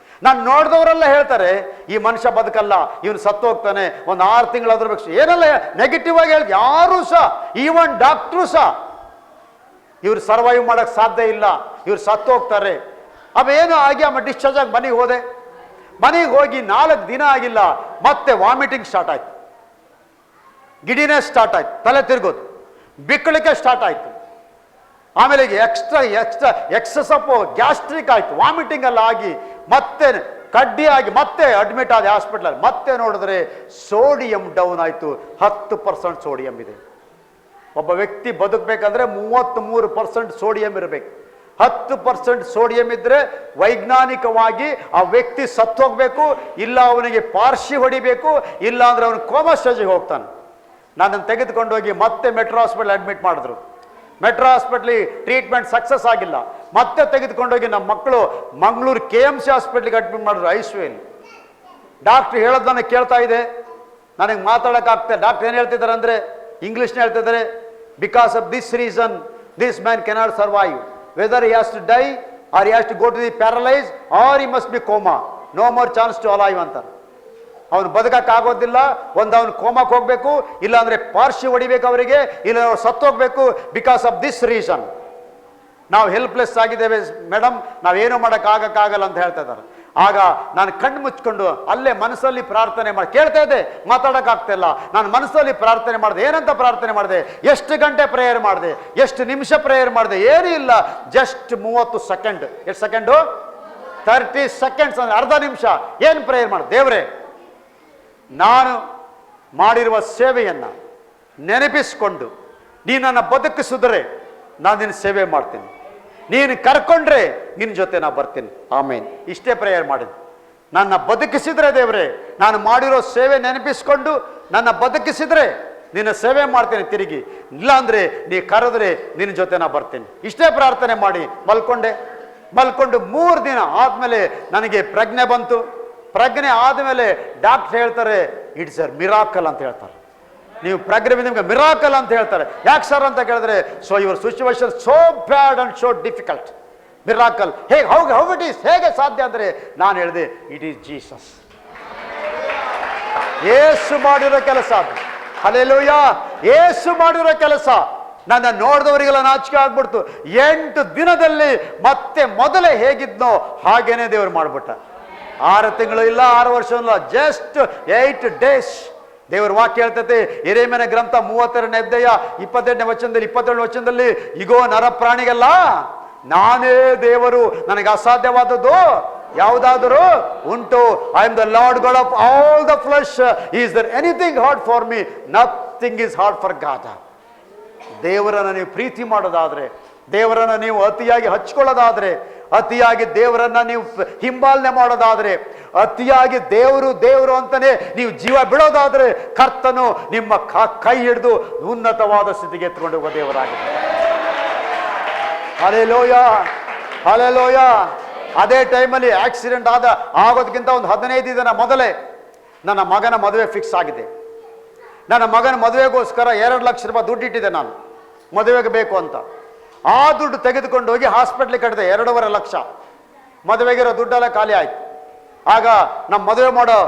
ನಾನು ನೋಡಿದವರೆಲ್ಲ ಹೇಳ್ತಾರೆ ಈ ಮನುಷ್ಯ ಬದುಕಲ್ಲ, ಇವನು ಸತ್ತು ಹೋಗ್ತಾನೆ, ಒಂದು 6 ತಿಂಗಳಾದ್ರೂ ಬೇಕು, ಏನೆಲ್ಲ ನೆಗೆಟಿವ್ ಆಗಿ ಹೇಳ್ದು. ಯಾರೂ ಸಹ, ಈವನ್ ಡಾಕ್ಟ್ರು ಸಹ ಇವ್ರು ಸರ್ವೈವ್ ಮಾಡೋಕ್ಕೆ ಸಾಧ್ಯ ಇಲ್ಲ, ಇವ್ರು ಸತ್ತು ಹೋಗ್ತಾರೆ. ಅವೇನು ಆಗಿ ಆಮೇಲೆ ಡಿಸ್ಚಾರ್ಜ್ ಆಗಿ ಮನೆಗೆ ಹೋದೆ. ಮನೆಗೆ ಹೋಗಿ 4 ದಿನ ಆಗಿಲ್ಲ, ಮತ್ತೆ ವಾಮಿಟಿಂಗ್ ಸ್ಟಾರ್ಟ್ ಆಯ್ತು, ಗಿಡಿನೇ ಸ್ಟಾರ್ಟ್ ಆಯ್ತು, ತಲೆ ತಿರುಗೋದು, ಬಿಕ್ಕಳಿಕೆ ಸ್ಟಾರ್ಟ್ ಆಯ್ತು. ಆಮೇಲೆ ಎಕ್ಸಸ್ ಆಫ್ ಗ್ಯಾಸ್ಟ್ರಿಕ್ ಆಯ್ತು, ವಾಮಿಟಿಂಗ್ ಎಲ್ಲ ಆಗಿ ಮತ್ತೆ ಕಡ್ಡಿ ಆಗಿ ಮತ್ತೆ ಅಡ್ಮಿಟ್ ಆದ ಹಾಸ್ಪಿಟ್ಲಲ್ಲಿ. ಮತ್ತೆ ನೋಡಿದ್ರೆ ಸೋಡಿಯಂ ಡೌನ್ ಆಯಿತು, 10% ಸೋಡಿಯಂ ಇದೆ. ಒಬ್ಬ ವ್ಯಕ್ತಿ ಬದುಕಬೇಕಂದ್ರೆ 33% ಸೋಡಿಯಂ ಇರಬೇಕು. 10% ಸೋಡಿಯಂ ಇದ್ರೆ ವೈಜ್ಞಾನಿಕವಾಗಿ ಆ ವ್ಯಕ್ತಿ ಸತ್ತು ಹೋಗ್ಬೇಕು, ಇಲ್ಲ ಅವನಿಗೆ ಪಾರ್ಶಿ ಹೊಡಿಬೇಕು, ಇಲ್ಲ ಅಂದ್ರೆ ಅವನು ಕೋಮಾ ಸ್ಟೇಜಿಗೆ ಹೋಗ್ತಾನೆ. ನನ್ನನ್ನು ತೆಗೆದುಕೊಂಡು ಹೋಗಿ ಮತ್ತೆ ಮೆಟ್ರೋ ಹಾಸ್ಪಿಟಲ್ ಅಡ್ಮಿಟ್ ಮಾಡಿದ್ರು. ಮೆಟ್ರೋ ಹಾಸ್ಪಿಟ್ಲಿ ಟ್ರೀಟ್ಮೆಂಟ್ ಸಕ್ಸಸ್ ಆಗಿಲ್ಲ. ಮತ್ತೆ ತೆಗೆದುಕೊಂಡೋಗಿ ನಮ್ಮ ಮಕ್ಕಳು ಮಂಗಳೂರು KMC ಹಾಸ್ಪಿಟ್ಲಿಗೆ ಅಡ್ಮಿಟ್ ಮಾಡಿದ್ರು, ಐಸಿಯುಲಿ. ಡಾಕ್ಟ್ರ್ ಹೇಳೋದು ನನಗೆ ಕೇಳ್ತಾ ಇದೆ, ನನಗೆ ಮಾತಾಡೋಕ್ಕಾಗ್ತದೆ. ಡಾಕ್ಟ್ರ್ ಏನು ಹೇಳ್ತಿದ್ದಾರೆ ಅಂದರೆ ಇಂಗ್ಲೀಷ್ನ ಹೇಳ್ತಿದ್ದಾರೆ, because of this reason this man cannot survive, whether he has to die or he has to go to the paralyse or he must be coma, no more chance to alive ಅಂತಾರೆ. ಅವನು ಬದುಕಕ್ಕಾಗೋದಿಲ್ಲ, ಒಂದು ಅವನು ಕೋಮಕ್ಕೆ ಹೋಗ್ಬೇಕು, ಇಲ್ಲ ಅಂದರೆ ಪಾರ್ಶಿ ಹೊಡಿಬೇಕು ಅವರಿಗೆ, ಇಲ್ಲ ಅವ್ರು ಸತ್ತೋಗ್ಬೇಕು. ಬಿಕಾಸ್ ಆಫ್ ದಿಸ್ ರೀಸನ್ ನಾವು ಹೆಲ್ಪ್ಲೆಸ್ ಆಗಿದ್ದೇವೆ ಮೇಡಮ್, ನಾವೇನು ಮಾಡೋಕ್ಕಾಗಲ್ಲ ಅಂತ ಹೇಳ್ತಾ ಇದ್ದಾರೆ. ಆಗ ನಾನು ಕಣ್ಣು ಮುಚ್ಕೊಂಡು ಅಲ್ಲೇ ಮನಸ್ಸಲ್ಲಿ ಪ್ರಾರ್ಥನೆ ಮಾಡಿ ಕೇಳ್ತಾ ಇದ್ದೆ, ಮಾತಾಡೋಕ್ಕಾಗ್ತಿಲ್ಲ. ನಾನು ಮನಸ್ಸಲ್ಲಿ ಪ್ರಾರ್ಥನೆ ಮಾಡಿದೆ. ಏನಂತ ಪ್ರಾರ್ಥನೆ ಮಾಡಿದೆ? ಎಷ್ಟು ಗಂಟೆ ಪ್ರೇಯರ್ ಮಾಡಿದೆ, ಎಷ್ಟು ನಿಮಿಷ ಪ್ರೇಯರ್ ಮಾಡಿದೆ? ಏನೂ ಇಲ್ಲ, ಜಸ್ಟ್ 30 ಸೆಕೆಂಡ್. ಎಷ್ಟು ಸೆಕೆಂಡು? 30 ಸೆಕೆಂಡ್ಸ್, ಅಂದರೆ ಅರ್ಧ ನಿಮಿಷ. ಏನು ಪ್ರೇಯರ್ ಮಾಡಿದೆ? ದೇವರೇ, ನಾನು ಮಾಡಿರುವ ಸೇವೆಯನ್ನು ನೆನಪಿಸಿಕೊಂಡು ನೀನು ನನ್ನ ಬದುಕಿಸಿದ್ರೆ ನಾನು ನಿನ್ನ ಸೇವೆ ಮಾಡ್ತೀನಿ, ನೀನು ಕರ್ಕೊಂಡ್ರೆ ನಿನ್ನ ಜೊತೆ ನಾ ಬರ್ತೀನಿ. ಆಮೇನ್. ಇಷ್ಟೇ ಪ್ರೇಯರ್ ಮಾಡಿದ್ದು. ನನ್ನ ಬದುಕಿಸಿದ್ರೆ ದೇವರೇ, ನಾನು ಮಾಡಿರೋ ಸೇವೆ ನೆನಪಿಸ್ಕೊಂಡು ನನ್ನ ಬದುಕಿಸಿದ್ರೆ ನಿನ್ನ ಸೇವೆ ಮಾಡ್ತೇನೆ ತಿರುಗಿ, ಇಲ್ಲಾಂದರೆ ನೀ ಕರೆದ್ರೆ ನಿನ್ನ ಜೊತೆ ನಾ ಬರ್ತೀನಿ. ಇಷ್ಟೇ ಪ್ರಾರ್ಥನೆ ಮಾಡಿ ಮಲ್ಕೊಂಡು 3 ದಿನ ಆದಮೇಲೆ ನನಗೆ ಪ್ರಜ್ಞೆ ಬಂತು. ಪ್ರಜ್ಞೆ ಆದಮೇಲೆ ಡಾಕ್ಟರ್ ಹೇಳ್ತಾರೆ, ಇಟ್ಸ್ ಎ ಮಿರಾಕಲ್ ಅಂತ ಹೇಳ್ತಾರೆ. ನೀವು ಪ್ರಜ್ಞೆ ನಿಮ್ಗೆ ಮಿರಾಕಲ್ ಅಂತ ಹೇಳ್ತಾರೆ. ಯಾಕೆ ಸರ್ ಅಂತ ಕೇಳಿದ್ರೆ, so your situation so bad and so difficult, miracle ಹೇಗೆ ಹೌ ಇಟ್ ಈಸ್, ಹೇಗೆ ಸಾಧ್ಯ ಅಂದರೆ ನಾನು ಹೇಳಿದೆ, ಇಟ್ ಈಸ್ ಜೀಸಸ್. ಯೇಸು ಮಾಡಿರೋ ಕೆಲಸ ಅದು. ಹಲ್ಲೆಲೂಯಾ. ಯೇಸು ಮಾಡಿರೋ ಕೆಲಸ. ನನ್ನ ನೋಡಿದವರಿಗೆಲ್ಲ ನಾಚಿಕೆ ಆಗ್ಬಿಡ್ತು. 8 ದಿನದಲ್ಲಿ ಮತ್ತೆ ಮೊದಲೇ ಹೇಗಿದ್ನೋ ಹಾಗೇನೆ ದೇವರು ಮಾಡ್ಬಿಟ್ಟ. 6 ತಿಂಗಳು ಇಲ್ಲ, 6 ವರ್ಷ ಇಲ್ಲ, ಜಸ್ಟ್ 8 ಡೇಸ್. ದೇವರ ವಾಕ್ಯ ಹೇಳ್ತೈತೆ, ಯೆರೆಮೀಯನ ಗ್ರಂಥ 32ನೇ ಅಧ್ಯಾಯ 28ನೇ ವಚನದಲ್ಲಿ 27ನೇ ವಚನದಲ್ಲಿ, ಇಗೋ ನರಪ್ರಾಣಿಗೆಲ್ಲ ನಾನೇ ದೇವರು, ನನಗೆ ಅಸಾಧ್ಯವಾದದ್ದು ಯಾವುದಾದರೂ ಉಂಟು. I am the Lord God of all the flesh. Is there anything hard for me? Nothing is hard for God. ದೇವರನ್ನು ನೀವು ಪ್ರೀತಿ ಮಾಡೋದಾದ್ರೆ, ದೇವರನ್ನು ನೀವು ಅತಿಯಾಗಿ ಹಚ್ಕೊಳ್ಳೋದಾದ್ರೆ, ಅತಿಯಾಗಿ ದೇವರನ್ನ ನೀವು ಹಿಂಬಾಲನೆ ಮಾಡೋದಾದ್ರೆ, ಅತಿಯಾಗಿ ದೇವರು ಅಂತಾನೆ ನೀವು ಜೀವ ಬಿಡೋದಾದ್ರೆ, ಕರ್ತನು ನಿಮ್ಮ ಕೈ ಹಿಡಿದು ಉನ್ನತವಾದ ಸ್ಥಿತಿಗೆ ಎತ್ಕೊಂಡು ಹೋಗೋ ದೇವರಾಗಿದೆ. Hallelujah, hallelujah. ಅದೇ ಟೈಮಲ್ಲಿ ಆಕ್ಸಿಡೆಂಟ್ ಆಗೋದಕ್ಕಿಂತ ಒಂದು 15 ದಿನ ಮೊದಲೇ ನನ್ನ ಮಗನ ಮದುವೆ ಫಿಕ್ಸ್ ಆಗಿದೆ. ನನ್ನ ಮಗನ ಮದುವೆಗೋಸ್ಕರ 2 ಲಕ್ಷ ರೂಪಾಯಿ ದುಡ್ಡು ಇಟ್ಟಿದ್ದೆ ನಾನು, ಮದುವೆಗೆ ಬೇಕು ಅಂತ. ಆ ದುಡ್ಡು ತೆಗೆದುಕೊಂಡು ಹೋಗಿ ಹಾಸ್ಪಿಟ್ಲಿಗೆ ಕಟ್ಟಿದೆ, 2.5 ಲಕ್ಷ. ಮದುವೆಗಿರೋ ದುಡ್ಡೆಲ್ಲ ಖಾಲಿ ಆಯ್ತು. ಆಗ ನಮ್ಮ ಮದುವೆ ಮಾಡೋ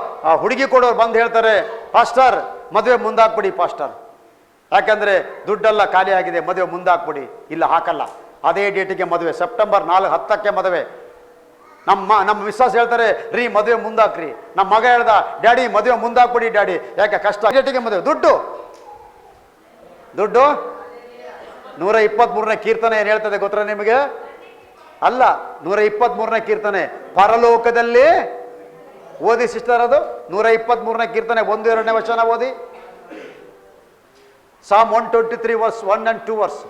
ಹುಡುಗಿ ಕೊಡೋರು ಬಂದು ಹೇಳ್ತಾರೆ, ಪಾಸ್ಟರ್ ಮದುವೆ ಮುಂದಾಕ್ಬಿಡಿ ಪಾಸ್ಟರ್. ಯಾಕಂದರೆ ದುಡ್ಡೆಲ್ಲ ಖಾಲಿ ಆಗಿದೆ, ಮದುವೆ ಮುಂದಾಕ್ಬಿಡಿ. ಇಲ್ಲ, ಹಾಕಲ್ಲ. ಅದೇ ಡೇಟಿಗೆ ಮದುವೆ, ಸೆಪ್ಟೆಂಬರ್ 4, 10ಕ್ಕೆ ಮದುವೆ. ನಮ್ಮ ವಿಶ್ವಾಸ ಹೇಳ್ತಾರೆ, ರೀ ಮದುವೆ ಮುಂದಾಕ್ರಿ. ನಮ್ಮ ಮಗ ಹೇಳ್ದ, ಡ್ಯಾಡಿ ಮದುವೆ ಮುಂದಾಕ್ಬಿಡಿ ಡ್ಯಾಡಿ, ಯಾಕೆ ಕಷ್ಟ. ಡೇಟಿಗೆ ಮದುವೆ. ದುಡ್ಡು 123ನೇ ಕೀರ್ತನೆ ಏನು ಹೇಳ್ತದೆ ಗೊತ್ತಾ ನಿಮಗೆ? ಅಲ್ಲ, 123ನೇ ಕೀರ್ತನೆ ಪರಲೋಕದಲ್ಲಿ ಓದಿ ಸಿಸ್ಟರ್. ಅದು 123ನೇ ಕೀರ್ತನೆ 1-2ನೇ ವಚನ ಓದಿ. ಸಾಮ್ 123 ವರ್ಸ್ 1 and 2 ವರ್ಸ್.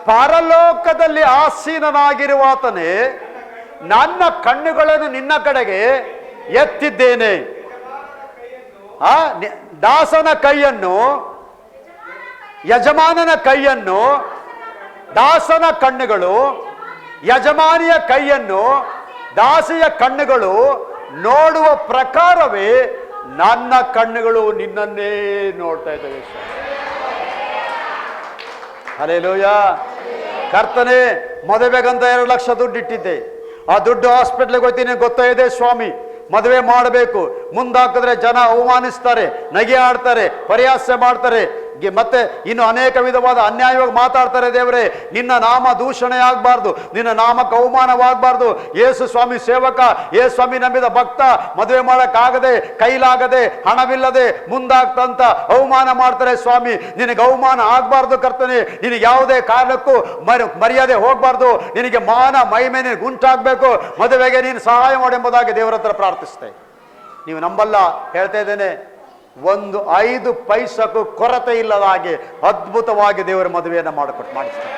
ಪರಲೋಕದಲ್ಲಿ ಆಸೀನನಾಗಿರುವಾತನೇ, ನನ್ನ ಕಣ್ಣುಗಳನ್ನು ನಿನ್ನ ಕಡೆಗೆ ಎತ್ತಿದ್ದೇನೆ. ದಾಸನ ಕೈಯನ್ನು, ಯಜಮಾನನ ಕೈಯನ್ನು, ದಾಸನ ಕಣ್ಣುಗಳು ಯಜಮಾನಿಯ ಕೈಯನ್ನು, ದಾಸಿಯ ಕಣ್ಣುಗಳು ನೋಡುವ ಪ್ರಕಾರವೇ ನನ್ನ ಕಣ್ಣುಗಳು ನಿನ್ನನ್ನೇ ನೋಡ್ತಾ ಇದ್ದಾವೆ. ಹಲ್ಲೆಲೂಯಾ. ಕರ್ತನೆ, ಮದುವೆಗಂತ 2 ಲಕ್ಷ ದುಡ್ಡು ಇಟ್ಟಿದ್ದೆ. ಆ ದುಡ್ಡು ಹಾಸ್ಪಿಟ್ಲಿಗೆ ಹೋಗ್ತೀನಿ, ಗೊತ್ತಾ ಇದೆ ಸ್ವಾಮಿ, ಮದುವೆ ಮಾಡಬೇಕು, ಮುಂದಾಕಿದ್ರೆ ಜನ ಅವಮಾನಿಸ್ತಾರೆ, ನಗೆ ಆಡ್ತಾರೆ, ಪರಿಹಾಸ ಮಾಡ್ತಾರೆ, ಮತ್ತೆ ಇನ್ನು ಅನೇಕ ವಿಧವಾದ ಅನ್ಯಾಯವಾಗಿ ಮಾತಾಡ್ತಾರೆ. ದೇವರೇ, ನಿನ್ನ ನಾಮ ದೂಷಣೆ ಆಗಬಾರ್ದು, ನಿನ್ನ ನಾಮಕ್ಕೆ ಅವಮಾನವಾಗಬಾರ್ದು. ಯೇಸು ಸ್ವಾಮಿ ಸೇವಕ, ಯೇಸು ಸ್ವಾಮಿ ನಂಬಿದ ಭಕ್ತ ಮದುವೆ ಮಾಡೋಕ್ಕಾಗದೆ, ಕೈಲಾಗದೆ, ಹಣವಿಲ್ಲದೆ ಮುಂದಾಗ್ತಂತ ಅವಮಾನ ಮಾಡ್ತಾರೆ. ಸ್ವಾಮಿ, ನಿನಗೆ ಅವಮಾನ ಆಗಬಾರ್ದು ಕರ್ತನೆ. ನಿನಗೆ ಯಾವುದೇ ಕಾರಣಕ್ಕೂ ಮರ್ಯಾದೆ ಹೋಗಬಾರ್ದು. ನಿನಗೆ ಮಾನ ಮಹಿಮೆ ನಿನಗೆ ಉಂಟಾಗಬೇಕು. ಮದುವೆಗೆ ನೀನು ಸಹಾಯ ಮಾಡೆಂಬುದಾಗಿ ದೇವರ ಹತ್ರ ಪ್ರಾರ್ಥಿಸ್ತೆ. ನೀವು ನಂಬಲ್ಲ, ಹೇಳ್ತಾ ಇದ್ದೇನೆ, 5 ಪೈಸಕ್ಕೂ ಕೊರತೆ ಇಲ್ಲದ ಹಾಗೆ ಅದ್ಭುತವಾಗಿ ದೇವರ ಮದುವೆಯನ್ನು ಮಾಡಿಸ್ತಾರೆ.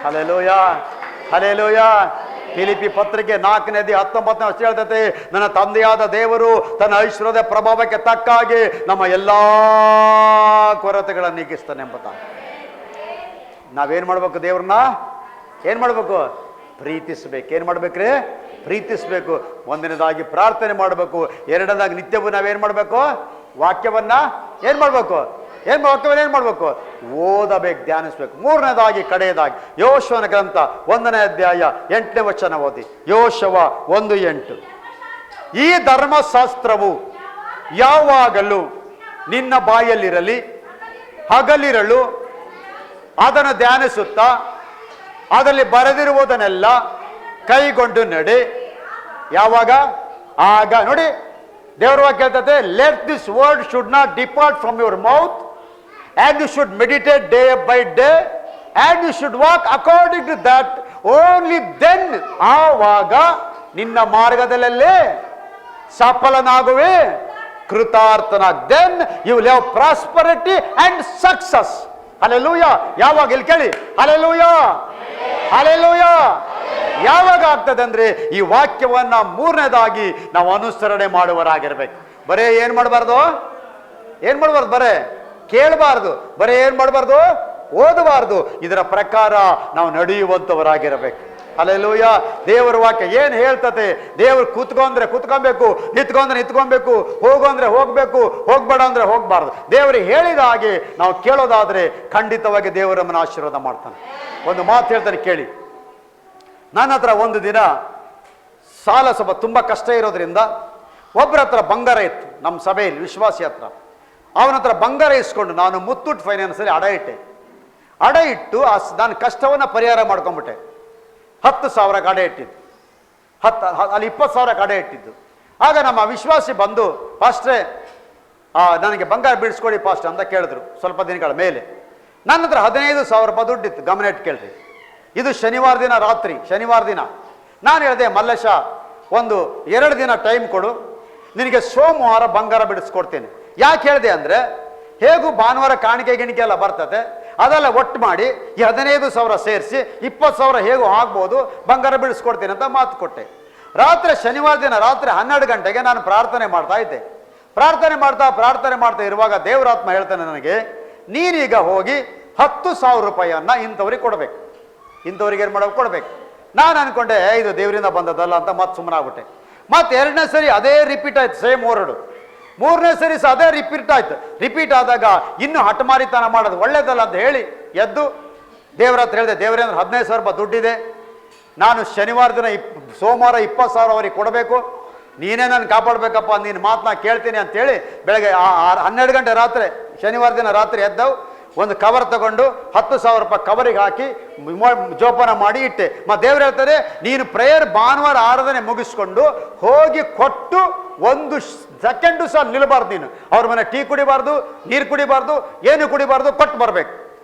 Hallelujah, hallelujah. ಫಿಲಿಪ್ಪಿ ಪತ್ರಿಕೆ 4ನೇ ಅಧ್ಯಾಯ 19ನೇ ವಚನ ಹೇಳ್ತೈತೆ, ನನ್ನ ತಂದೆಯಾದ ದೇವರು ತನ್ನ ಐಶ್ವರ್ಯದ ಪ್ರಭಾವಕ್ಕೆ ತಕ್ಕ ಹಾಗೆ ನಮ್ಮ ಎಲ್ಲಾ ಕೊರತೆಗಳನ್ನು ನೀಗಿಸ್ತಾನೆ ಎಂಬುದಾಗಿ. ನಾವೇನ್ ಮಾಡ್ಬೇಕು? ದೇವ್ರನ್ನ ಏನ್ ಮಾಡ್ಬೇಕು? ಪ್ರೀತಿಸ್ಬೇಕು. ಏನ್ ಮಾಡ್ಬೇಕ್ರಿ? ಪ್ರೀತಿಸ್ಬೇಕು. 1ನೇದಾಗಿ ಪ್ರಾರ್ಥನೆ ಮಾಡಬೇಕು. 2ನೇದಾಗಿ ನಿತ್ಯವೂ ನಾವೇನ್ ಮಾಡ್ಬೇಕು? ವಾಕ್ಯವನ್ನ ಏನ್ ಮಾಡ್ಬೇಕು? ವಾಕ್ಯವನ್ನ ಏನ್ ಮಾಡ್ಬೇಕು? ಓದಬೇಕು, ಧ್ಯಾನಿಸ್ಬೇಕು. 3ನೇದಾಗಿ ಕಡೆಯದಾಗಿ ಯೋಶುವನ ಗ್ರಂಥ 1ನೇ ಅಧ್ಯಾಯ 8ನೇ ವಚನ ಓದಿ. ಯೋಶುವ 1:8. ಈ ಧರ್ಮಶಾಸ್ತ್ರವು ಯಾವಾಗಲೂ ನಿನ್ನ ಬಾಯಲ್ಲಿರಲಿ, ಹಗಲಿರಲು ಅದನ್ನು ಧ್ಯಾನಿಸುತ್ತಾ ಅದರಲ್ಲಿ ಬರೆದಿರುವುದನ್ನೆಲ್ಲ ಕೈಗೊಂಡು ನಡೆ. ಯಾವಾಗ? ಆಗ. ನೋಡಿ, ದೇವರ ವಾಕ್ಯ ಹೇಳ್ತದೆ, let this word should not depart from your mouth and you should meditate day by day and you should walk according to that. Only then, ಆವಾಗ ನಿನ್ನ ಮಾರ್ಗದಲ್ಲೇ ಸಫಲನಾಗುವೆ, ಕೃತಾರ್ಥನಾಗ. then you will have prosperity and success. Hallelujah. ಯಾವಾಗ? ಇಲ್ಲಿ ಕೇಳಿ, ಹಲ್ಲೆಲೂಯಾ, ಹಲ್ಲೆಲೂಯಾ. ಯಾವಾಗ ಆಗ್ತದೆ ಅಂದ್ರೆ ಈ ವಾಕ್ಯವನ್ನ 3ನೇದಾಗಿ ನಾವು ಅನುಸರಣೆ ಮಾಡುವರಾಗಿರ್ಬೇಕು. ಬರೇ ಏನ್ ಮಾಡಬಾರ್ದು? ಬರೇ ಕೇಳಬಾರ್ದು, ಬರೇ ಏನ್ ಮಾಡಬಾರ್ದು? ಓದಬಾರ್ದು. ಇದರ ಪ್ರಕಾರ ನಾವು ನಡೆಯುವಂತವರಾಗಿರಬೇಕು. ಹಲ್ಲೆಲೂಯಾ. ದೇವರ ವಾಕ್ಯ ಏನ್ ಹೇಳ್ತತೆ? ದೇವರು ಕೂತ್ಕೊಂಡ್ರೆ ಕೂತ್ಕೊಬೇಕು, ನಿಂತ್ಕೊಂಡ್ರೆ ನಿಂತ್ಕೊಬೇಕು, ಹೋಗು ಅಂದ್ರೆ ಹೋಗ್ಬೇಕು, ಹೋಗ್ಬೇಡ ಅಂದ್ರೆ ಹೋಗ್ಬಾರ್ದು. ದೇವರಿಗೆ ಹೇಳಿದ ಹಾಗೆ ನಾವು ಕೇಳೋದಾದ್ರೆ ಖಂಡಿತವಾಗಿ ದೇವರು ನಮ್ಮನ್ನು ಆಶೀರ್ವಾದ ಮಾಡ್ತಾನೆ. ಒಂದು ಮಾತು ಹೇಳ್ತಾನೆ ಕೇಳಿ. ನನ್ನ ಹತ್ರ ಒಂದು ದಿನ ಸಾಲ ಸ್ವಲ್ಪ ತುಂಬಾ ಕಷ್ಟ ಇರೋದ್ರಿಂದ ಒಬ್ಬರ ಹತ್ರ ಬಂಗಾರ ಇತ್ತು, ನಮ್ಮ ಸಭೆಯಲ್ಲಿ ವಿಶ್ವಾಸಿ ಹತ್ರ. ಅವನ ಹತ್ರ ಬಂಗಾರ ಇಸ್ಕೊಂಡು ನಾನು ಮುತ್ತೂಟ್ ಫೈನಾನ್ಸಲ್ಲಿ ಅಡ ಇಟ್ಟು ನಾನು ಕಷ್ಟವನ್ನು ಪರಿಹಾರ ಮಾಡ್ಕೊಂಡ್ಬಿಟ್ಟೆ. 10,000 ಅಡ ಇಟ್ಟಿದ್ದು, ಅಲ್ಲಿ 20,000 ಅಡ ಇಟ್ಟಿದ್ದು. ಆಗ ನಮ್ಮ ವಿಶ್ವಾಸಿ ಬಂದು, ಪಾಸ್ಟ್ರೇ ನನಗೆ ಬಂಗಾರ ಬಿಡಿಸ್ಕೊಡಿ ಪಾಸ್ಟ್ ಅಂತ ಕೇಳಿದ್ರು. ಸ್ವಲ್ಪ ದಿನಗಳ ಮೇಲೆ ನನ್ನ ಹತ್ರ 15,000 ರೂಪಾಯಿ ದುಡ್ಡಿತ್ತು. ಗಮನ ಇಟ್ಟು ಕೇಳ್ರಿ. ಇದು ಶನಿವಾರ ದಿನ ರಾತ್ರಿ, ಶನಿವಾರ ದಿನ. ನಾನು ಹೇಳಿದೆ, ಮಲ್ಲೇಶ, 1-2 ದಿನ ಟೈಮ್ ಕೊಡು, ನಿನಗೆ ಸೋಮವಾರ ಬಂಗಾರ ಬಿಡಿಸ್ಕೊಡ್ತೇನೆ. ಯಾಕೆ ಹೇಳಿದೆ ಅಂದರೆ, ಹೇಗೂ ಭಾನುವಾರ ಕಾಣಿಕೆ ಗಿಣಿಕೆ ಎಲ್ಲ ಬರ್ತದೆ, ಅದೆಲ್ಲ ಒಟ್ಟು ಮಾಡಿ ಈ 15,000 ಸೇರಿಸಿ 20,000 ಹೇಗೂ ಆಗ್ಬೋದು, ಬಂಗಾರ ಬಿಡಿಸ್ಕೊಡ್ತೀನಿ ಅಂತ ಮಾತು ಕೊಟ್ಟೆ. ರಾತ್ರಿ ಶನಿವಾರ ದಿನ ರಾತ್ರಿ 12 ಗಂಟೆಗೆ ನಾನು ಪ್ರಾರ್ಥನೆ ಮಾಡ್ತಾ ಇದ್ದೆ. ಪ್ರಾರ್ಥನೆ ಮಾಡ್ತಾ ಇರುವಾಗ ದೇವರಾತ್ಮ ಹೇಳ್ತಾನೆ ನನಗೆ, ನೀನೀಗ ಹೋಗಿ 10,000 ರೂಪಾಯಿಯನ್ನ ಇಂಥವ್ರಿಗೆ ಕೊಡಬೇಕು. ಇಂಥವ್ರಿಗೆ ಏನು ಮಾಡೋಕೆ ಕೊಡಬೇಕು. ನಾನು ಅನ್ಕೊಂಡೆ ಇದು ದೇವರಿಂದ ಬಂದದಲ್ಲ ಅಂತ ಮತ್ತೆ ಸುಮ್ಮನಾಗ್ಬಿಟ್ಟೆ. ಮತ್ತೆ 2ನೇ ಸರಿ ಅದೇ ರಿಪೀಟ್ ಆಯ್ತು, ಸೇಮ್ ವರ್ಡ್. 3ನೇ ಸರಿ ಸಹ ಅದೇ ರಿಪೀಟ್ ಆದಾಗ ಇನ್ನೂ ಹಠಮಾರಿತನ ಮಾಡೋದು ಒಳ್ಳೇದಲ್ಲ ಅಂತ ಹೇಳಿ ಎದ್ದು ದೇವರ ಹತ್ರ ಹೇಳಿದೆ, ದೇವರೇ ಅಂದ್ರೆ 15,000 ರೂಪಾಯಿ ದುಡ್ಡಿದೆ, ನಾನು ಶನಿವಾರ ದಿನ ಸೋಮವಾರ 20,000 ಅವರಿಗೆ ಕೊಡಬೇಕು, ನೀನೇ ನಾನು ಕಾಪಾಡಬೇಕಪ್ಪ, ನೀನು ಮಾತನ್ನ ಕೇಳ್ತೀನಿ ಅಂತೇಳಿ ಬೆಳಗ್ಗೆ 12 ಗಂಟೆ ರಾತ್ರಿ, ಶನಿವಾರ ದಿನ ರಾತ್ರಿ ಎದ್ದವು, ಒಂದು ಕವರ್ ತಗೊಂಡು 10,000 ರೂಪಾಯಿ ಕವರಿಗೆ ಹಾಕಿ ಜೋಪಾನ ಮಾಡಿ ಇಟ್ಟೆ. ದೇವ್ರು ಹೇಳ್ತಾರೆ, ನೀನು ಪ್ರೇಯರ್ ಭಾನುವಾರ ಆರಾಧನೆ ಮುಗಿಸ್ಕೊಂಡು ಹೋಗಿ ಕೊಟ್ಟು 1 ಸೆಕೆಂಡು ಸಹ ನಿಲ್ಬಾರ್ದು. ನೀನು ಅವ್ರ ಮನೆ ಟೀ ಕುಡಿಬಾರ್ದು, ನೀರು ಕುಡಿಬಾರ್ದು, ಏನು ಕುಡಿಬಾರ್ದು, ಕೊಟ್ಟು ಬರ್ಬೇಕು.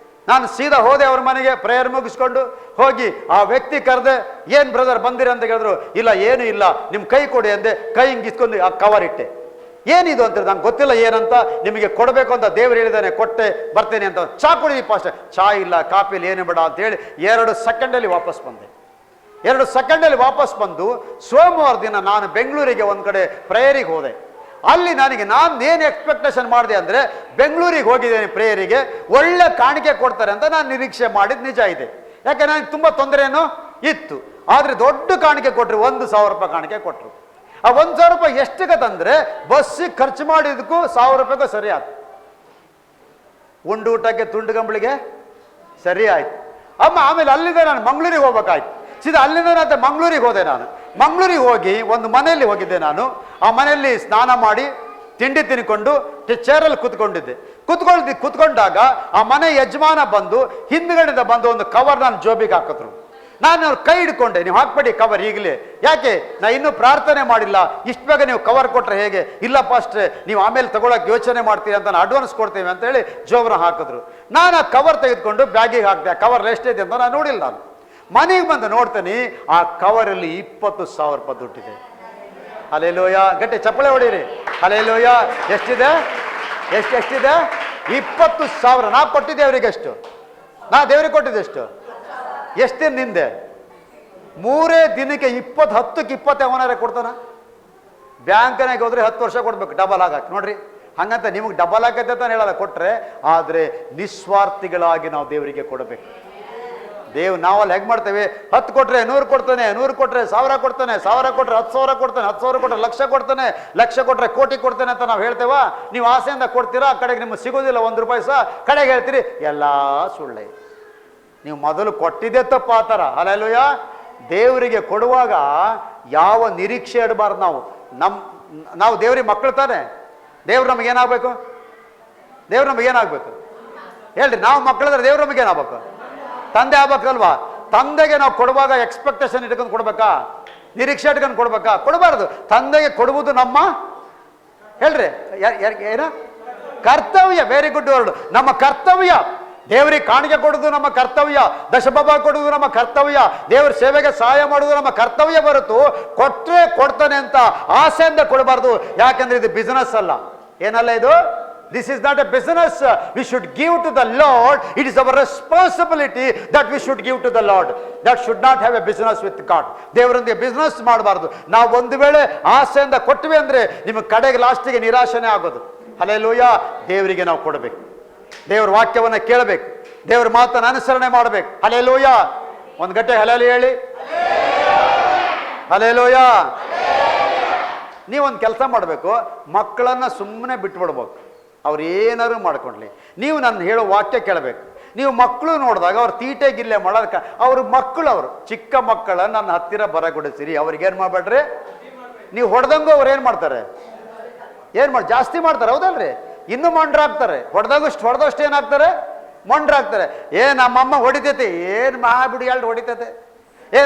ನಾನು ಸೀದಾ ಹೋದೆ ಅವ್ರ ಮನೆಗೆ, ಪ್ರೇಯರ್ ಮುಗಿಸ್ಕೊಂಡು ಹೋಗಿ ಆ ವ್ಯಕ್ತಿ ಕರೆದೆ, ಏನು ಬ್ರದರ್ ಬಂದಿರಿ ಅಂತ ಹೇಳಿದ್ರು. ಇಲ್ಲ ಏನು ಇಲ್ಲ, ನಿಮ್ಮ ಕೈ ಕೊಡಿ ಅಂದೆ. ಕೈ ಹಿಂಗಿಸ್ಕೊಂಡು ಆ ಕವರ್ ಇಟ್ಟೆ. ಏನಿದು ಅಂತ ನಂಗೆ ಗೊತ್ತಿಲ್ಲ ಏನಂತ, ನಿಮಗೆ ಕೊಡಬೇಕು ಅಂತ ದೇವ್ರು ಹೇಳಿದಾನೆ, ಕೊಟ್ಟೆ ಬರ್ತೇನೆ ಅಂತ. ಚಾ ಕುಡಿದೀಪ ಅಷ್ಟೇ, ಚಾ ಇಲ್ಲ ಕಾಫಿ ಇಲ್ಲ ಏನು ಬೇಡ ಅಂತೇಳಿ 2 ಸೆಕೆಂಡಲ್ಲಿ ವಾಪಸ್ ಬಂದೆ. 2 ಸೆಕೆಂಡಲ್ಲಿ ವಾಪಸ್ ಬಂದು ಸೋಮವಾರ ದಿನ ನಾನು ಬೆಂಗಳೂರಿಗೆ ಒಂದು ಕಡೆ ಪ್ರೇಯರಿಗೆ ಹೋದೆ. ಅಲ್ಲಿ ನಾನು ಏನು ಎಕ್ಸ್ಪೆಕ್ಟೇಷನ್ ಮಾಡಿದೆ ಅಂದರೆ, ಬೆಂಗಳೂರಿಗೆ ಹೋಗಿದ್ದೇನೆ ಪ್ರೇಯರಿಗೆ, ಒಳ್ಳೆ ಕಾಣಿಕೆ ಕೊಡ್ತಾರೆ ಅಂತ ನಾನು ನಿರೀಕ್ಷೆ ಮಾಡಿದ್ದು ನಿಜ ಇದೆ. ಯಾಕೆ ನನಗೆ ತುಂಬ ತೊಂದರೆನೂ ಇತ್ತು. ಆದರೆ ದೊಡ್ಡ ಕಾಣಿಕೆ ಕೊಟ್ಟರು, 1,000 ರೂಪಾಯಿ ಕಾಣಿಕೆ ಕೊಟ್ಟರು. ಆ 1,000 ರೂಪಾಯಿ ಎಷ್ಟಕ್ಕೆ ತಂದರೆ, ಬಸ್ಸಿಗೆ ಖರ್ಚು ಮಾಡಿದಕ್ಕೂ 1,000 ರೂಪಾಯಿಗೂ ಸರಿ ಆಯ್ತು. ಉಂಡು ಊಟಕ್ಕೆ ತುಂಡು ಗಂಬಳಿಗೆ ಸರಿ ಆಯ್ತು. ಆಮೇಲೆ ಅಲ್ಲಿಂದ ನಾನು ಮಂಗಳೂರಿಗೆ ಹೋಗ್ಬೇಕಾಯ್ತು. ಸೀದಾ ಅಲ್ಲಿಂದ ನಾನು ಮಂಗಳೂರಿಗೆ ಹೋದೆ. ನಾನು ಮಂಗಳೂರಿಗೆ ಹೋಗಿ ಒಂದು ಮನೆಯಲ್ಲಿ ಹೋಗಿದ್ದೆ. ನಾನು ಆ ಮನೆಯಲ್ಲಿ ಸ್ನಾನ ಮಾಡಿ ತಿಂಡಿ ತಿನ್ಕೊಂಡು ಚೇರಲ್ಲಿ ಕುತ್ಕೊಂಡಾಗ ಆ ಮನೆ ಯಜಮಾನ ಬಂದು ಹಿಂದ್ಗಡೆಯಿಂದ ಬಂದು ಒಂದು ಕವರ್ ನಾನು ಜೋಬಿಗೆ ಹಾಕಿದ್ರು. ನಾನು ಅವ್ರ ಕೈ ಹಿಡ್ಕೊಂಡೆ, ನೀವು ಹಾಕ್ಬೇಡಿ ಕವರ್ ಈಗಲೇ, ಯಾಕೆ ನಾ ಇನ್ನೂ ಪ್ರಾರ್ಥನೆ ಮಾಡಿಲ್ಲ, ಇಷ್ಟು ಬೇಗ ನೀವು ಕವರ್ ಕೊಟ್ಟರೆ ಹೇಗೆ? ಇಲ್ಲಪ್ಪ ಅಷ್ಟೇ, ನೀವು ಆಮೇಲೆ ತಗೊಳಕ್ಕೆ ಯೋಚನೆ ಮಾಡ್ತೀರಿ ಅಂತ ನಾನು ಅಡ್ವಾನ್ಸ್ ಕೊಡ್ತೇವೆ ಅಂತೇಳಿ ಜೋಬ್ರ ಹಾಕಿದ್ರು. ನಾನು ಆ ಕವರ್ ತೆಗೆದುಕೊಂಡು ಬ್ಯಾಗಿಗೆ ಹಾಕಿದೆ. ಆ ಕವರ್ ಎಷ್ಟಿದೆ ಅಂತ ನಾನು ನೋಡಿಲ್ಲ. ನಾನು ಮನೆಗೆ ಬಂದು ನೋಡ್ತೇನೆ, ಆ ಕವರಲ್ಲಿ 20,000 ರೂಪಾಯಿ ದುಡ್ಡಿದೆ. ಹಲ್ಲೆಲೂಯ, ಗಟ್ಟಿ ಚಪ್ಪಳೆ ಹೊಡೀರಿ. ಹಲ್ಲೆಲೂಯ. ಎಷ್ಟಿದೆ? ಎಷ್ಟಿದೆ? 20,000. ನಾ ಕೊಟ್ಟಿದ್ದೆ ಅವರಿಗೆ ಎಷ್ಟು? ನಾ ದೇವರಿಗೆ ಕೊಟ್ಟಿದ್ದೆ ಎಷ್ಟು? ಎಷ್ಟು ದಿನ ನಿಂದೆ? 3 ದಿನಕ್ಕೆ 10ಕ್ಕೆ 20 ಅವನಾರೆ ಕೊಡ್ತಾನ? ಬ್ಯಾಂಕ್ನಾಗ ಹೋದ್ರೆ 10 ವರ್ಷ ಕೊಡ್ಬೇಕು ಡಬಲ್ ಆಗಾಕ. ನೋಡ್ರಿ, ಹಂಗಂತ ನಿಮಗೆ ಡಬಲ್ ಆಗತ್ತೆ ಅಂತ ಹೇಳಲ್ಲ, ಕೊಟ್ರೆ. ಆದರೆ ನಿಸ್ವಾರ್ಥಿಗಳಾಗಿ ನಾವು ದೇವರಿಗೆ ಕೊಡಬೇಕು. ನಾವಲ್ಲಿ ಹೇಗೆ ಮಾಡ್ತೇವೆ? 10 ಕೊಟ್ರೆ 100 ಕೊಡ್ತಾನೆ, 100 ಕೊಟ್ರೆ 1000 ಕೊಡ್ತಾನೆ, 1000 ಕೊಟ್ರೆ 10,000 ಕೊಡ್ತಾನೆ, 10,000 ಕೊಟ್ರೆ ಲಕ್ಷ ಕೊಡ್ತಾನೆ, ಲಕ್ಷ ಕೊಟ್ರೆ ಕೋಟಿ ಕೊಡ್ತಾನೆ ಅಂತ ನಾವು ಹೇಳ್ತೇವಾ? ನೀವು ಆಸೆಯಿಂದ ಕೊಡ್ತೀರಾ, ಆ ಕಡೆಗೆ ನಿಮ್ಗೆ ಸಿಗೋದಿಲ್ಲ 1 ರೂಪಾಯಿ ಸಹ. ಕಡೆಗೆ ಹೇಳ್ತೀರಿ ಎಲ್ಲ ಸುಳ್ಳೆ. ನೀವು ಮೊದಲು ಕೊಟ್ಟಿದ್ದೇ ತಪ್ಪ ಆ ಥರ. ಹಲ್ಲೆಲೂಯ. ದೇವರಿಗೆ ಕೊಡುವಾಗ ಯಾವ ನಿರೀಕ್ಷೆ ಇಡಬಾರ್ದು. ನಾವು ದೇವ್ರಿಗೆ ಮಕ್ಕಳು ತಾನೆ. ದೇವ್ರು ನಮಗೇನಾಗಬೇಕು? ದೇವ್ರು ನಮಗೇನಾಗಬೇಕು ಹೇಳ್ರಿ? ನಾವು ಮಕ್ಕಳಿದ್ರೆ ದೇವ್ರು ನಮಗೇನಾಗಬೇಕು? ತಂದೆ ಆಗ್ಬೇಕಲ್ವಾ? ತಂದೆಗೆ ನಾವು ಕೊಡುವಾಗ ಎಕ್ಸ್ಪೆಕ್ಟೇಷನ್ ಇಟ್ಕೊಂಡು ಕೊಡ್ಬೇಕಾ? ನಿರೀಕ್ಷೆ ಇಟ್ಕೊಂಡು ಕೊಡ್ಬೇಕಾ? ಕೊಡಬಾರ್ದು. ತಂದೆಗೆ ಕೊಡುವುದು ನಮ್ಮ ಹೇಳ್ರಿ ಏನ ಕರ್ತವ್ಯ. Very good word. ನಮ್ಮ ಕರ್ತವ್ಯ. ದೇವರಿಗೆ ಕಾಣಿಕೆ ಕೊಡುವುದು ನಮ್ಮ ಕರ್ತವ್ಯ, ದಶಭಾಗ ಕೊಡುವುದು ನಮ್ಮ ಕರ್ತವ್ಯ, ದೇವರ ಸೇವೆಗೆ ಸಹಾಯ ಮಾಡುವುದು ನಮ್ಮ ಕರ್ತವ್ಯ ಹೊರತು ಕೊಟ್ರೆ ಕೊಡ್ತಾನೆ ಅಂತ ಆಸೆಯಿಂದ ಕೊಡಬಾರ್ದು. ಯಾಕಂದ್ರೆ ಇದು ಬಿಸಿನೆಸ್ ಅಲ್ಲ. ಏನಲ್ಲ ಇದು? This is not a business. We should give to the Lord. It is our responsibility that we should give to the Lord. That should not have a business with God. ದೇವರೊಂದಿಗೆ ಬಿಸ್ನೆಸ್ ಮಾಡಬಾರ್ದು. ನಾವು ಒಂದು ವೇಳೆ ಆಸೆಯಿಂದ ಕೊಟ್ಟಿವೆ ಅಂದ್ರೆ ನಿಮಗೆ ಕಡೆಗೆ ಲಾಸ್ಟಿಗೆ ನಿರಾಶನೆ ಆಗೋದು. ಹಲ್ಲೆಲೂಯಾ. ದೇವರಿಗೆ ನಾವು ಕೊಡಬೇಕು. ದೇವರ ವಾಕ್ಯವನ್ನು ಕೇಳಬೇಕು. ದೇವರ ಮಾತನ್ನು ಅನುಸರಣೆ ಮಾಡಬೇಕು. ಹಲ್ಲೆಲೂಯಾ. ಒಂದು ಗಂಟೆ ಹಲ್ಲೆಲೂಯಾ ಹೇಳಿ. ಹಲ್ಲೆಲೂಯಾ. ನೀವೊಂದು ಕೆಲಸ ಮಾಡಬೇಕು, ಮಕ್ಕಳನ್ನ ಸುಮ್ಮನೆ ಬಿಟ್ಬಿಡ್ಬೇಕು. ಅವ್ರು ಏನಾದ್ರು ಮಾಡ್ಕೊಂಡ್ಲಿ, ನೀವು ನಾನು ಹೇಳೋ ವಾಕ್ಯ ಕೇಳಬೇಕು. ನೀವು ಮಕ್ಕಳು ನೋಡಿದಾಗ ಅವ್ರು ತೀಟೆ ಗಿಲ್ಲೆ ಮಾಡೋದಕ್ಕೆ ಅವ್ರ ಮಕ್ಕಳು, ಅವರು ಚಿಕ್ಕ ಮಕ್ಕಳ ನನ್ನ ಹತ್ತಿರ ಬರಗೊಡಿಸಿರಿ. ಅವ್ರಿಗೇನು ಮಾಡಬೇಡ್ರಿ, ನೀವು ಹೊಡೆದಂಗೂ ಅವ್ರು ಏನು ಮಾಡ್ತಾರೆ? ಜಾಸ್ತಿ ಮಾಡ್ತಾರೆ, ಹೌದಲ್ರಿ? ಇನ್ನೂ ಮೊಂಡ್ರಾಗ್ತಾರೆ. ಹೊಡೆದಷ್ಟು ಏನಾಗ್ತಾರೆ? ಮೊಂಡ್ರಾಗ್ತಾರೆ. ನಮ್ಮಮ್ಮ ಹೊಡಿತೈತೆ, ಏನು ಮಹಾಬಿಡು ಎರಡು ಹೊಡಿತೈತೆ,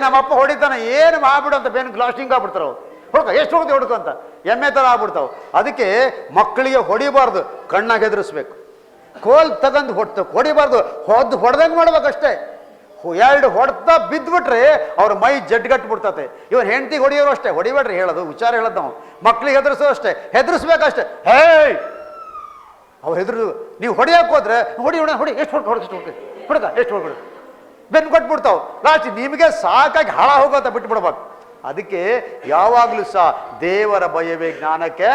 ನಮ್ಮಪ್ಪ ಹೊಡಿತಾನೆ, ಏನು ಮಹಾಬಿಡು ಅಂತ ಬೇನ್ ಗ್ಲಾಸ್ಟಿಂಗ್ ಆಗ್ಬಿಡ್ತಾರೆ. ಅವ್ರು ಹುಡ್ಕ ಎಷ್ಟು ಹೋಗುತ್ತೆ ಹುಡ್ಕಂತ ಎಮ್ಮೆ ಥರ ಆಗ್ಬಿಡ್ತಾವೆ. ಅದಕ್ಕೆ ಮಕ್ಕಳಿಗೆ ಹೊಡಿಬಾರ್ದು, ಕಣ್ಣಾಗ ಹೆದರಿಸ್ಬೇಕು. ಕೋಲ್ ತಗೊಂಡು ಹೊಡಿಬಾರ್ದು, ಹೊಡೆದಂಗೆ ಮಾಡ್ಬೇಕಷ್ಟೇ. 2 ಹೊಡೆತ ಬಿದ್ದುಬಿಟ್ರೆ ಅವ್ರ ಮೈ ಜಡ್ಗಟ್ಬಿಡ್ತತೆ. ಇವನ್ ಹೆಂಡತಿಗೆ ಹೊಡಿಯೋರು ಅಷ್ಟೇ, ಹೊಡಿಬೇಡ್ರಿ ಹೇಳೋದು, ವಿಚಾರ ಹೇಳೋದು ನಾವು. ಮಕ್ಳಿಗೆ ಹೆದರ್ಸೋ ಅಷ್ಟೇ, ಹೆದರ್ಸ್ಬೇಕಷ್ಟೇ. ಅವ್ರು ನೀವು ಹೊಡಿಯಕ್ಕೆ ಹೋದ್ರೆ ಹೊಡಿ ಎಷ್ಟು ಹೊಡ್ಕೊಡು ಬೆನ್ನು ಕೊಟ್ಬಿಡ್ತಾವೆ. ಲಾಸ್ಟ್ ನಿಮಗೆ ಸಾಕಾಗಿ ಹಾಳ ಹೋಗೋತ ಬಿಟ್ಬಿಡ್ಬೇಕು. ಅದಕ್ಕೆ ಯಾವಾಗಲೂ ಸಹ ದೇವರ ಭಯವೇ ಜ್ಞಾನಕ್ಕೆ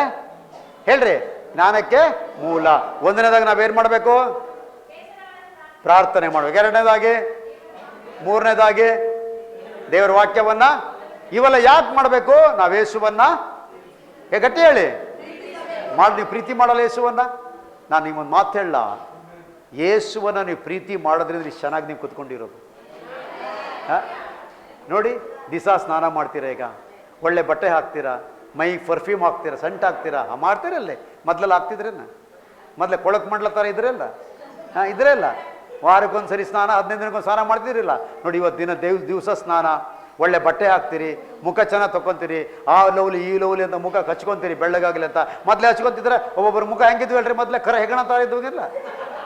ಹೇಳ್ರಿ, ಜ್ಞಾನಕ್ಕೆ ಮೂಲ. ಒಂದನೇದಾಗಿ ನಾವೇನು ಮಾಡಬೇಕು? ಪ್ರಾರ್ಥನೆ ಮಾಡ್ಬೇಕು. ಎರಡನೇದಾಗಿ, ಮೂರನೇದಾಗಿ ದೇವರ ವಾಕ್ಯವನ್ನ. ಇವೆಲ್ಲ ಯಾಕೆ ಮಾಡಬೇಕು? ನಾವು ಯೇಸುವನ್ನ ಗಟ್ಟಿ ಹೇಳಿ ನೀವು ಪ್ರೀತಿ ಮಾಡಲ್ಲ ಯೇಸುವನ್ನ. ನಾನು ನಿಮ್ಮೊಂದು ಮಾತು ಹೇಳಲ್ಲ, ಯೇಸುವನ್ನ ನೀವು ಪ್ರೀತಿ ಮಾಡೋದ್ರಿಂದ ಇಷ್ಟು ಚೆನ್ನಾಗಿ ನೀವು ಕುತ್ಕೊಂಡಿರೋದು. ನೋಡಿ, ದಿವಸ ಸ್ನಾನ ಮಾಡ್ತೀರಾ, ಈಗ ಒಳ್ಳೆ ಬಟ್ಟೆ ಹಾಕ್ತೀರಾ, ಮೈ ಪರ್ಫ್ಯೂಮ್ ಹಾಕ್ತೀರಾ, ಸಂಟ್ ಹಾಕ್ತೀರಾ, ಮಾಡ್ತೀರಲ್ಲೇ. ಮೊದಲೆಲ್ಲ ಹಾಕ್ತಿದ್ರೇನ? ಮೊದಲೇ ಕೊಳಕ್ ಮಂಡಲ ಥರ ಇದ್ರಲ್ಲ, ಇದ್ರಲ್ಲ. ವಾರಕ್ಕೊಂದ್ಸರಿ ಸ್ನಾನ, 15 ದಿನಕ್ಕೊಂದು ಸ್ನಾನ ಮಾಡ್ತಿರಲಿಲ್ಲ. ನೋಡಿ ಇವತ್ತು ದಿವಸ ಸ್ನಾನ, ಒಳ್ಳೆ ಬಟ್ಟೆ ಹಾಕ್ತೀರಿ, ಮುಖ ಚೆನ್ನಾಗಿ ತೊಗೊತೀರಿ, ಆ ಲವ್ಲಿ ಈ ಲವ್ಲಿ ಅಂತ ಮುಖ ಹಚ್ಕೊತೀರಿ ಬೆಳ್ಳಗಾಗಲಿ ಅಂತ. ಮೊದಲೇ ಹಚ್ಕೊತಿದ್ರೆ ಒಬ್ಬೊಬ್ಬರು ಮುಖ ಹೆಂಗಿದ್ವಿ ಹೇಳ್ರಿ, ಮೊದಲೇ ಕರ ಹೆಗಣ ಥರ ಇದ್ದಂಗಿಲ್ಲ,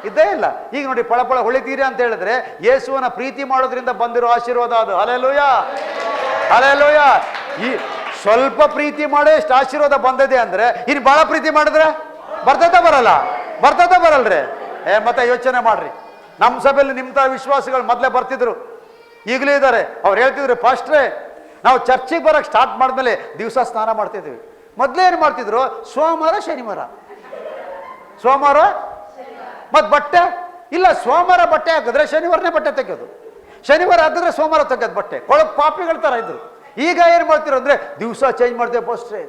ಇದ್ದೇ ಇಲ್ಲ. ಈಗ ನೋಡಿ ಪಳ ಹೊಳಿತೀರಿ ಅಂತ ಹೇಳಿದ್ರೆ ಯೇಸುವನ ಪ್ರೀತಿ ಮಾಡೋದ್ರಿಂದ ಬಂದಿರೋ ಆಶೀರ್ವಾದ ಅದು. Hallelujah, hallelujah. ಈ ಸ್ವಲ್ಪ ಪ್ರೀತಿ ಮಾಡೋ ಎಷ್ಟು ಆಶೀರ್ವಾದ ಬಂದಿದೆ ಅಂದ್ರೆ, ಇನ್ನು ಭಾಳ ಪ್ರೀತಿ ಮಾಡಿದ್ರೆ ಬರ್ತೈತ ಬರಲ್ಲ? ಬರ್ತೈತ ಬರಲ್ರಿ? ಮತ್ತೆ ಯೋಚನೆ ಮಾಡ್ರಿ. ನಮ್ಮ ಸಭೆಯಲ್ಲಿ ನಿಮ್ತ ವಿಶ್ವಾಸಿಗಳು ಮೊದಲೇ ಬರ್ತಿದ್ರು, ಈಗಲೂ ಇದ್ದಾರೆ. ಅವ್ರು ಹೇಳ್ತಿದ್ರು, ಫಸ್ಟ್ರೇ ನಾವು ಚರ್ಚಿಗೆ ಬರೋಕ್ಕೆ ಸ್ಟಾರ್ಟ್ ಮಾಡಿದ್ಮೇಲೆ ದಿವಸ ಸ್ನಾನ ಮಾಡ್ತಿದ್ವಿ. ಮೊದಲೇ ಏನು ಮಾಡ್ತಿದ್ರು? ಸೋಮವಾರ ಶನಿವಾರ, ಸೋಮವಾರ ಮತ್ತು ಬಟ್ಟೆ ಇಲ್ಲ. ಸೋಮವಾರ ಬಟ್ಟೆ ಹಾಕಿದ್ರೆ ಶನಿವಾರನೇ ಬಟ್ಟೆ ತೆಗೆಯೋದು, ಶನಿವಾರ ಹಾಕಿದ್ರೆ ಸೋಮವಾರ ತೆಗೆಯೋದು ಬಟ್ಟೆ. ಕೊಳಕ್ ಪಾಪಿಗಳ ಥರ ಇದ್ರು. ಈಗ ಏನು ಮಾಡ್ತಿರೋ ಅಂದರೆ ದಿವಸ ಚೇಂಜ್ ಮಾಡ್ತೇವೆ ಫಸ್ಟ್ರೇ.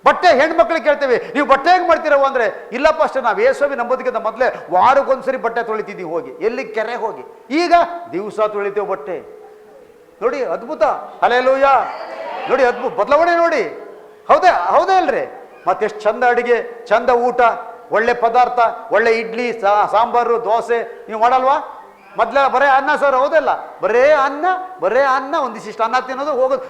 ಬಟ್ಟೆ ಹೆಣ್ಮಕ್ಳಿಗೆ ಕೇಳ್ತೇವೆ, ನೀವು ಬಟ್ಟೆ ಹೇಗೆ ಮಾಡ್ತೀರೋ ಅಂದರೆ, ಇಲ್ಲಪ್ಪ ಅಷ್ಟೇ ನಾವು ಯೇಸುವಿ ನಂಬೋದಕ್ಕಿಂತ ಮೊದಲೇ ವಾರಕ್ಕೊಂದ್ಸರಿ ಬಟ್ಟೆ ತೊಳಿತಿದ್ದೀವಿ ಹೋಗಿ, ಎಲ್ಲಿ ಕೆರೆ ಹೋಗಿ. ಈಗ ದಿವಸ ತೊಳಿತೇವೆ ಬಟ್ಟೆ. ನೋಡಿ ಅದ್ಭುತ. ಹಲ್ಲೆಲೂಯ. ನೋಡಿ ಅದ್ಭುತ ಬದಲಾವಣೆ ನೋಡಿ. ಹೌದೇ ಅಲ್ರಿ? ಮತ್ತೆಷ್ಟು ಚಂದ ಅಡಿಗೆ, ಚಂದ ಊಟ, ಒಳ್ಳೆ ಪದಾರ್ಥ, ಒಳ್ಳೆ ಇಡ್ಲಿ ಸಾಂಬಾರು ದೋಸೆ ನೀವು ಮಾಡಲ್ವಾ? ಮೊದಲೇ ಬರೇ ಅನ್ನ ಸರ್, ಹೌದಲ್ಲ? ಬರೇ ಅನ್ನ ಒಂದಿಷ್ಟು ಅನ್ನ ತಿನ್ನೋದು, ಹೋಗೋದು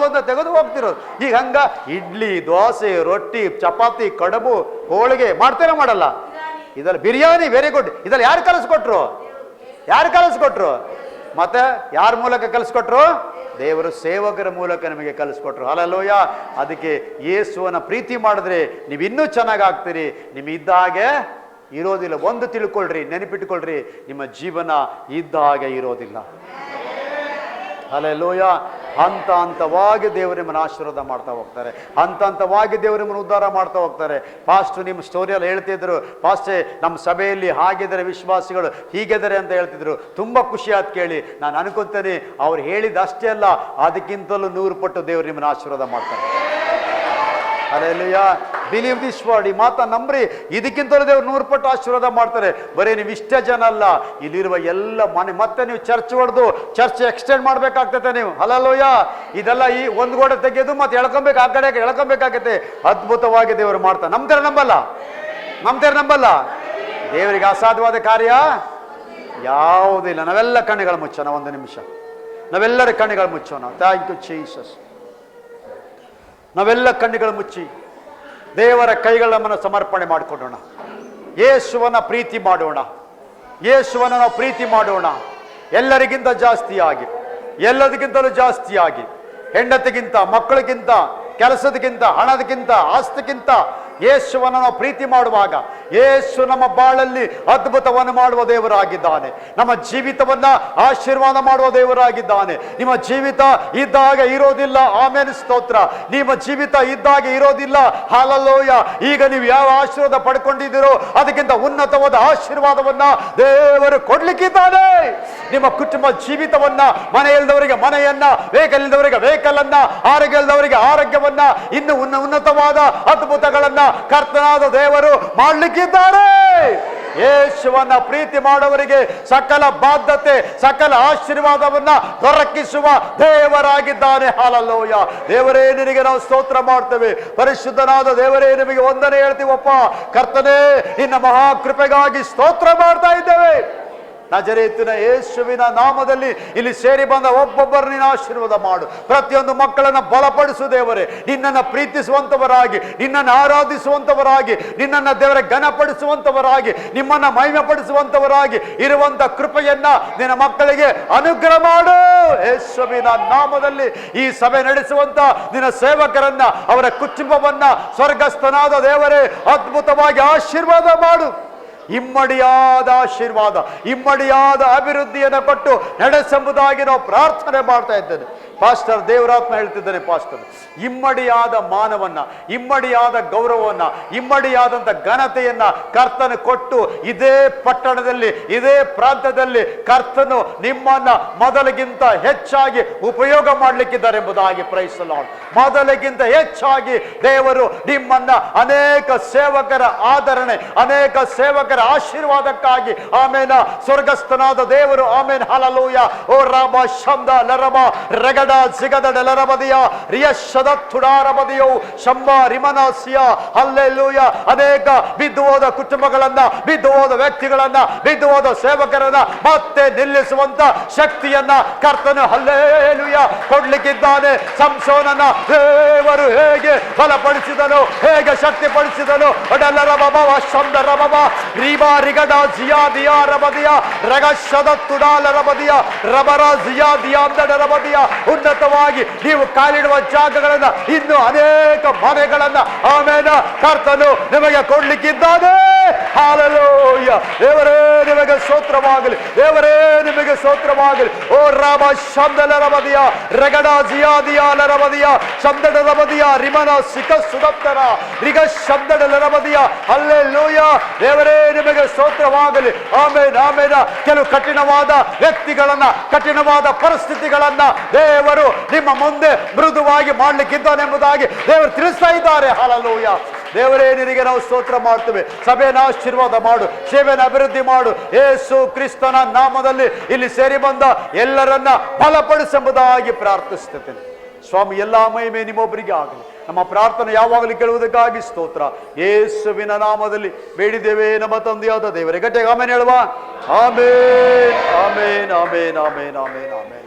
ಒಂದು ತೆಗೆದು ಹೋಗ್ತಿರೋದು. ಈಗ ಹಂಗ ಇಡ್ಲಿ ದೋಸೆ ರೊಟ್ಟಿ ಚಪಾತಿ ಕಡುಬು ಹೋಳಿಗೆ ಮಾಡ್ತೇನೆ ಮಾಡಲ್ಲ? ಇದೆಲ್ಲ ಬಿರಿಯಾನಿ, ವೆರಿ ಗುಡ್. ಇದೆಲ್ಲ ಯಾರು ಕಲಿಸ್ಕೊಟ್ರು? ಮತ್ತೆ ಯಾರ ಮೂಲಕ ಕಲಿಸ್ಕೊಟ್ರು? ದೇವರು ಸೇವಕರ ಮೂಲಕ ನಮಗೆ ಕಲಿಸ್ಕೊಟ್ರು. ಹಲ್ಲೆಲೂಯ. ಅದಕ್ಕೆ ಯೇಸುವನ ಪ್ರೀತಿ ಮಾಡಿದ್ರೆ ನೀವು ಇನ್ನೂ ಚೆನ್ನಾಗಿ ಆಗ್ತೀರಿ. ನಿಮ್ಮಿದ್ದ ಹಾಗೆ ಇರೋದಿಲ್ಲ. ಒಂದು ತಿಳ್ಕೊಳ್ರಿ, ನೆನಪಿಟ್ಕೊಳ್ರಿ, ನಿಮ್ಮ ಜೀವನ ಇದ್ದ ಹಾಗೆ ಇರೋದಿಲ್ಲ. ಹಲ್ಲೆಲೂಯ. ಹಂತವಾಗಿ ದೇವರು ನಿಮ್ಮನ್ನು ಆಶೀರ್ವಾದ ಮಾಡ್ತಾ ಹೋಗ್ತಾರೆ, ಹಂತವಾಗಿ ದೇವರು ನಿಮ್ಮನ್ನು ಉದ್ಧಾರ ಮಾಡ್ತಾ ಹೋಗ್ತಾರೆ. ಪಾಸ್ಟರ್ ನಿಮ್ಮ ಸ್ಟೋರಿಯಲ್ಲಿ ಹೇಳ್ತಿದ್ರು, ಪಾಸ್ಟೇ ನಮ್ಮ ಸಭೆಯಲ್ಲಿ ಹಾಗಿದ್ದಾರೆ ವಿಶ್ವಾಸಿಗಳು, ಹೀಗಿದ್ದಾರೆ ಅಂತ ಹೇಳ್ತಿದ್ರು. ತುಂಬ ಖುಷಿ ಆಯ್ತು ಕೇಳಿ. ನಾನು ಅನ್ಕೊಂತೇನೆ ಅವ್ರು ಹೇಳಿದ ಅಷ್ಟೇ ಅಲ್ಲ, ಅದಕ್ಕಿಂತಲೂ 100 ಪಟ್ಟು ದೇವರು ನಿಮ್ಮನ್ನು ಆಶೀರ್ವಾದ ಮಾಡ್ತಾರೆ. ಹಲ್ಲೆಲೂಯ. Believe this word. ಈ ಮಾತಾ ನಂಬ್ರಿ, ಇದಕ್ಕಿಂತಲೂ ದೇವ್ರು 100 ಪಟ್ಟು ಆಶೀರ್ವಾದ ಮಾಡ್ತಾರೆ. ಬರೀ ನೀವು ಇಷ್ಟೇ ಜನ ಅಲ್ಲ, ಇಲ್ಲಿರುವ ಎಲ್ಲ ಮನೆ ಮತ್ತೆ ನೀವು ಚರ್ಚ್ ಹೊಡೆದು ಚರ್ಚ್ ಎಕ್ಸ್ಟೆಂಡ್ ಮಾಡ್ಬೇಕಾಗ್ತೈತೆ ನೀವು. ಹಲ್ಲೆಲೂಯ. ಇದೆಲ್ಲ ಈ ಒಂದು ಗೋಡೆ ತೆಗೆಯೋದು ಮತ್ತೆ ಎಳ್ಕೊಬೇಕು, ಆ ಕಡೆ ಎಳ್ಕೊಬೇಕಾಗತ್ತೆ. ಅದ್ಭುತವಾಗಿ ದೇವರು ಮಾಡ್ತಾರೆ. ನಮ್ತರ ನಂಬಲ್ಲ. ದೇವರಿಗೆ ಅಸಾಧ್ಯವಾದ ಕಾರ್ಯ ಯಾವುದಿಲ್ಲ. ನಾವೆಲ್ಲ ಕಣ್ಣುಗಳು ಮುಚ್ಚೋಣ, ಒಂದು ನಿಮಿಷ ನಾವೆಲ್ಲರ ಕಣ್ಣುಗಳು ಮುಚ್ಚೋಣ. Thank you Jesus. ನಾವೆಲ್ಲ ಕಣ್ಣುಗಳು ಮುಚ್ಚಿ ದೇವರ ಕೈಗಳ ನಮ್ಮನ್ನು ಸಮರ್ಪಣೆ ಮಾಡಿಕೊಳ್ಳೋಣ. ಯೇಸುವನ ಪ್ರೀತಿ ಮಾಡೋಣ, ಯೇಸುವನ್ನು ನಾವು ಪ್ರೀತಿ ಮಾಡೋಣ. ಎಲ್ಲರಿಗಿಂತ ಜಾಸ್ತಿಯಾಗಿ, ಎಲ್ಲದಕ್ಕಿಂತಲೂ ಜಾಸ್ತಿಯಾಗಿ, ಹೆಂಡತಿಗಿಂತ, ಮಕ್ಕಳಿಗಿಂತ, ಕೆಲಸದಕ್ಕಿಂತ, ಹಣದಕ್ಕಿಂತ, ಆಸ್ತಿಗಿಂತ ಯೇಸುವನ್ನು ನಾವು ಪ್ರೀತಿ ಮಾಡುವಾಗ ಯೇಸು ನಮ್ಮ ಬಾಳಲ್ಲಿ ಅದ್ಭುತವನ್ನು ಮಾಡುವ ದೇವರಾಗಿದ್ದಾನೆ. ನಮ್ಮ ಜೀವಿತವನ್ನ ಆಶೀರ್ವಾದ ಮಾಡುವ ದೇವರಾಗಿದ್ದಾನೆ. ನಿಮ್ಮ ಜೀವಿತ ಇದ್ದಾಗ ಇರೋದಿಲ್ಲ. ಆಮೇಲೆ ಸ್ತೋತ್ರ. ನಿಮ್ಮ ಜೀವಿತ ಇದ್ದಾಗ ಇರೋದಿಲ್ಲ. ಹಲ್ಲೆಲೂಯ. ಈಗ ನೀವು ಯಾವ ಆಶೀರ್ವಾದ ಪಡ್ಕೊಂಡಿದ್ದೀರೋ ಅದಕ್ಕಿಂತ ಉನ್ನತವಾದ ಆಶೀರ್ವಾದವನ್ನ ದೇವರು ಕೊಡ್ಲಿಕ್ಕಿದ್ದಾನೆ. ನಿಮ್ಮ ಕುಟುಂಬ ಜೀವಿತವನ್ನ, ಮನೆ ಇಲ್ಲದವರಿಗೆ ಮನೆಯನ್ನ, ವೆಹಿಕಲ್ ಇಲ್ಲದವರಿಗೆ ವೆಹಿಕಲ್ ಅನ್ನ, ಆರೋಗ್ಯ ಇಲ್ಲದವರಿಗೆ ಆರೋಗ್ಯವನ್ನ, ಇನ್ನು ಉನ್ನತವಾದ ಅದ್ಭುತಗಳನ್ನ ಕರ್ತನಾದ ದೇವರು ಮಾಡಲಿಕ್ಕಿದ್ದಾರೆ. ಯೇಸುವನ್ನ ಪ್ರೀತಿ ಮಾಡುವವರಿಗೆ ಸಕಲ ಬಾಧ್ಯತೆ, ಸಕಲ ಆಶೀರ್ವಾದವನ್ನ ದೊರಕಿಸುವ ದೇವರಾಗಿದ್ದಾನೆ. ಹಲ್ಲೆಲೂಯ. ದೇವರೇ ನಿನಗೆ ನಾವು ಸ್ತೋತ್ರ ಮಾಡ್ತೇವೆ. ಪರಿಶುದ್ಧನಾದ ದೇವರೇ ನಿಮಗೆ ವಂದನೆ ಹೇಳ್ತೀವಪ್ಪ. ಕರ್ತನೇ, ನಿನ್ನ ಮಹಾಕೃಪೆಗಾಗಿ ಸ್ತೋತ್ರ ಮಾಡ್ತಾ ಇದ್ದೇವೆ. ನಜರೇತಿನ ಯೇಸುವಿನ ನಾಮದಲ್ಲಿ ಇಲ್ಲಿ ಸೇರಿ ಬಂದ ಒಬ್ಬೊಬ್ಬರು ನೀನು ಆಶೀರ್ವಾದ ಮಾಡು. ಪ್ರತಿಯೊಂದು ಮಕ್ಕಳನ್ನು ಬಲಪಡಿಸು ದೇವರೇ. ನಿನ್ನನ್ನು ಪ್ರೀತಿಸುವಂತವರಾಗಿ, ನಿನ್ನನ್ನು ಆರಾಧಿಸುವಂತವರಾಗಿ, ನಿನ್ನನ್ನು ದೇವರ ಘನಪಡಿಸುವಂತವರಾಗಿ, ನಿಮ್ಮನ್ನ ಮಹಿಮೆಪಡಿಸುವಂತವರಾಗಿ ಇರುವಂತ ಕೃಪೆಯನ್ನ ನಿನ್ನ ಮಕ್ಕಳಿಗೆ ಅನುಗ್ರಹ ಮಾಡು. ಯೇಸುವಿನ ನಾಮದಲ್ಲಿ ಈ ಸಭೆ ನಡೆಸುವಂತ ನಿನ್ನ ಸೇವಕರನ್ನ, ಅವರ ಕುಟುಂಬವನ್ನ ಸ್ವರ್ಗಸ್ಥನಾದ ದೇವರೇ ಅದ್ಭುತವಾಗಿ ಆಶೀರ್ವಾದ ಮಾಡು. ಇಮ್ಮಡಿಯಾದ ಆಶೀರ್ವಾದ, ಇಮ್ಮಡಿಯಾದ ಅಭಿವೃದ್ಧಿಯನ್ನು ಕೊಟ್ಟು ನಡೆಸೆಂಬುದಾಗಿ ನಾವು ಪ್ರಾರ್ಥನೆ ಮಾಡ್ತಾ ಇದ್ದೇನೆ. ಪಾಸ್ಟರ್ ದೇವರಾತ್ಮ ಹೇಳ್ತಿದ್ದಾನೆ, ಪಾಸ್ಟರ್ ಇಮ್ಮಡಿಯಾದ ಮಾನವನ್ನ, ಇಮ್ಮಡಿಯಾದ ಗೌರವವನ್ನ, ಇಮ್ಮಡಿಯಾದಂಥ ಘನತೆಯನ್ನ ಕರ್ತನು ಕೊಟ್ಟು ಇದೇ ಪಟ್ಟಣದಲ್ಲಿ, ಇದೇ ಪ್ರಾಂತ್ಯದಲ್ಲಿ ಕರ್ತನು ನಿಮ್ಮನ್ನ ಮೊದಲಿಗಿಂತ ಹೆಚ್ಚಾಗಿ ಉಪಯೋಗ ಮಾಡಲಿಕ್ಕಿದ್ದಾರೆ ಎಂಬುದಾಗಿ ಪ್ರೈಸ್ ದಿ ಲಾರ್ಡ್. ಮೊದಲಿಗಿಂತ ಹೆಚ್ಚಾಗಿ ದೇವರು ನಿಮ್ಮನ್ನ ಅನೇಕ ಸೇವಕರ ಆದರಣೆ, ಅನೇಕ ಸೇವಕರ ಸೇವಕರ ಆಶೀರ್ವಾದಕ್ಕಾಗಿ ಆಮೇನ ಸ್ವರ್ಗಸ್ಥನಾದ ದೇವರು ಆಮೇನ್ ಹಲಲೂಯ ಓ ರಾಮ ಶಬ್ದ ಲರಮ ರಗಡ ಜಿಗದ ಲರಬದಿಯ ರಿಯಶದ ತುಡಾರಬದಿಯೋ ಶಂಬ ರಿಮನಾಸಿಯ ಹಲ್ಲೆಲೂಯ ಅನೇಕ ಬಿದ್ದು ಹೋದ ಕುಟುಂಬಗಳನ್ನ, ಬಿದ್ದು ಹೋದ ವ್ಯಕ್ತಿಗಳನ್ನ, ಬಿದ್ದು ಹೋದ ಸೇವಕರನ್ನ ಮತ್ತೆ ನಿಲ್ಲಿಸುವಂತ ಶಕ್ತಿಯನ್ನ ಕರ್ತನು ಹಲ್ಲೆಲೂಯ ಕೊಡ್ಲಿಕ್ಕಿದ್ದಾನೆ. ಸಂಸೋನನ ದೇವರು ಹೇಗೆ ಬಲಪಡಿಸಿದನು, ಹೇಗೆ ಶಕ್ತಿ ಪಡಿಸಿದನು. ಉನ್ನತವಾಗಿ ನೀವು ಕಾಲಿಡುವ ಜಾಗಗಳನ್ನ, ಇನ್ನು ಅನೇಕ ಮನೆಗಳನ್ನ ಆಮೇಲೆ ಕರ್ತನು ನಿಮಗೆ ಕೊಡ್ಲಿಕ್ಕಿದ್ದಾನೆ. ಹಾಲೆಲೂಯ. ದೇವರೇ ನಿಮಗೆ ಸ್ತೋತ್ರವಾಗಲಿ, ದೇವರೇ ನಿಮಗೆ ಸ್ತೋತ್ರವಾಗಲಿ. ಓ ರಾಮ ಶಬ್ದಲರಬದಿಯ ರಗಡ ಜಿಯಾದಿಯಾಲರಬದಿಯ ಶಬ್ದಡರಬದಿಯ ರಿಮನ ಸಿಕ ಸುದಪ್ತರ ರಿಗ ಶಬ್ದಡಲರಬದಿಯ ಹಲ್ಲೆಲೂಯ. ದೇವರೇ ನಿಮಗೆ ಸ್ತೋತ್ರವಾಗಲಿ. ಆಮೇನ್ ಆಮೇನ. ಕೆಲವು ಕಠಿಣವಾದ ವ್ಯಕ್ತಿಗಳನ್ನ, ಕಠಿಣವಾದ ಪರಿಸ್ಥಿತಿಗಳನ್ನ ದೇವರು ನಿಮ್ಮ ಮುಂದೆ ಮೃದುವಾಗಿ ಮಾಡ್ಲಿಕ್ಕಿದ್ದಾನೆಂಬುದಾಗಿ ದೇವರು ತಿಳಿಸ್ತಾ ಇದ್ದಾರೆ. ಹಲ್ಲೆಲೂಯ. ದೇವರೇ ನಿನಗೆ ನಾವು ಸ್ತೋತ್ರ ಮಾಡ್ತೇವೆ. ಸಭೆಯನ್ನು ಆಶೀರ್ವಾದ ಮಾಡು, ಸೇವೆಯನ್ನು ಅಭಿವೃದ್ಧಿ ಮಾಡು. ಯೇಸು ಕ್ರಿಸ್ತನ ನಾಮದಲ್ಲಿ ಇಲ್ಲಿ ಸೇರಿ ಬಂದ ಎಲ್ಲರನ್ನ ಬಲಪಡಿಸೆಂಬುದಾಗಿ ಪ್ರಾರ್ಥಿಸುತ್ತೇನೆ ಸ್ವಾಮಿ. ಎಲ್ಲಾ ಮಹಿಮೆ ನಿಮ್ಮೊಬ್ಬರಿಗೆ ಆಗಲಿ. ನಮ್ಮ ಪ್ರಾರ್ಥನೆ ಯಾವಾಗಲೂ ಕೇಳುವುದಕ್ಕಾಗಿ ಸ್ತೋತ್ರ. ಯೇಸುವಿನ ನಾಮದಲ್ಲಿ ಬೇಡಿದ್ದೇವೆ ನಮ್ಮ ತಂದೆಯಾದ ದೇವರೇ. ಗಟ್ಟಿಯಾಗಿ ಆಮೇನ್ ಹೇಳುವ. ಆಮೇನ್ ಆಮೇನ್ ಆಮೇನ್ ಆಮೇನ್ ಆಮೇನ್ ಆಮೇನ್.